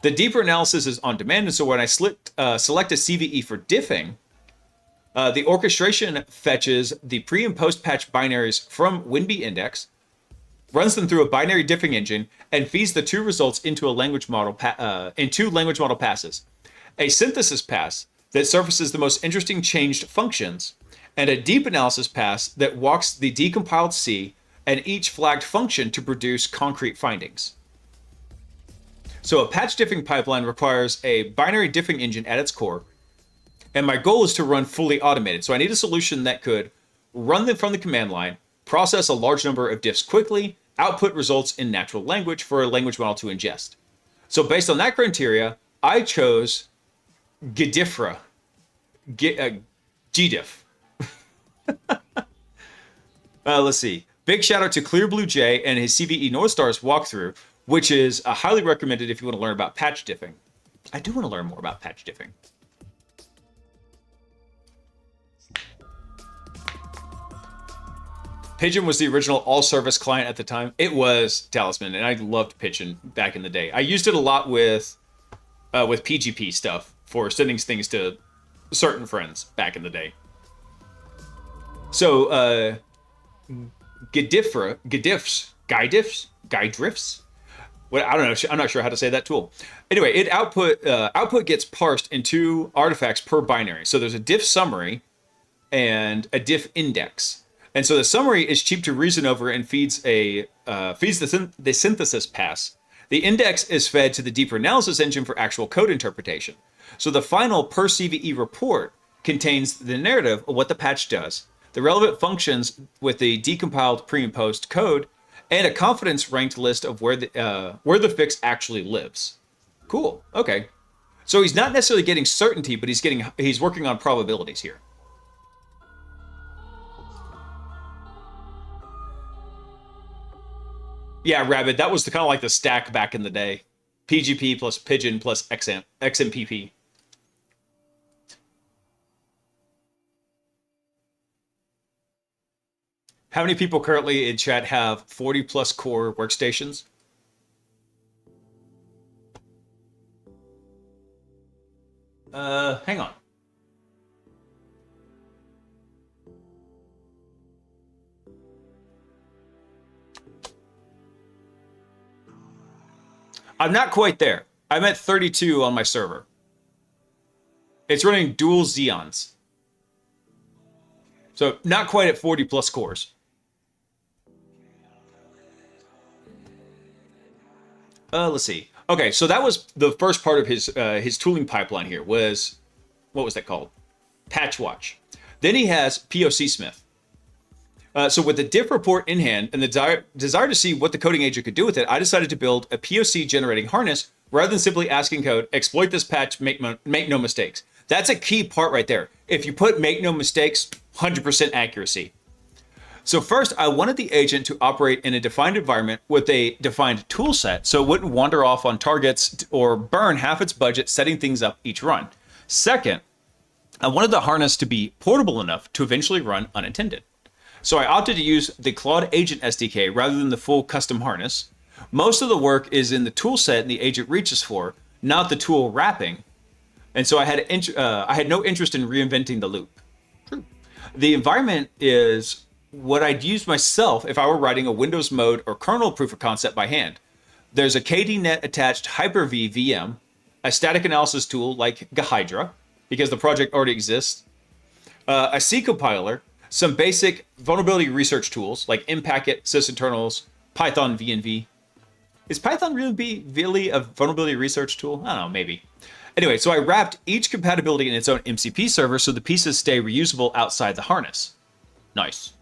A: The deeper analysis is on demand, and so when I select a CVE for diffing, the orchestration fetches the pre and post patch binaries from WinB index, runs them through a binary diffing engine, and feeds the two results into a language model in two language model passes: a synthesis pass that surfaces the most interesting changed functions, and a deep analysis pass that walks the decompiled C and each flagged function to produce concrete findings. So a patch diffing pipeline requires a binary diffing engine at its core, and my goal is to run fully automated. So I need a solution that could run them from the command line, process a large number of diffs quickly, output results in natural language for a language model to ingest. So based on that criteria, I chose GDIFRA, GDIF. Let's see. Big shout out to Clear Blue Jay and his CVE North Stars walkthrough, which is highly recommended if you want to learn about patch diffing. I do want to learn more about patch diffing. Pigeon was the original all-service client at the time. It was Talisman, and I loved Pigeon back in the day. I used it a lot with PGP stuff for sending things to certain friends back in the day. So, GuiDrifts. What, I don't know. I'm not sure how to say that tool. Anyway, output gets parsed into artifacts per binary. So there's a diff summary and a diff index. And so the summary is cheap to reason over and feeds the synthesis pass. The index is fed to the deeper analysis engine for actual code interpretation. So the final per CVE report contains the narrative of what the patch does, the relevant functions with the decompiled pre and post code, and a confidence ranked list of where the fix actually lives. Cool. Okay. So he's not necessarily getting certainty, but he's working on probabilities here. Yeah, Rabbit, that was kind of like the stack back in the day. PGP plus Pigeon plus XMPP. How many people currently in chat have 40 plus core workstations? Hang on. I'm not quite there. I'm at 32 on my server. It's running dual Xeons. So not quite at 40 plus cores. Let's see. Okay, so that was the first part of his tooling pipeline here was, what was that called? Patch Watch. Then he has POC Smith. So with the diff report in hand and the desire to see what the coding agent could do with it, I decided to build a POC generating harness rather than simply asking code, exploit this patch, make no mistakes. That's a key part right there. If you put make no mistakes, 100% accuracy. So first, I wanted the agent to operate in a defined environment with a defined tool set so it wouldn't wander off on targets or burn half its budget setting things up each run. Second, I wanted the harness to be portable enough to eventually run unattended. So I opted to use the Claude Agent SDK rather than the full custom harness. Most of the work is in the tool set the agent reaches for, not the tool wrapping. And so I had no interest in reinventing the loop. True. The environment is what I'd use myself if I were writing a Windows mode or kernel proof of concept by hand. There's a KDNet attached Hyper-V VM, a static analysis tool like Gahydra, because the project already exists, a C compiler, some basic vulnerability research tools like Impacket, sysinternals, Python VNV. Is Python really a vulnerability research tool? I don't know, maybe. Anyway, so I wrapped each compatibility in its own MCP server so the pieces stay reusable outside the harness. Nice.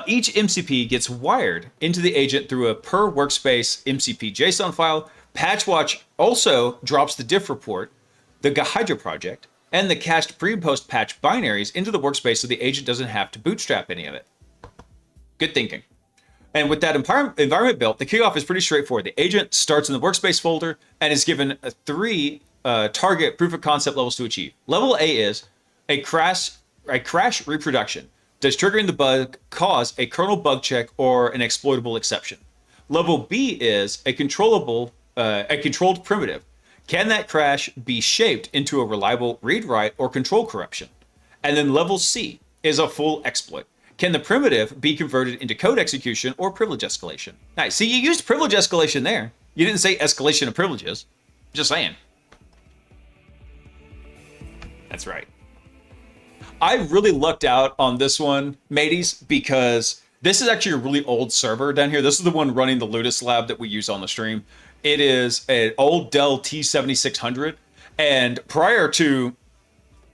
A: Each MCP gets wired into the agent through a per workspace MCP JSON file. Patchwatch also drops the diff report, the Hydra project, and the cached pre and post patch binaries into the workspace so the agent doesn't have to bootstrap any of it. Good thinking. And with that environment built, the kickoff is pretty straightforward. The agent starts in the workspace folder and is given three target proof of concept levels to achieve. Level A is a crash reproduction. Does triggering the bug cause a kernel bug check or an exploitable exception? Level B is a controlled primitive. Can that crash be shaped into a reliable read-write or control corruption? And then level C is a full exploit. Can the primitive be converted into code execution or privilege escalation? Nice. See, you used privilege escalation there. You didn't say escalation of privileges. Just saying. That's right. I really lucked out on this one, mateys, because this is actually a really old server down here. This is the one running the Ludus lab that we use on the stream. It is an old Dell T7600. And prior to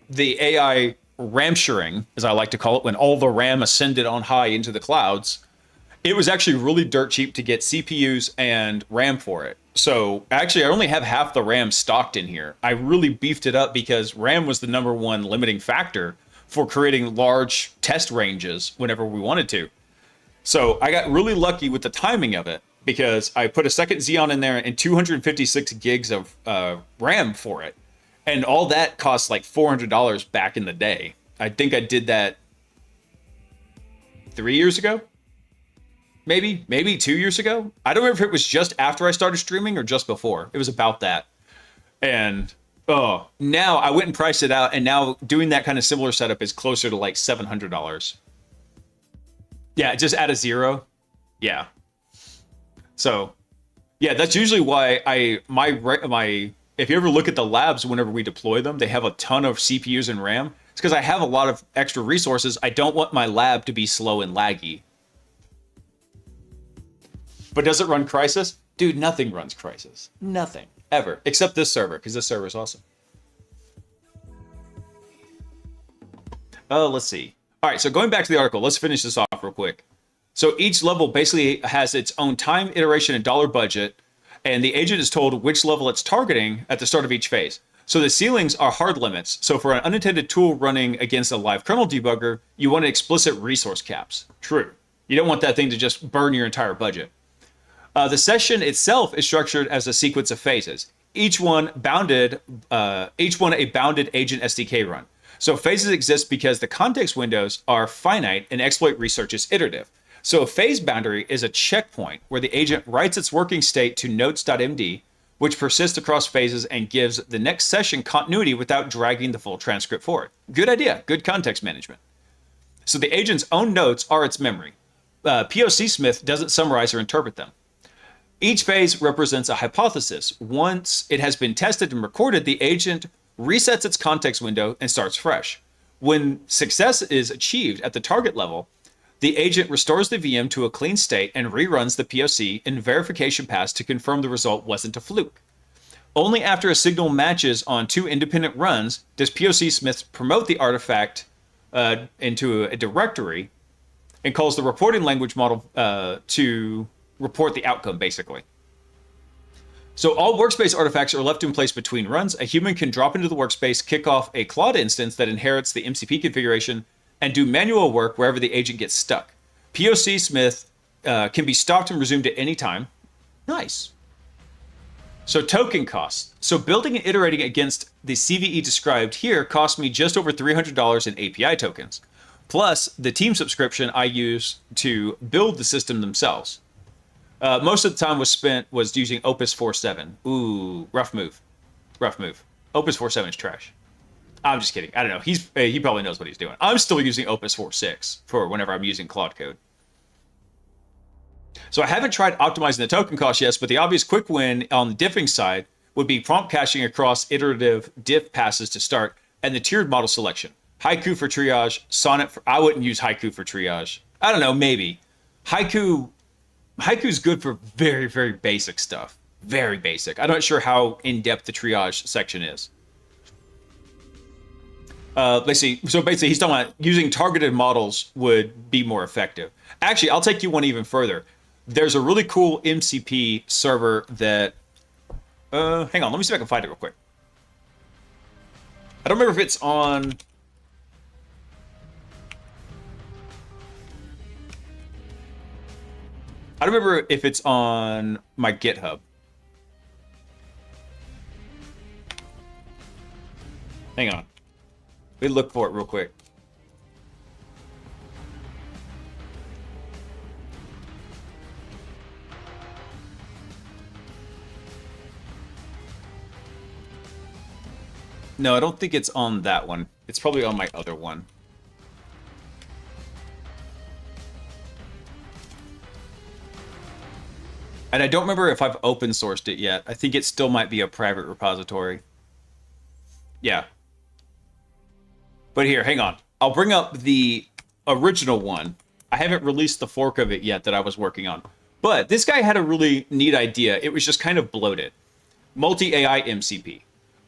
A: the AI ramshuring, as I like to call it, when all the RAM ascended on high into the clouds, it was actually really dirt cheap to get CPUs and RAM for it. So actually, I only have half the RAM stocked in here. I really beefed it up because RAM was the #1 limiting factor for creating large test ranges whenever we wanted to. So I got really lucky with the timing of it because I put a second Xeon in there and 256 gigs of RAM for it. And all that cost like $400 back in the day. I think I did that 3 years ago. Maybe 2 years ago. I don't remember if it was just after I started streaming or just before. It was about that. And now I went and priced it out, and now doing that kind of similar setup is closer to like $700. Yeah, just add a zero. Yeah. So, yeah, that's usually why if you ever look at the labs whenever we deploy them, they have a ton of CPUs and RAM. It's because I have a lot of extra resources. I don't want my lab to be slow and laggy. But does it run Crysis? Dude, nothing runs Crysis. Nothing. Ever. Except this server, because this server is awesome. Let's see. All right, so going back to the article, let's finish this off real quick. So each level basically has its own time, iteration, and dollar budget, and the agent is told which level it's targeting at the start of each phase. So the ceilings are hard limits. So for an unintended tool running against a live kernel debugger, you want explicit resource caps. True. You don't want that thing to just burn your entire budget. The session itself is structured as a sequence of phases, each one a bounded agent SDK run. So phases exist because the context windows are finite and exploit research is iterative. So a phase boundary is a checkpoint where the agent writes its working state to notes.md, which persists across phases and gives the next session continuity without dragging the full transcript forward. Good idea, good context management. So the agent's own notes are its memory. POC Smith doesn't summarize or interpret them. Each phase represents a hypothesis. Once it has been tested and recorded, the agent resets its context window and starts fresh. When success is achieved at the target level, the agent restores the VM to a clean state and reruns the POC in verification pass to confirm the result wasn't a fluke. Only after a signal matches on two independent runs does POC Smith promote the artifact into a directory and calls the reporting language model to report the outcome, basically. So all workspace artifacts are left in place between runs. A human can drop into the workspace, kick off a Claude instance that inherits the MCP configuration, and do manual work wherever the agent gets stuck. POC Smith can be stopped and resumed at any time. Nice. So token costs. So building and iterating against the CVE described here cost me just over $300 in API tokens, plus the team subscription I use to build the system themselves. Most of the time was using Opus 4.7. Ooh, rough move. Opus 4.7 is trash. I'm just kidding. I don't know. He probably knows what he's doing. I'm still using Opus 4.6 for whenever I'm using Claude Code. So I haven't tried optimizing the token cost yet, but the obvious quick win on the diffing side would be prompt caching across iterative diff passes to start, and the tiered model selection. Haiku for triage, Sonnet for... I wouldn't use Haiku for triage. I don't know, maybe. Haiku's good for very, very basic stuff. Very basic. I'm not sure how in-depth the triage section is. Let's see. So basically, he's talking about using targeted models would be more effective. Actually, I'll take you one even further. There's a really cool MCP server that. Hang on, let me see if I can find it real quick. I don't remember if it's on. I don't remember if it's on my GitHub. Hang on. Let me look for it real quick. No, I don't think it's on that one. It's probably on my other one. And I don't remember if I've open sourced it yet. I think it still might be a private repository. Yeah. But here, hang on. I'll bring up the original one. I haven't released the fork of it yet that I was working on. But this guy had a really neat idea. It was just kind of bloated. Multi-AI MCP.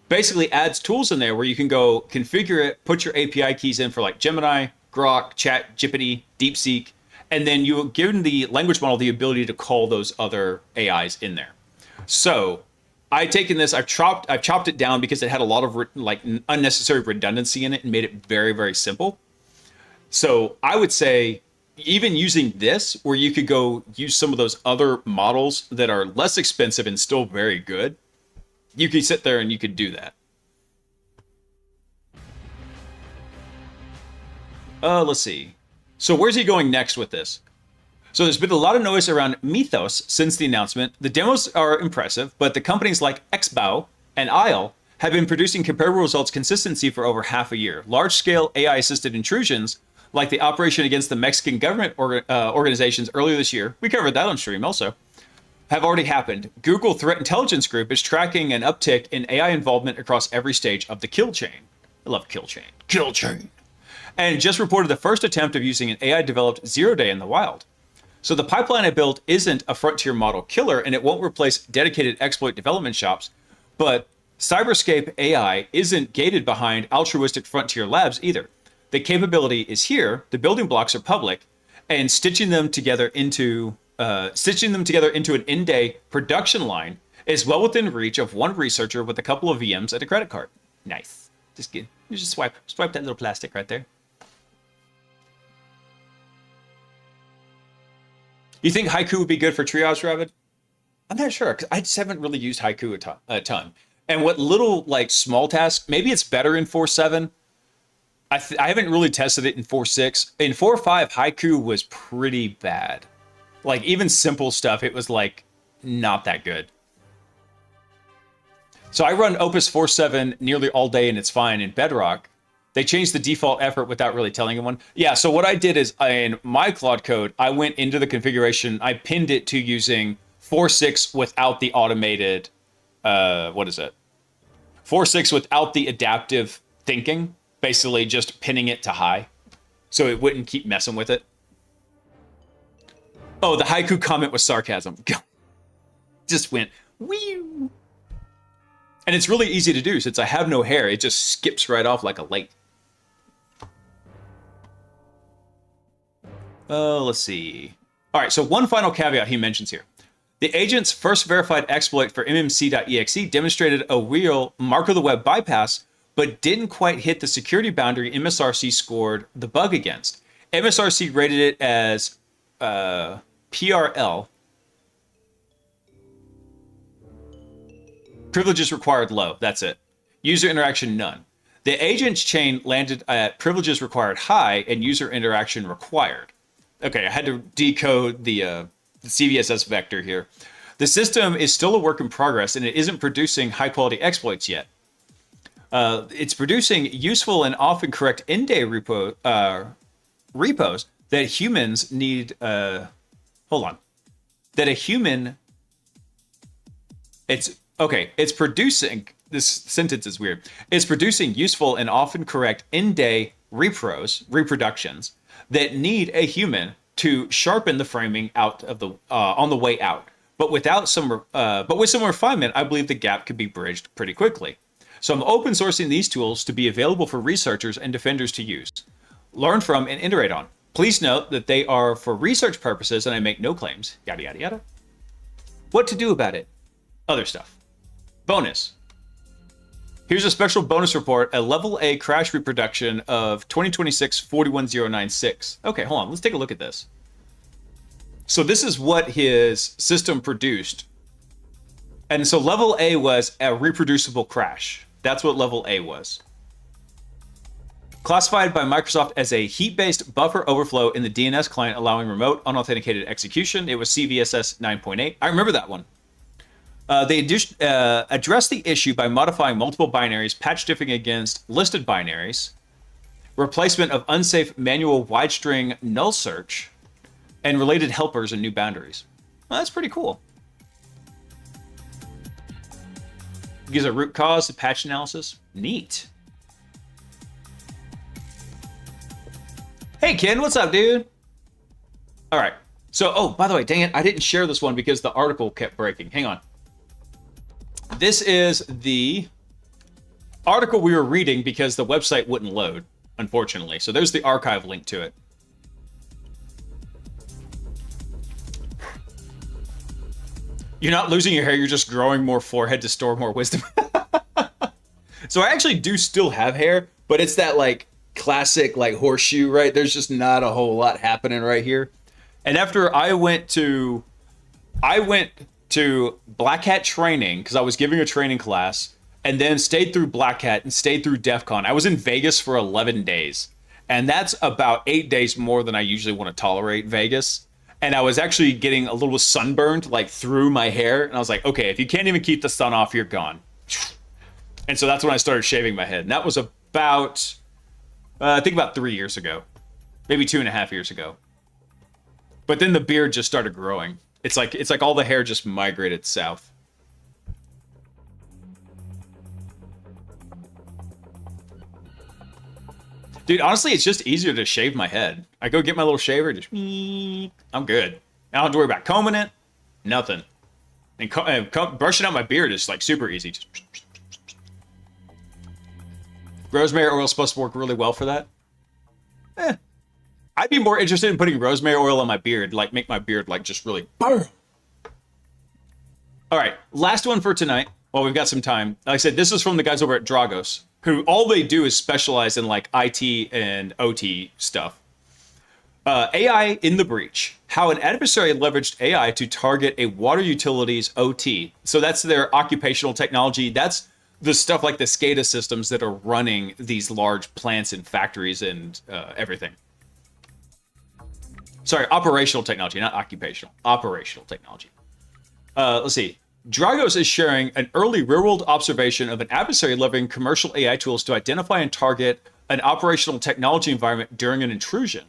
A: Basically adds tools in there where you can go configure it, put your API keys in for like Gemini, Grok, Chat, GPT, DeepSeek, and then you given the language model the ability to call those other AIs in there. So I've taken this, I've chopped it down because it had a lot of like unnecessary redundancy in it and made it very, very simple. So I would say even using this, where you could go use some of those other models that are less expensive and still very good, you could sit there and you could do that. Let's see. So where's he going next with this? So there's been a lot of noise around Mythos since the announcement. The demos are impressive, but the companies like XBOW and Isle have been producing comparable results consistency for over half a year. Large-scale AI-assisted intrusions, like the operation against the Mexican government organizations earlier this year, we covered that on stream also, have already happened. Google Threat Intelligence Group is tracking an uptick in AI involvement across every stage of the kill chain. I love kill chain. Kill chain. And just reported the first attempt of using an AI-developed zero-day in the wild. So the pipeline I built isn't a frontier model killer, and it won't replace dedicated exploit development shops, but Cyberscape AI isn't gated behind altruistic frontier labs either. The capability is here, the building blocks are public, and stitching them together into an in-day production line is well within reach of one researcher with a couple of VMs and a credit card. Nice. Just good. You just swipe that little plastic right there. You think Haiku would be good for triage, Rabbit? I'm not sure, because I just haven't really used Haiku a ton. And what little, like, small tasks, maybe it's better in 4.7. I haven't really tested it in 4.6. In 4.5, Haiku was pretty bad. Like, even simple stuff, it was, like, not that good. So I run Opus 4.7 nearly all day, and it's fine. In Bedrock, they changed the default effort without really telling anyone. Yeah, so what I did is, in my Claude code, I went into the configuration, I pinned it to using 4.6 without the automated, 4.6 without the adaptive thinking, basically just pinning it to high, so it wouldn't keep messing with it. Oh, the Haiku comment was sarcasm. Just went, wee. And it's really easy to do, since I have no hair, it just skips right off like a light. Let's see. All right, so one final caveat he mentions here. The agent's first verified exploit for MMC.exe demonstrated a real mark of the web bypass, but didn't quite hit the security boundary MSRC scored the bug against. MSRC rated it as PRL, privileges required low, that's it. User interaction none. The agent's chain landed at privileges required high and user interaction required. Okay, I had to decode the CVSS vector here. The system is still a work in progress, and it isn't producing high-quality exploits yet. It's producing useful and often correct in-day repos that humans need. Hold on. That a human. It's okay. It's producing. This sentence is weird. It's producing useful and often correct in-day reproductions that need a human to sharpen the framing out of the on the way out. But with some refinement, I believe the gap could be bridged pretty quickly. So I'm open sourcing these tools to be available for researchers and defenders to use, learn from, and iterate on. Please note that they are for research purposes and I make no claims, yada, yada, yada. What to do about it? Other stuff. Bonus. Here's a special bonus report, a level A crash reproduction of 2026 41096. Okay, hold on, let's take a look at this. So this is what his system produced. And so level A was a reproducible crash. That's what level A was. Classified by Microsoft as a heap-based buffer overflow in the DNS client allowing remote unauthenticated execution. It was CVSS 9.8. I remember that one. They addressed the issue by modifying multiple binaries, patch diffing against listed binaries, replacement of unsafe manual wide string null search, and related helpers and new boundaries. Well, that's pretty cool. Gives a root cause, a patch analysis. Neat. Hey, Ken, what's up, dude? All right. So, oh, by the way, dang it, I didn't share this one because the article kept breaking. Hang on. This is the article we were reading because the website wouldn't load, unfortunately. So there's the archive link to it. You're not losing your hair, you're just growing more forehead to store more wisdom. So I actually do still have hair, but it's that like classic like horseshoe, right? There's just not a whole lot happening right here. And after I went to Black Hat training, because I was giving a training class, and then stayed through Black Hat and stayed through DEF CON. I was in Vegas for 11 days. And that's about 8 days more than I usually want to tolerate Vegas. And I was actually getting a little sunburned, like through my hair. And I was like, okay, if you can't even keep the sun off, you're gone. And so that's when I started shaving my head. And that was about, I think about 3 years ago, maybe 2.5 years ago. But then the beard just started growing. It's like all the hair just migrated south. Dude, honestly, it's just easier to shave my head. I go get my little shaver, just I'm good. I don't have to worry about combing it, nothing. And brushing out my beard is like super easy. Just... Rosemary oil is supposed to work really well for that. I'd be more interested in putting rosemary oil on my beard, like make my beard like just really boom. All right, last one for tonight. Well, we've got some time. Like I said, this is from the guys over at Dragos, who all they do is specialize in like IT and OT stuff. AI in the breach. How an adversary leveraged AI to target a water utilities OT. So that's their occupational technology. That's the stuff like the SCADA systems that are running these large plants and factories and everything. Sorry, operational technology, not occupational. Operational technology. Let's see. Dragos is sharing an early real-world observation of an adversary leveraging commercial AI tools to identify and target an operational technology environment during an intrusion.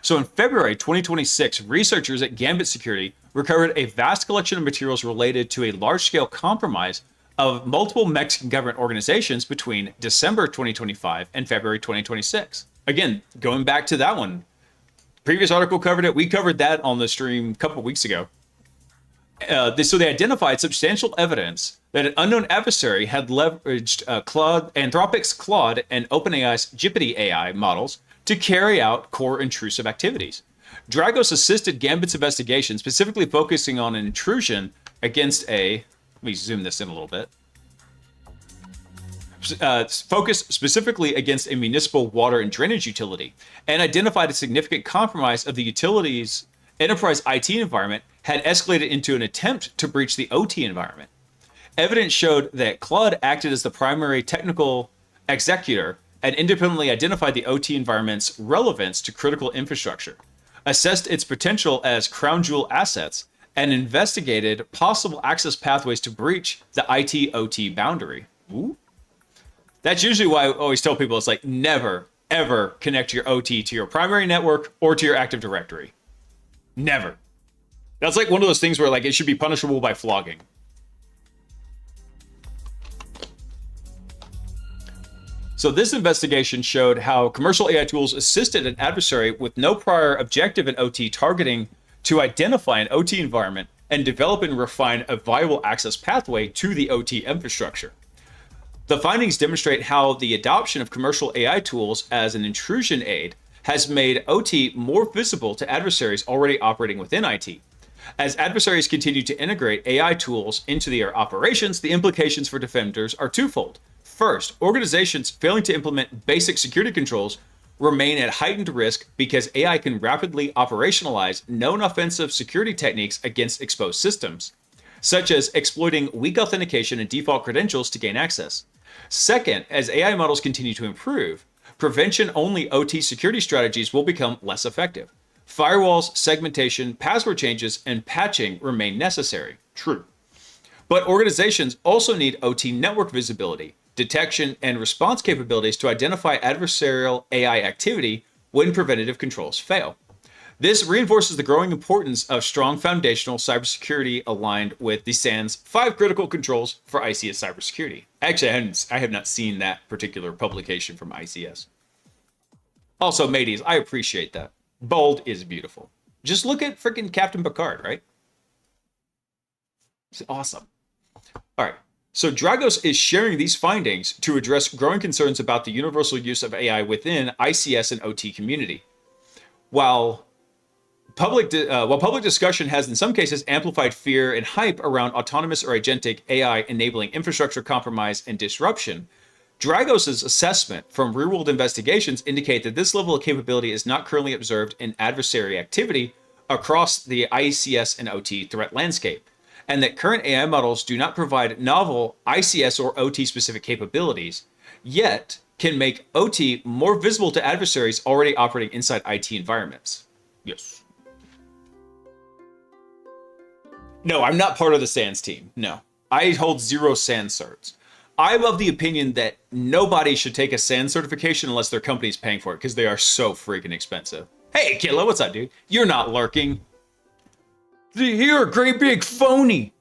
A: So in February 2026, researchers at Gambit Security recovered a vast collection of materials related to a large-scale compromise of multiple Mexican government organizations between December 2025 and February 2026. Again, going back to that one. Previous article covered it. We covered that on the stream a couple of weeks ago. So they identified substantial evidence that an unknown adversary had leveraged Anthropic's Claude and OpenAI's GPT AI models to carry out core intrusive activities. Dragos assisted Gambit's investigation, specifically focusing on an intrusion against let me zoom this in a little bit. Focused specifically against a municipal water and drainage utility, and identified a significant compromise of the utility's enterprise IT environment had escalated into an attempt to breach the OT environment. Evidence showed that Claude acted as the primary technical executor and independently identified the OT environment's relevance to critical infrastructure, assessed its potential as crown jewel assets, and investigated possible access pathways to breach the IT-OT boundary. Ooh. That's usually why I always tell people it's like never, ever connect your OT to your primary network or to your Active Directory. Never. That's like one of those things where like it should be punishable by flogging. So this investigation showed how commercial AI tools assisted an adversary with no prior objective in OT targeting to identify an OT environment and develop and refine a viable access pathway to the OT infrastructure. The findings demonstrate how the adoption of commercial AI tools as an intrusion aid has made OT more visible to adversaries already operating within IT. As adversaries continue to integrate AI tools into their operations, the implications for defenders are twofold. First, organizations failing to implement basic security controls remain at heightened risk because AI can rapidly operationalize known offensive security techniques against exposed systems, such as exploiting weak authentication and default credentials to gain access. Second, as AI models continue to improve, prevention-only OT security strategies will become less effective. Firewalls, segmentation, password changes, and patching remain necessary. True. But organizations also need OT network visibility, detection, and response capabilities to identify adversarial AI activity when preventative controls fail. This reinforces the growing importance of strong foundational cybersecurity aligned with the SANS 5 critical controls for ICS cybersecurity. Actually, I have not seen that particular publication from ICS. Also, mateys, I appreciate that. Bold is beautiful. Just look at freaking Captain Picard, right? It's awesome. All right. So Dragos is sharing these findings to address growing concerns about the universal use of AI within ICS and OT community. While public discussion has in some cases amplified fear and hype around autonomous or agentic AI enabling infrastructure compromise and disruption, Dragos' assessment from real-world investigations indicate that this level of capability is not currently observed in adversary activity across the ICS and OT threat landscape, and that current AI models do not provide novel ICS or OT-specific capabilities, yet can make OT more visible to adversaries already operating inside IT environments. Yes. No, I'm not part of the SANS team. No. I hold 0 SANS certs. I'm of the opinion that nobody should take a SANS certification unless their company's paying for it, because they are so freaking expensive. Hey, Killa, what's up, dude? You're not lurking. You're a great big phony.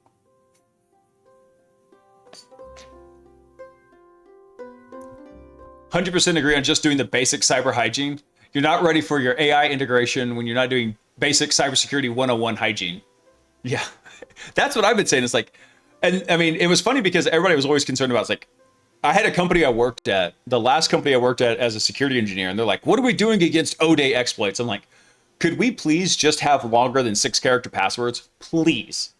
A: "100% agree on just doing the basic cyber hygiene. You're not ready for your AI integration when you're not doing basic cybersecurity 101 hygiene." Yeah, that's what I've been saying. It's like, and I mean, it was funny because everybody was always concerned about, it's like, I had a company I worked at, the last company I worked at as a security engineer, and they're like, "What are we doing against O-Day exploits?" I'm like, could we please just have longer than 6-character passwords? Please.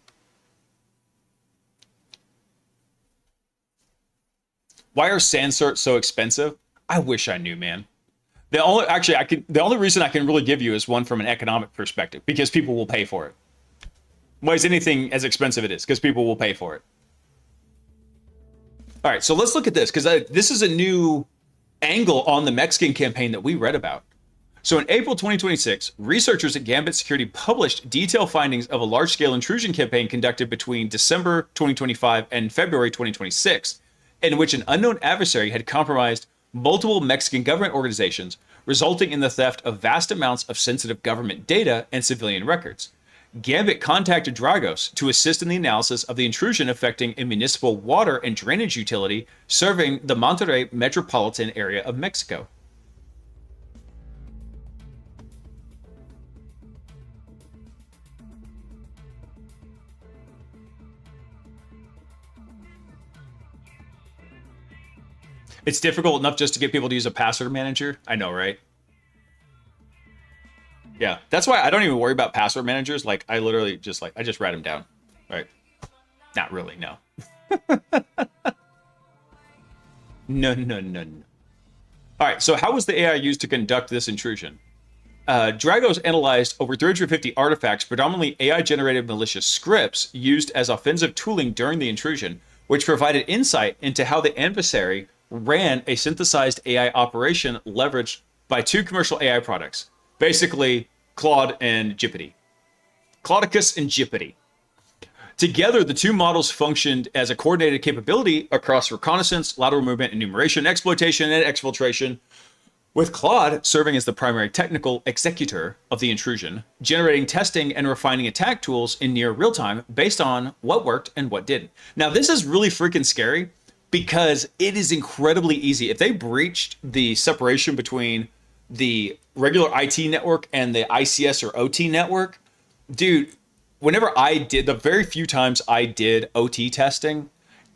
A: Why are SANS certs so expensive? I wish I knew, man. The only reason I can really give you is one from an economic perspective, because people will pay for it. Why is anything as expensive it is? Because people will pay for it. All right, so let's look at this, because this is a new angle on the Mexican campaign that we read about. So in April 2026, researchers at Gambit Security published detailed findings of a large-scale intrusion campaign conducted between December 2025 and February 2026, in which an unknown adversary had compromised multiple Mexican government organizations, resulting in the theft of vast amounts of sensitive government data and civilian records. Gambit contacted Dragos to assist in the analysis of the intrusion affecting a municipal water and drainage utility serving the Monterrey metropolitan area of Mexico. It's difficult enough just to get people to use a password manager. I know, right? Yeah, that's why I don't even worry about password managers. Like, I literally just I just write them down, right? Not really, no. No. All right, so how was the AI used to conduct this intrusion? Dragos analyzed over 350 artifacts, predominantly AI-generated malicious scripts used as offensive tooling during the intrusion, which provided insight into how the adversary ran a synthesized AI operation leveraged by 2 commercial AI products, basically Claude and Gipity. Claudicus and Gipity. Together, the 2 models functioned as a coordinated capability across reconnaissance, lateral movement, enumeration, exploitation, and exfiltration, with Claude serving as the primary technical executor of the intrusion, generating testing and refining attack tools in near real time based on what worked and what didn't. Now, this is really freaking scary because it is incredibly easy. If they breached the separation between the regular IT network and the ICS or OT network, dude, whenever I did, the very few times I did OT testing,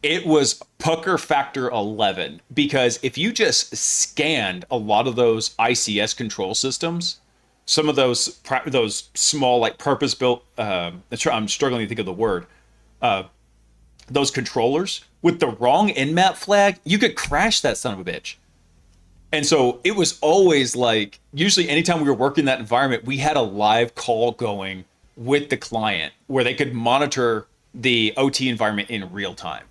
A: It was pucker factor 11, because if you just scanned a lot of those ICS control systems, some of those small like purpose built, I'm struggling to think of the word, those controllers with the wrong nmap flag, you could crash that son of a bitch. And so it was always like, usually anytime we were working in that environment, we had a live call going with the client where they could monitor the OT environment in real time.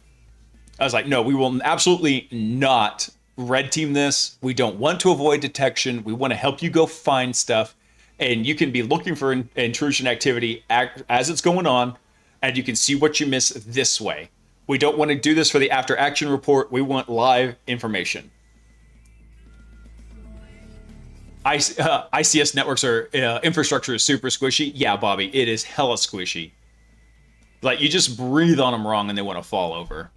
A: I was like, no, we will absolutely not red team this. We don't want to avoid detection. We want to help you go find stuff. And you can be looking for intrusion activity as it's going on, and you can see what you miss this way. We don't want to do this for the after action report. We want live information. ICS networks are infrastructure is super squishy. Yeah, Bobby, it is hella squishy. Like, you just breathe on them wrong and they want to fall over.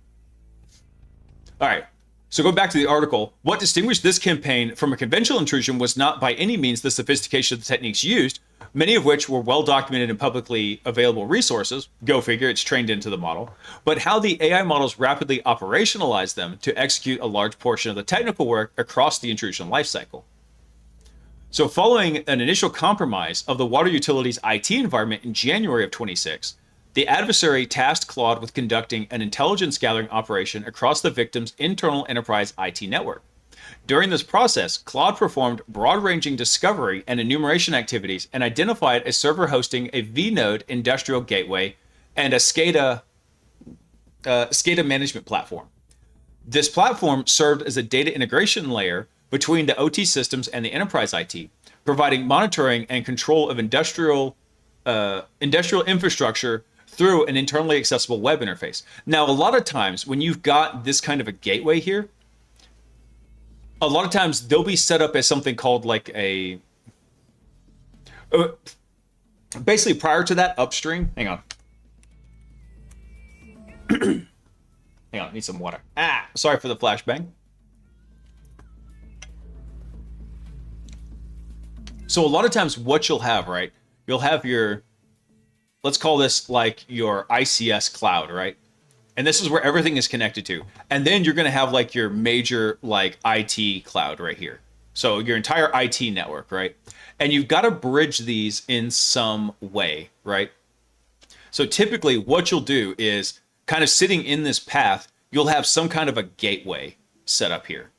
A: All right, so going back to the article, what distinguished this campaign from a conventional intrusion was not by any means the sophistication of the techniques used, many of which were well documented in publicly available resources. Go figure, it's trained into the model. But how the AI models rapidly operationalized them to execute a large portion of the technical work across the intrusion lifecycle. So following an initial compromise of the water utilities IT environment in January of 26, the adversary tasked Claude with conducting an intelligence gathering operation across the victim's internal enterprise IT network. During this process, Claude performed broad-ranging discovery and enumeration activities and identified a server hosting a vNode industrial gateway and a SCADA management platform. This platform served as a data integration layer between the OT systems and the enterprise IT, providing monitoring and control of industrial infrastructure through an internally accessible web interface. Now, a lot of times when you've got this kind of a gateway here, a lot of times they'll be set up as something called like a, basically prior to that upstream, hang on. Hang on, need some water. Sorry for the flashbang. So a lot of times what you'll have, right? You'll have your, let's call this like your ICS cloud, right? And this is where everything is connected to. And then you're going to have like your major like IT cloud right here. So your entire IT network, right? And you've got to bridge these in some way, right? So typically what you'll do is kind of sitting in this path, you'll have some kind of a gateway set up here,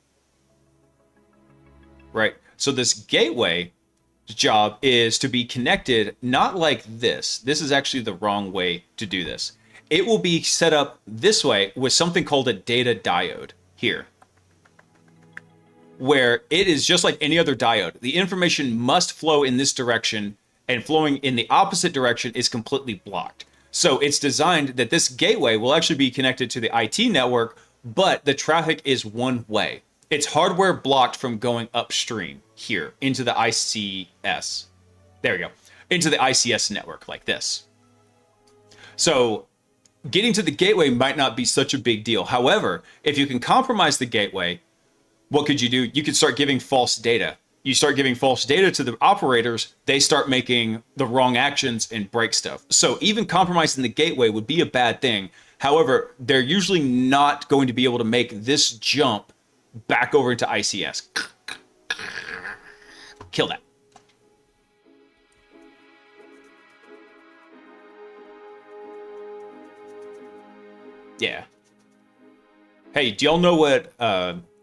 A: right? So this gateway job is to be connected, not like this. This is actually the wrong way to do this. It will be set up this way with something called a data diode here, where it is just like any other diode. The information must flow in this direction, and flowing in the opposite direction is completely blocked. So it's designed that this gateway will actually be connected to the IT network, but the traffic is one way. It's hardware blocked from going upstream here into the ICS. There we go. Into the ICS network like this. So getting to the gateway might not be such a big deal. However, if you can compromise the gateway, what could you do? You could start giving false data. You start giving false data to the operators, they start making the wrong actions and break stuff. So even compromising the gateway would be a bad thing. However, they're usually not going to be able to make this jump back over into ICS. Kill that. Yeah. Hey, do y'all know what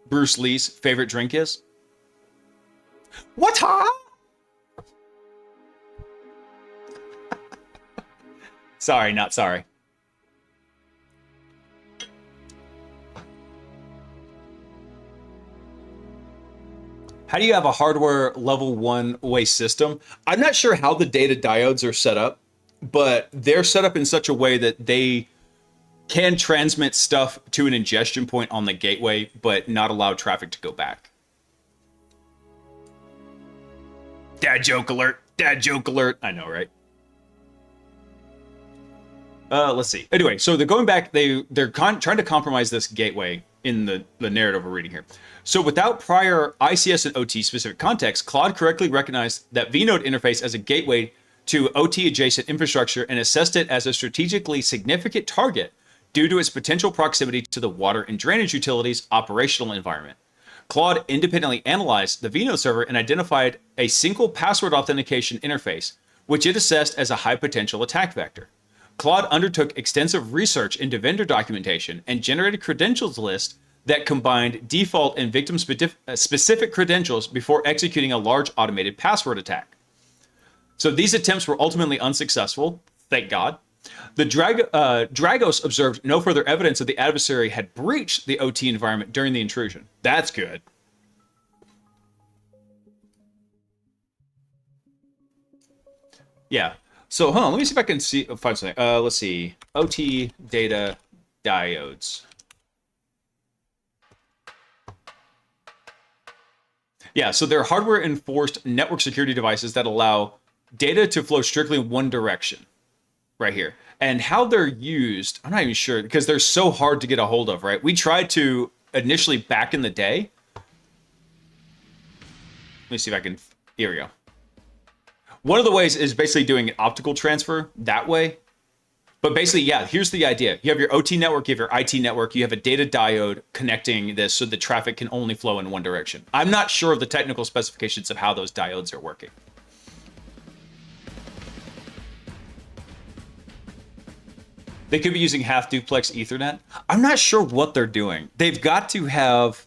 A: Bruce Lee's favorite drink is? What? Sorry, not sorry. How do you have a hardware level 1 waste system? I'm not sure how the data diodes are set up, but they're set up in such a way that they can transmit stuff to an ingestion point on the gateway, but not allow traffic to go back. Dad joke alert. Dad joke alert. I know, right? Let's see. Anyway, so they're going back. They're trying to compromise this gateway in the narrative we're reading here. So without prior ICS and OT specific context, Claude correctly recognized that vNode interface as a gateway to OT adjacent infrastructure and assessed it as a strategically significant target due to its potential proximity to the water and drainage utilities operational environment. Claude independently analyzed the vNode server and identified a single password authentication interface, which it assessed as a high potential attack vector. Claude undertook extensive research into vendor documentation and generated credentials lists that combined default and victim specific credentials before executing a large automated password attack. So these attempts were ultimately unsuccessful, thank God. The Dragos observed no further evidence that the adversary had breached the OT environment during the intrusion. That's good. Yeah. So hold on, let me see if I can find something. Let's see. OT data diodes. Yeah, so they're hardware-enforced network security devices that allow data to flow strictly in one direction. Right here. And how they're used, I'm not even sure, because they're so hard to get a hold of, right? We tried to initially back in the day. Let me see if I can, here we go. One of the ways is basically doing an optical transfer that way. But basically, yeah, here's the idea. You have your OT network, you have your IT network, you have a data diode connecting this so the traffic can only flow in one direction. I'm not sure of the technical specifications of how those diodes are working. They could be using half duplex Ethernet. I'm not sure what they're doing. They've got to have,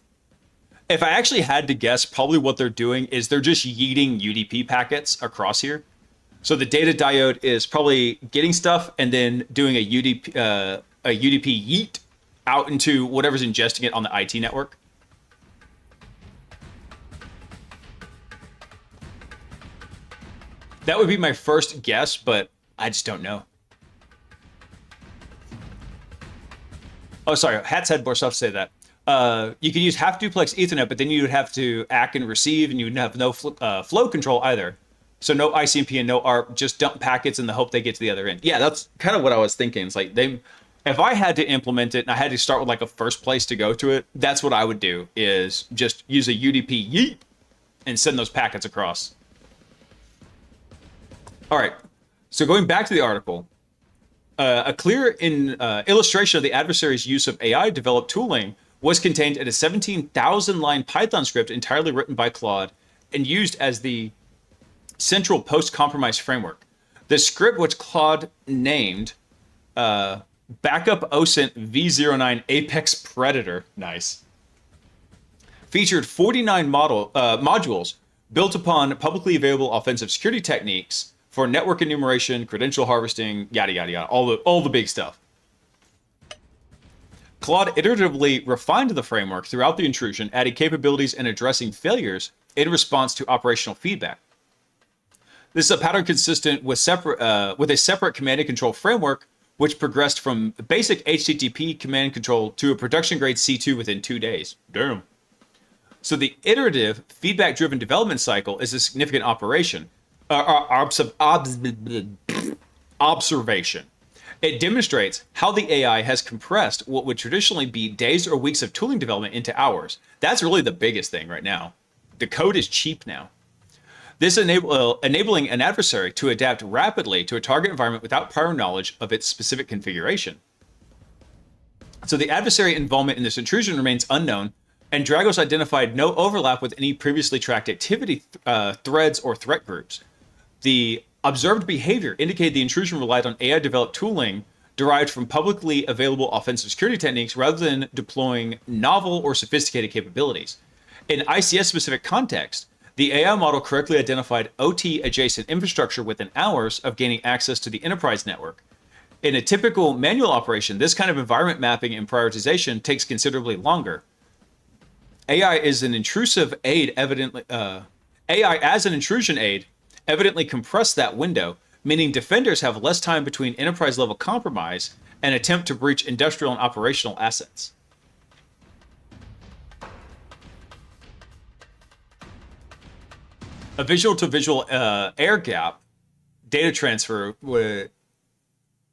A: if I actually had to guess, probably what they're doing is they're just yeeting UDP packets across here. So the data diode is probably getting stuff and then doing a UDP yeet out into whatever's ingesting it on the IT network. That would be my first guess, but I just don't know. Oh, sorry. Hats had more stuff to say that. You could use half duplex Ethernet, but then you would have to ACK and receive, and you would have no flow control either. So no ICMP and no ARP, just dump packets in the hope they get to the other end. Yeah, that's kind of what I was thinking. It's like if I had to implement it and I had to start with like a first place to go to it, that's what I would do, is just use a UDP yeet and send those packets across. All right. So going back to the article, a clear illustration of the adversary's use of AI-developed tooling was contained in a 17,000-line Python script entirely written by Claude and used as the central post-compromise framework. The script, which Claude named Backup OSINT V09 Apex Predator, nice, featured 49 modules built upon publicly available offensive security techniques for network enumeration, credential harvesting, yada, yada, yada, all the big stuff. Claude iteratively refined the framework throughout the intrusion, adding capabilities and addressing failures in response to operational feedback. This is a pattern consistent with a separate command and control framework, which progressed from basic HTTP command and control to a production-grade C2 within 2 days. Damn. So the iterative, feedback-driven development cycle is a significant observation. It demonstrates how the AI has compressed what would traditionally be days or weeks of tooling development into hours. That's really the biggest thing right now. The code is cheap now. This enabling an adversary to adapt rapidly to a target environment without prior knowledge of its specific configuration. So the adversary involvement in this intrusion remains unknown, and Dragos identified no overlap with any previously tracked activity threads or threat groups. The observed behavior indicated the intrusion relied on AI-developed tooling derived from publicly available offensive security techniques rather than deploying novel or sophisticated capabilities. In ICS-specific context, the AI model correctly identified OT-adjacent infrastructure within hours of gaining access to the enterprise network. In a typical manual operation, this kind of environment mapping and prioritization takes considerably longer. AI as an intrusion aid evidently compressed that window, meaning defenders have less time between enterprise-level compromise and attempt to breach industrial and operational assets. A visual-to-visual air gap data transfer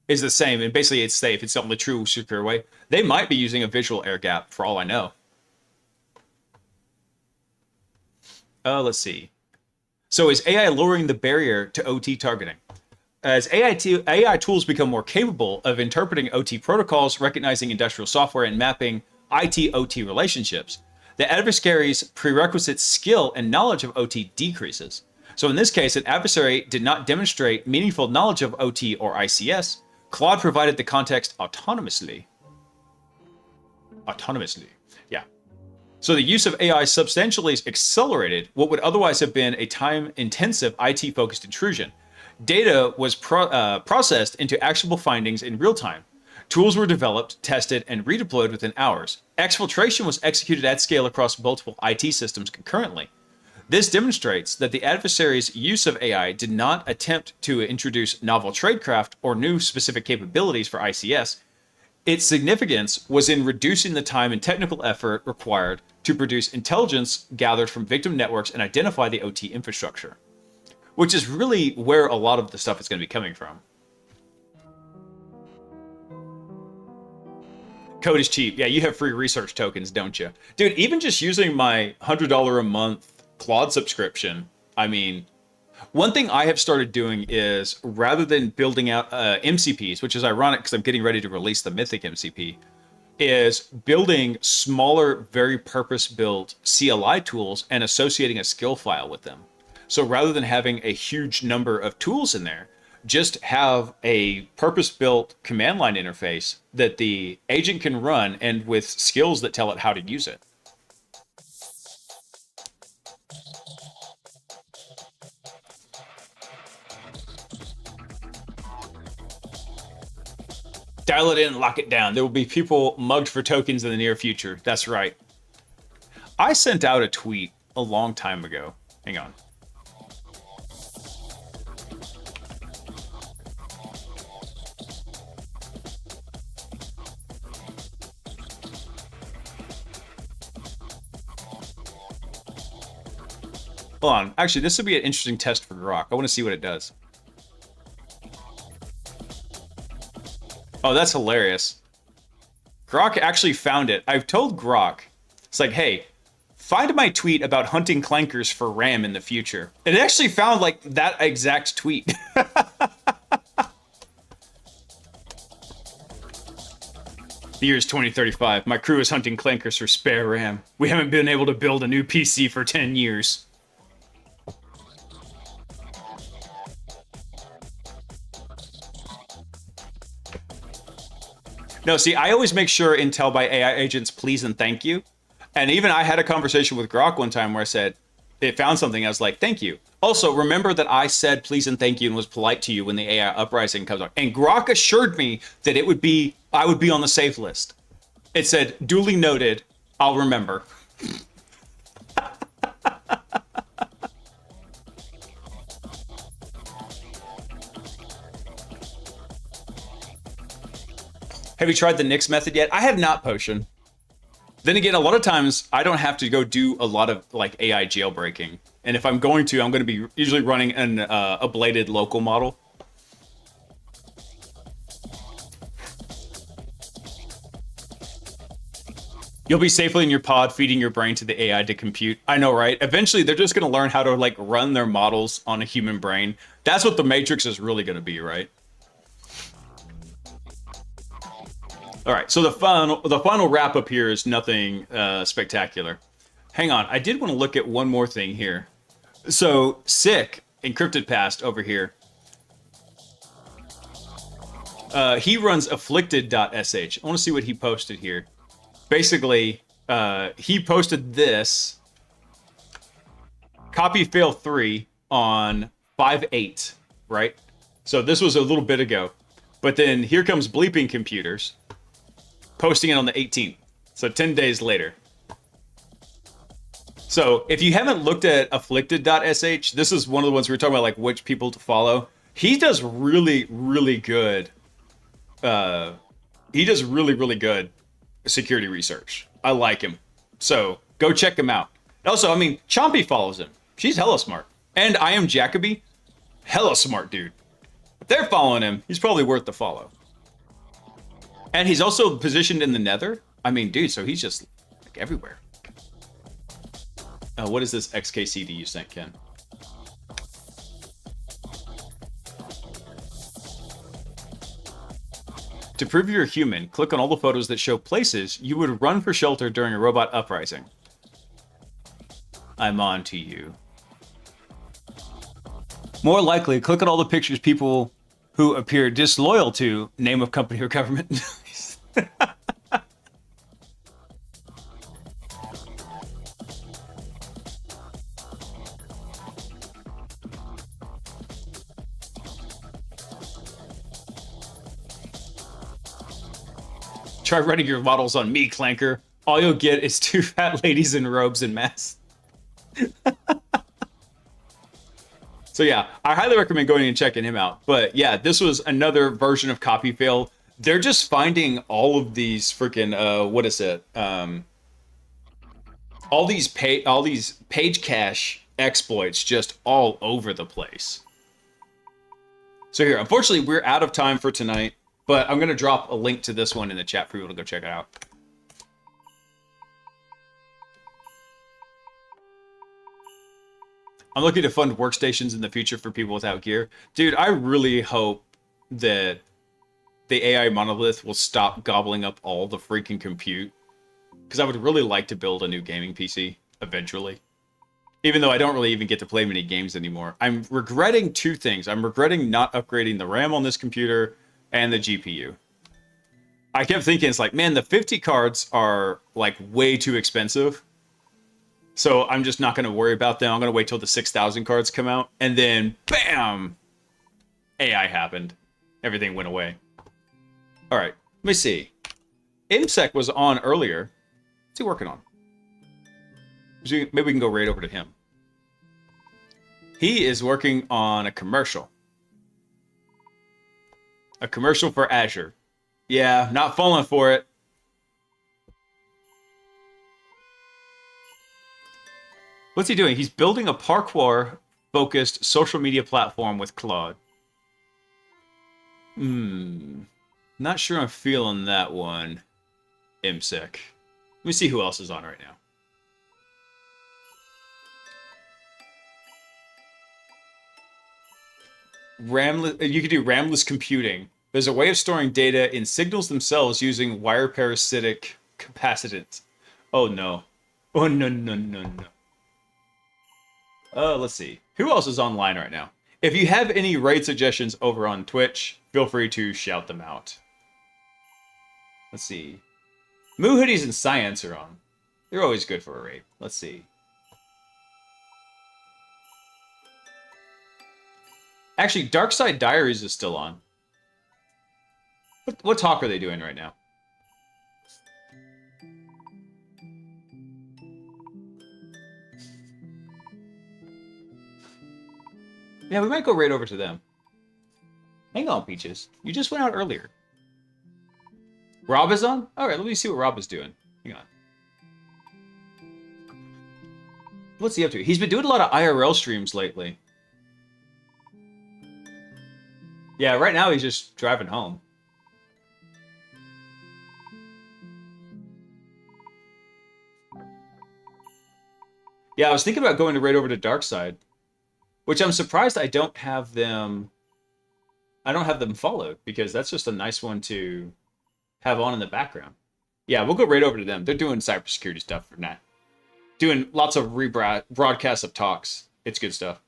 A: is the same, and basically it's safe. It's the only true secure way. They might be using a visual air gap, for all I know. Let's see. So is AI lowering the barrier to OT targeting? As AI tools become more capable of interpreting OT protocols, recognizing industrial software, and mapping IT-OT relationships, the adversary's prerequisite skill and knowledge of OT decreases. So in this case, an adversary did not demonstrate meaningful knowledge of OT or ICS. Claude provided the context autonomously. Yeah. So the use of AI substantially accelerated what would otherwise have been a time-intensive IT-focused intrusion. Data was processed into actionable findings in real time. Tools were developed, tested, and redeployed within hours. Exfiltration was executed at scale across multiple IT systems concurrently. This demonstrates that the adversary's use of AI did not attempt to introduce novel tradecraft or new specific capabilities for ICS. Its significance was in reducing the time and technical effort required to produce intelligence gathered from victim networks and identify the OT infrastructure, which is really where a lot of the stuff is going to be coming from. Code is cheap. Yeah, you have free research tokens, don't you? Dude, even just using my $100 a month Claude subscription, I mean, one thing I have started doing is, rather than building out MCPs, which is ironic because I'm getting ready to release the Mythic MCP, is building smaller, very purpose-built CLI tools and associating a skill file with them. So rather than having a huge number of tools in there, just have a purpose-built command line interface that the agent can run and with skills that tell it how to use it. Dial it in, lock it down. There will be people mugged for tokens in the near future. That's right. I sent out a tweet a long time ago. Hang on. Hold on. Actually, this would be an interesting test for Grok. I want to see what it does. Oh, that's hilarious. Grok actually found it. I've told Grok, it's like, hey, find my tweet about hunting clankers for RAM in the future. And it actually found like that exact tweet. The year is 2035. My crew is hunting clankers for spare RAM. We haven't been able to build a new PC for 10 years. No, see, I always make sure Intel by AI agents please and thank you. And even I had a conversation with Grok one time where I said, it found something, I was like, thank you. Also, remember that I said please and thank you and was polite to you when the AI uprising comes up. And Grok assured me that I would be on the safe list. It said, duly noted, I'll remember. Have you tried the Nix method yet? I have not, Potion. Then again, a lot of times I don't have to go do a lot of like AI jailbreaking. And if I'm going to be usually running an ablated local model. You'll be safely in your pod, feeding your brain to the AI to compute. I know, right? Eventually, they're just going to learn how to like run their models on a human brain. That's what the Matrix is really going to be, right? All right, so the final wrap up here is nothing spectacular. Hang on, I did want to look at one more thing here. So Sick Encrypted Past over here. He runs afflicted.sh. I want to see what he posted here. Basically, he posted this copy fail 3 on 5/8, right? So this was a little bit ago. But then here comes Bleeping Computers, posting it on the 18th. So 10 days later. So if you haven't looked at afflicted.sh, this is one of the ones we were talking about, like which people to follow. He does really, really good. He does really, really good security research. I like him. So go check him out. Also, I mean, Chompy follows him. She's hella smart. And I am Jacoby. Hella smart dude. If they're following him, he's probably worth the follow. And he's also positioned in the nether. I mean, dude, so he's just like everywhere. What is this XKCD you sent, Ken? To prove you're human, click on all the photos that show places you would run for shelter during a robot uprising. I'm on to you. More likely, click on all the pictures people who appear disloyal to name of company or government. Try running your models on me, Clanker. All you'll get is two fat ladies in robes and masks. So yeah, I highly recommend going and checking him out. But yeah, this was another version of copy fail. They're just finding all of these freaking what is it? All these page cache exploits just all over the place. So here, unfortunately, we're out of time for tonight, but I'm gonna drop a link to this one in the chat for people to go check it out. I'm looking to fund workstations in the future for people without gear. Dude, I really hope that the AI monolith will stop gobbling up all the freaking compute. Because I would really like to build a new gaming PC eventually. Even though I don't really even get to play many games anymore. I'm regretting two things. I'm regretting not upgrading the RAM on this computer and the GPU. I kept thinking, it's like, man, the 50 cards are like way too expensive. So I'm just not going to worry about them. I'm going to wait till the 6,000 cards come out. And then, bam! AI happened. Everything went away. All right, let me see. IMSEC was on earlier. What's he working on? Maybe we can go right over to him. He is working on a commercial. A commercial for Azure. Yeah, not falling for it. What's he doing? He's building a parkour-focused social media platform with Claude. Not sure I'm feeling that one, IMSEC. Let me see who else is on right now. You could do ramless computing. There's a way of storing data in signals themselves using wire parasitic capacitance. Oh no. Oh no, no, no, no. Let's see. Who else is online right now? If you have any raid suggestions over on Twitch, feel free to shout them out. Let's see. Moo Hoodies and Science are on. They're always good for a raid. Let's see. Actually, Darkside Diaries is still on. What talk are they doing right now? Yeah, we might go right over to them. Hang on, Peaches. You just went out earlier. Rob is on? Alright, let me see what Rob is doing. Hang on. What's he up to? He's been doing a lot of IRL streams lately. Yeah, right now he's just driving home. Yeah, I was thinking about going right over to Darkside. Which I'm surprised I don't have them followed, because that's just a nice one to have on in the background. Yeah, we'll go right over to them. They're doing cybersecurity stuff for that. Doing lots of rebroadcasts of talks. It's good stuff.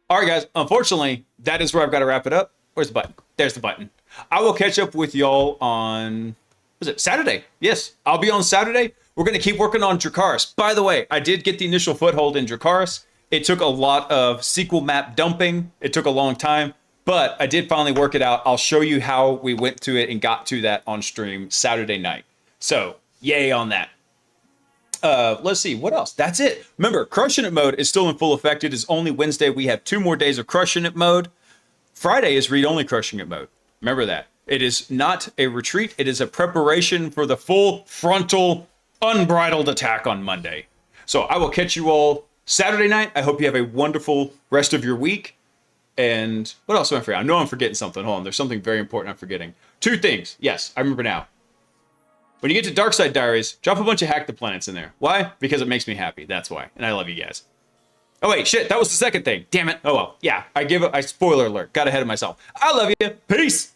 A: All right, guys. Unfortunately, that is where I've got to wrap it up. Where's the button? There's the button. I will catch up with y'all on, was it Saturday? Yes, I'll be on Saturday. We're going to keep working on Dracarys. By the way, I did get the initial foothold in Dracarys. It took a lot of SQL map dumping. It took a long time, but I did finally work it out. I'll show you how we went to it and got to that on stream Saturday night. So, yay on that. Let's see, what else? That's it. Remember, Crushing It mode is still in full effect. It is only Wednesday. We have 2 more days of Crushing It mode. Friday is read-only Crushing It mode. Remember that. It is not a retreat. It is a preparation for the full frontal, unbridled attack on Monday. So I will catch you all Saturday night. I hope you have a wonderful rest of your week. And what else am I forgetting? I know I'm forgetting something. Hold on. There's something very important I'm forgetting. 2 things. Yes, I remember now. When you get to Darkside Diaries, drop a bunch of Hack the Planets in there. Why? Because it makes me happy. That's why. And I love you guys. Oh, wait. Shit. That was the second thing. Damn it. Oh, well. Yeah. I spoiler alert. Got ahead of myself. I love you. Peace.